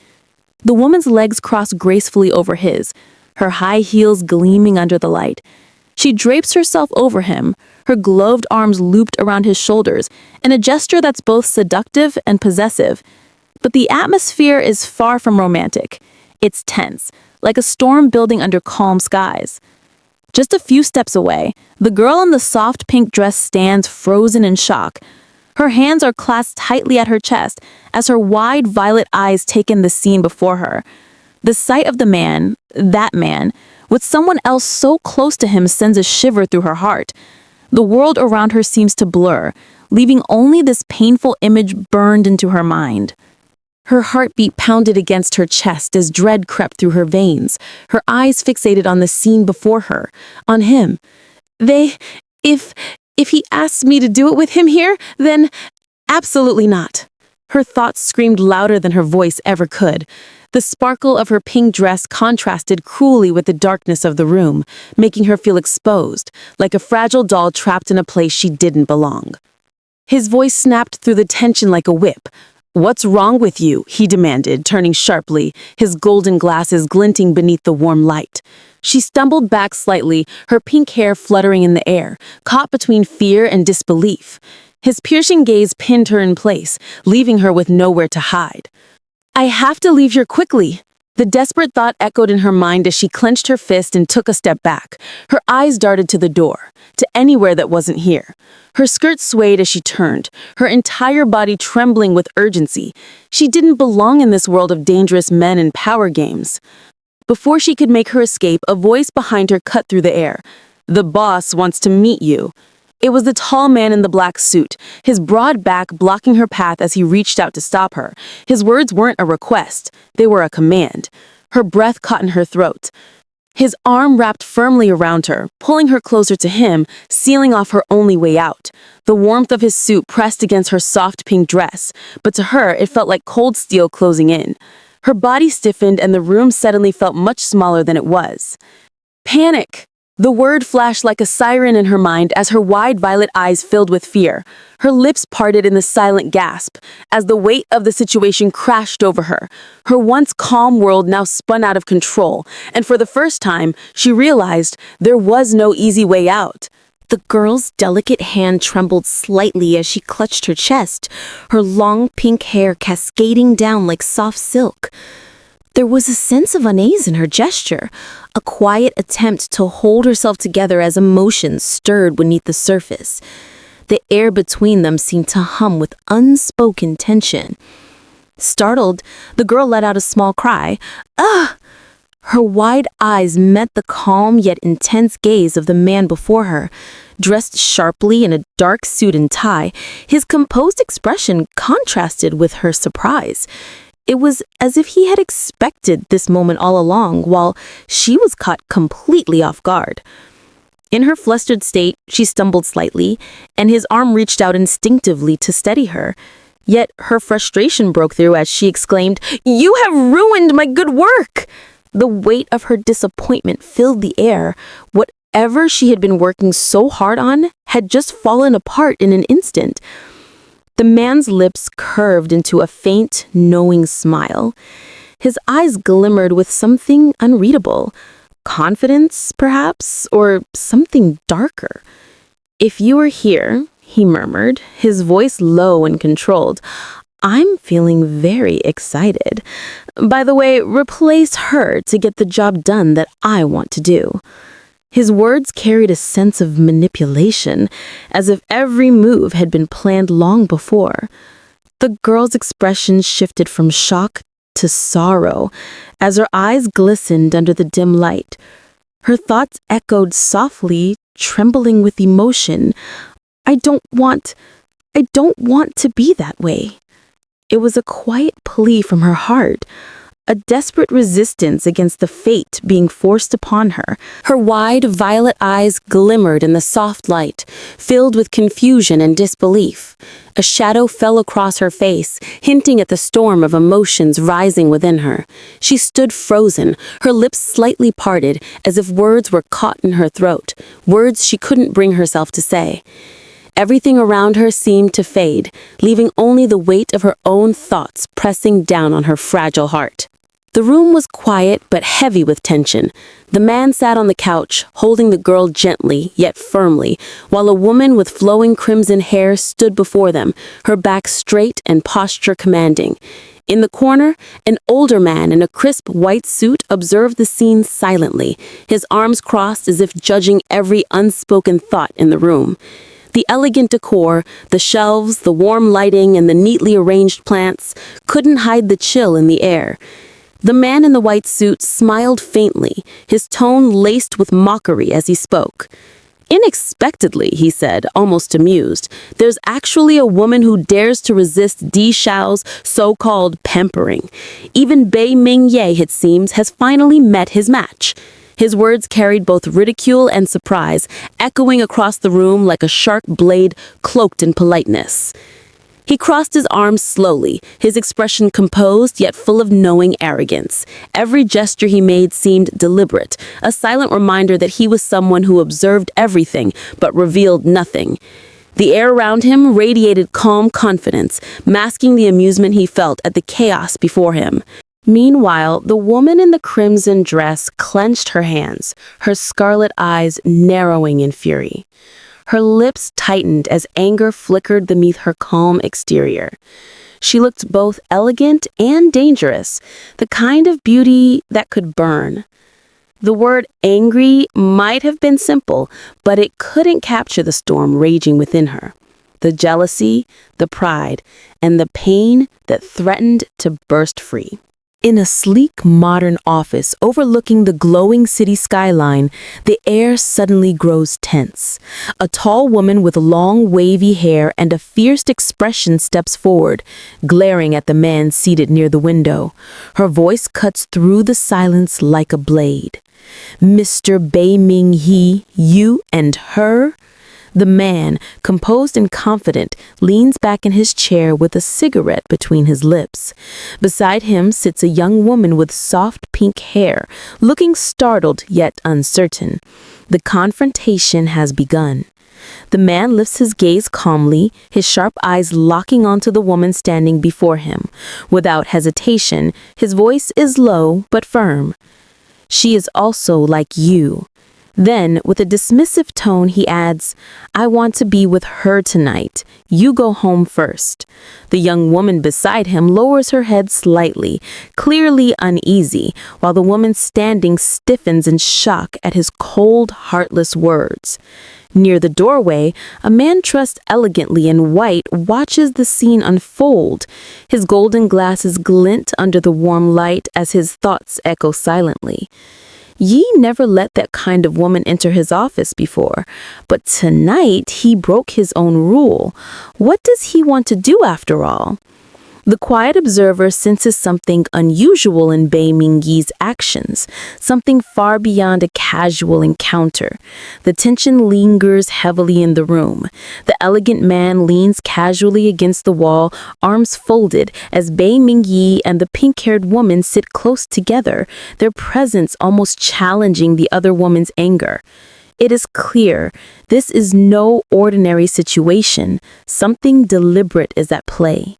The woman's legs cross gracefully over his, her high heels gleaming under the light. She drapes herself over him, her gloved arms looped around his shoulders, in a gesture that's both seductive and possessive. But the atmosphere is far from romantic. It's tense, like a storm building under calm skies. Just a few steps away, the girl in the soft pink dress stands frozen in shock. Her hands are clasped tightly at her chest as her wide violet eyes take in the scene before her. The sight of the man, that man, with someone else so close to him sends a shiver through her heart. The world around her seems to blur, leaving only this painful image burned into her mind. Her heartbeat pounded against her chest as dread crept through her veins, her eyes fixated on the scene before her, on him. If he asks me to do it with him here, then absolutely not. Her thoughts screamed louder than her voice ever could. The sparkle of her pink dress contrasted cruelly with the darkness of the room, making her feel exposed, like a fragile doll trapped in a place she didn't belong. His voice snapped through the tension like a whip. "What's wrong with you?" he demanded, turning sharply, his golden glasses glinting beneath the warm light. She stumbled back slightly, her pink hair fluttering in the air, caught between fear and disbelief. His piercing gaze pinned her in place, leaving her with nowhere to hide. "I have to leave here quickly." The desperate thought echoed in her mind as she clenched her fist and took a step back. Her eyes darted to the door, to anywhere that wasn't here. Her skirt swayed as she turned, her entire body trembling with urgency. She didn't belong in this world of dangerous men and power games. Before she could make her escape, a voice behind her cut through the air. "The boss wants to meet you." It was the tall man in the black suit, his broad back blocking her path as he reached out to stop her. His words weren't a request, they were a command. Her breath caught in her throat. His arm wrapped firmly around her, pulling her closer to him, sealing off her only way out. The warmth of his suit pressed against her soft pink dress, but to her it felt like cold steel closing in. Her body stiffened and the room suddenly felt much smaller than it was. Panic! The word flashed like a siren in her mind as her wide violet eyes filled with fear. Her lips parted in the silent gasp as the weight of the situation crashed over her. Her once calm world now spun out of control, and for the first time, she realized there was no easy way out. The girl's delicate hand trembled slightly as she clutched her chest, her long pink hair cascading down like soft silk. There was a sense of unease in her gesture, a quiet attempt to hold herself together as emotions stirred beneath the surface. The air between them seemed to hum with unspoken tension. Startled, the girl let out a small cry. "Ah!" Her wide eyes met the calm yet intense gaze of the man before her. Dressed sharply in a dark suit and tie, his composed expression contrasted with her surprise. It was as if he had expected this moment all along, while she was caught completely off guard. In her flustered state, she stumbled slightly, and his arm reached out instinctively to steady her. Yet her frustration broke through as she exclaimed, "You have ruined my good work!" The weight of her disappointment filled the air. Whatever she had been working so hard on had just fallen apart in an instant. The man's lips curved into a faint, knowing smile. His eyes glimmered with something unreadable. Confidence, perhaps, or something darker. "If you were here," he murmured, his voice low and controlled, "I'm feeling very excited. By the way, replace her to get the job done that I want to do." His words carried a sense of manipulation, as if every move had been planned long before. The girl's expression shifted from shock to sorrow as her eyes glistened under the dim light. Her thoughts echoed softly, trembling with emotion. I don't want to be that way." It was a quiet plea from her heart, a desperate resistance against the fate being forced upon her. Her wide violet eyes glimmered in the soft light, filled with confusion and disbelief. A shadow fell across her face, hinting at the storm of emotions rising within her. She stood frozen, her lips slightly parted, as if words were caught in her throat, words she couldn't bring herself to say. Everything around her seemed to fade, leaving only the weight of her own thoughts pressing down on her fragile heart. The room was quiet but heavy with tension. The man sat on the couch, holding the girl gently yet firmly, while a woman with flowing crimson hair stood before them, her back straight and posture commanding. In the corner, an older man in a crisp white suit observed the scene silently, his arms crossed as if judging every unspoken thought in the room. The elegant decor, the shelves, the warm lighting, and the neatly arranged plants couldn't hide the chill in the air. The man in the white suit smiled faintly, his tone laced with mockery as he spoke. "Unexpectedly," he said, almost amused, "there's actually a woman who dares to resist Di Xiao's so-called pampering. Even Bei Mingye, it seems, has finally met his match." His words carried both ridicule and surprise, echoing across the room like a sharp blade cloaked in politeness. He crossed his arms slowly, his expression composed yet full of knowing arrogance. Every gesture he made seemed deliberate, a silent reminder that he was someone who observed everything but revealed nothing. The air around him radiated calm confidence, masking the amusement he felt at the chaos before him. Meanwhile, the woman in the crimson dress clenched her hands, her scarlet eyes narrowing in fury. Her lips tightened as anger flickered beneath her calm exterior. She looked both elegant and dangerous, the kind of beauty that could burn. The word angry might have been simple, but it couldn't capture the storm raging within her. The jealousy, the pride, and the pain that threatened to burst free. In a sleek, modern office overlooking the glowing city skyline, the air suddenly grows tense. A tall woman with long, wavy hair and a fierce expression steps forward, glaring at the man seated near the window. Her voice cuts through the silence like a blade. "Mr. Bei Ming-hee, you and her?" The man, composed and confident, leans back in his chair with a cigarette between his lips. Beside him sits a young woman with soft pink hair, looking startled yet uncertain. The confrontation has begun. The man lifts his gaze calmly, his sharp eyes locking onto the woman standing before him. Without hesitation, his voice is low but firm. "She is also like you. Then, with a dismissive tone, he adds, "I want to be with her tonight. You go home first." The young woman beside him lowers her head slightly, clearly uneasy, while the woman standing stiffens in shock at his cold, heartless words. Near the doorway, a man dressed elegantly in white watches the scene unfold. His golden glasses glint under the warm light as his thoughts echo silently. Yi never let that kind of woman enter his office before, but tonight he broke his own rule. What does he want to do after all? The quiet observer senses something unusual in Bei Mingyi's actions, something far beyond a casual encounter. The tension lingers heavily in the room. The elegant man leans casually against the wall, arms folded, as Bei Mingyi and the pink-haired woman sit close together, their presence almost challenging the other woman's anger. It is clear this is no ordinary situation. Something deliberate is at play.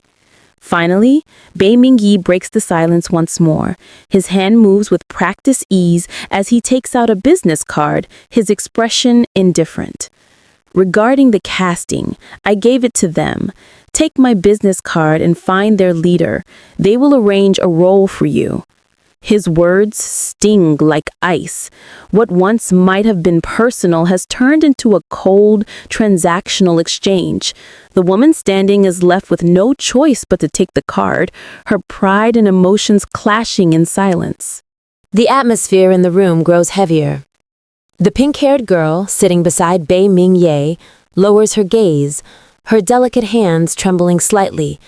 Finally, Bei Mingyi breaks the silence once more. His hand moves with practiced ease as he takes out a business card, his expression indifferent. "Regarding the casting, I gave it to them. Take my business card and find their leader. They will arrange a role for you." His words sting like ice. What once might have been personal has turned into a cold, transactional exchange. The woman standing is left with no choice but to take the card, her pride and emotions clashing in silence. The atmosphere in the room grows heavier. The pink-haired girl, sitting beside Bei Mingyi, lowers her gaze, her delicate hands trembling slightly.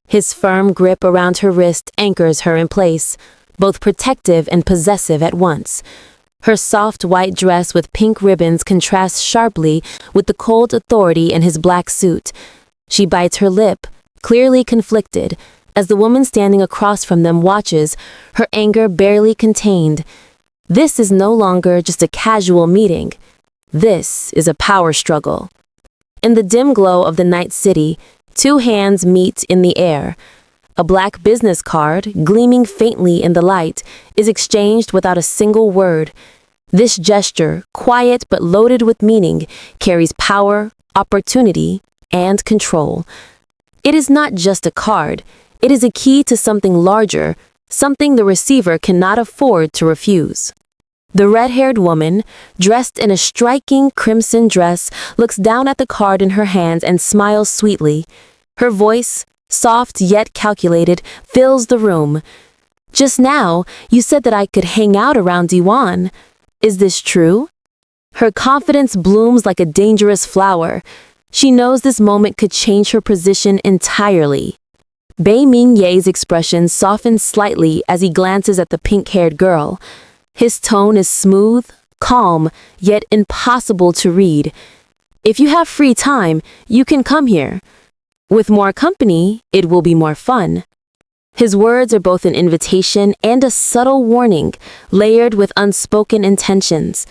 His firm grip around her wrist anchors her in place, both protective and possessive at once. Her soft white dress with pink ribbons contrasts sharply with the cold authority in his black suit. She bites her lip, clearly conflicted, as the woman standing across from them watches, her anger barely contained. This is no longer just a casual meeting. This is a power struggle. In the dim glow of the night city, two hands meet in the air. A black business card, gleaming faintly in the light, is exchanged without a single word. This gesture, quiet but loaded with meaning, carries power, opportunity, and control. It is not just a card. It is a key to something larger, something the receiver cannot afford to refuse. The red-haired woman, dressed in a striking crimson dress, looks down at the card in her hands and smiles sweetly. Her voice, soft yet calculated, fills the room. "Just now, you said that I could hang out around Diwan. Is this true?" Her confidence blooms like a dangerous flower. She knows this moment could change her position entirely. Bei Mingyi's expression softens slightly as he glances at the pink-haired girl. His tone is smooth, calm, yet impossible to read. "If you have free time, you can come here. With more company, it will be more fun." His words are both an invitation and a subtle warning, layered with unspoken intentions.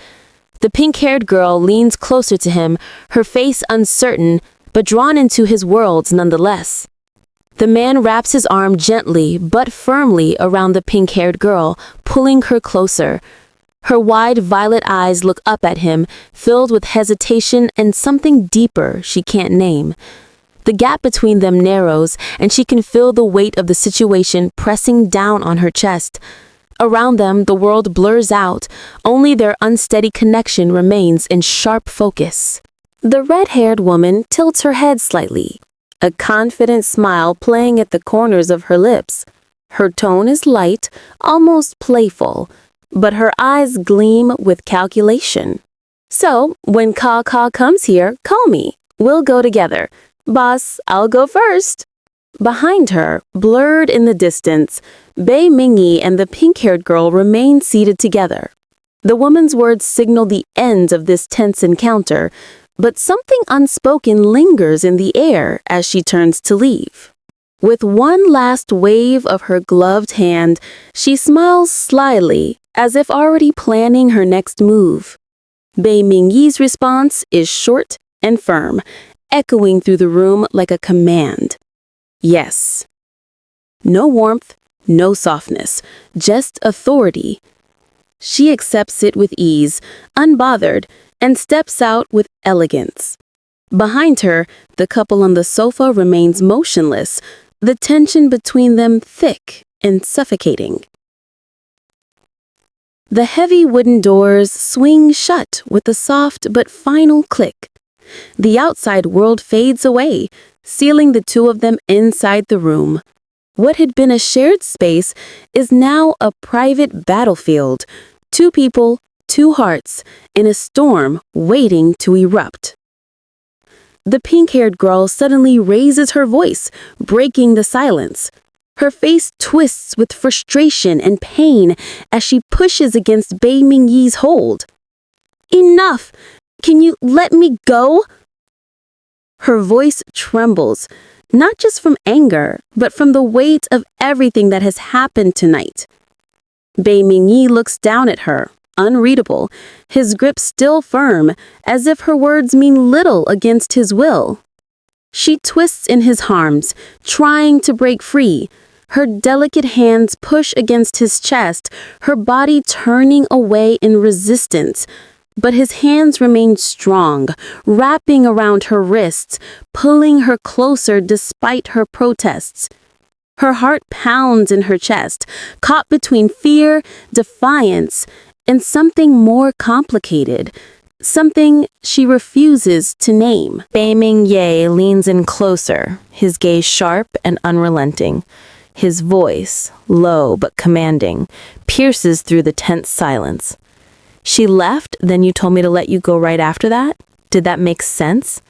The pink-haired girl leans closer to him, her face uncertain, but drawn into his worlds nonetheless. The man wraps his arm gently but firmly around the pink-haired girl, pulling her closer. Her wide violet eyes look up at him, filled with hesitation and something deeper she can't name. The gap between them narrows, and she can feel the weight of the situation pressing down on her chest. Around them, the world blurs out, only their unsteady connection remains in sharp focus. The red-haired woman tilts her head slightly, a confident smile playing at the corners of her lips. Her tone is light, almost playful, but her eyes gleam with calculation. "So, when Ka comes here, call me. We'll go together. Boss, I'll go first." Behind her, blurred in the distance, Bei Mingyi and the pink-haired girl remain seated together. The woman's words signal the end of this tense encounter, but something unspoken lingers in the air as she turns to leave. With one last wave of her gloved hand, she smiles slyly, as if already planning her next move. Bei Mingyi's response is short and firm, echoing through the room like a command. Yes. No warmth, no softness, just authority. She accepts it with ease, unbothered, and steps out with elegance. Behind her, the couple on the sofa remains motionless, the tension between them thick and suffocating. The heavy wooden doors swing shut with a soft but final click. The outside world fades away, sealing the two of them inside the room. What had been a shared space is now a private battlefield. Two people, two hearts, in a storm waiting to erupt. The pink-haired girl suddenly raises her voice, breaking the silence. Her face twists with frustration and pain as she pushes against Bei Mingyi's hold. "Enough! Can you let me go?" Her voice trembles, not just from anger, but from the weight of everything that has happened tonight. Bei Mingyi looks down at her, unreadable, his grip still firm, as if her words mean little against his will. She twists in his arms, trying to break free. Her delicate hands push against his chest, her body turning away in resistance. But his hands remain strong, wrapping around her wrists, pulling her closer despite her protests. Her heart pounds in her chest, caught between fear, defiance, and something more complicated, something she refuses to name. Bei Mingyi leans in closer, his gaze sharp and unrelenting. His voice, low but commanding, pierces through the tense silence. "She left, then you told me to let you go right after that? Did that make sense?"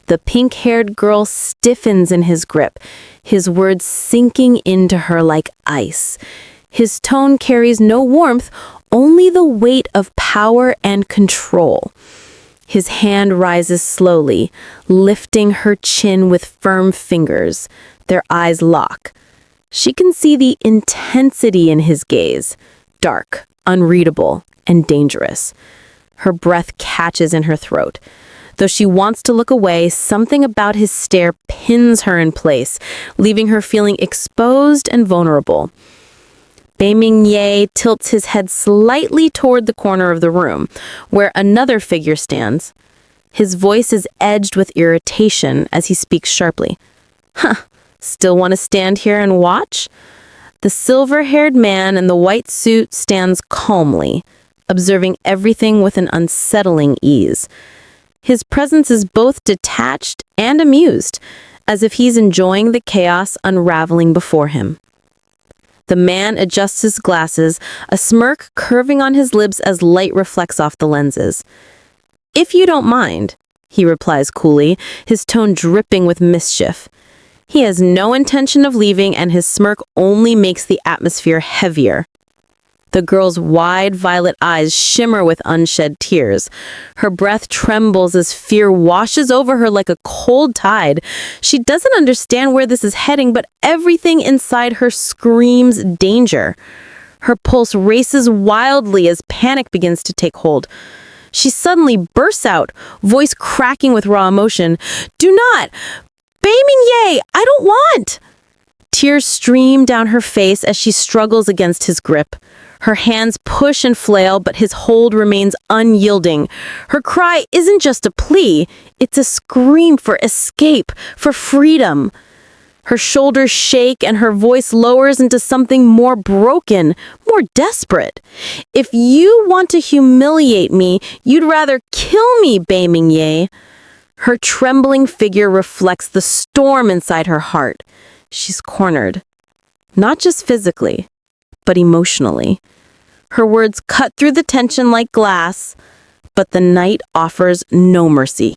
The pink-haired girl stiffens in his grip, his words sinking into her like ice. His tone carries no warmth, only the weight of power and control. His hand rises slowly, lifting her chin with firm fingers. Their eyes lock. She can see the intensity in his gaze, dark, unreadable, and dangerous. Her breath catches in her throat. Though she wants to look away, something about his stare pins her in place, leaving her feeling exposed and vulnerable. Bei Mingyi tilts his head slightly toward the corner of the room, where another figure stands. His voice is edged with irritation as he speaks sharply. Still want to stand here and watch?" The silver-haired man in the white suit stands calmly, observing everything with an unsettling ease. His presence is both detached and amused, as if he's enjoying the chaos unraveling before him. The man adjusts his glasses, a smirk curving on his lips as light reflects off the lenses. "If you don't mind," he replies coolly, his tone dripping with mischief. He has no intention of leaving, and his smirk only makes the atmosphere heavier. The girl's wide violet eyes shimmer with unshed tears. Her breath trembles as fear washes over her like a cold tide. She doesn't understand where this is heading, but everything inside her screams danger. Her pulse races wildly as panic begins to take hold. She suddenly bursts out, voice cracking with raw emotion. "Do not! Bei Mingyi, I don't want!" Tears stream down her face as she struggles against his grip. Her hands push and flail, but his hold remains unyielding. Her cry isn't just a plea, it's a scream for escape, for freedom. Her shoulders shake and her voice lowers into something more broken, more desperate. "If you want to humiliate me, you'd rather kill me, Bei Mingyi." Her trembling figure reflects the storm inside her heart. She's cornered. Not just physically, but emotionally. Her words cut through the tension like glass, but the night offers no mercy.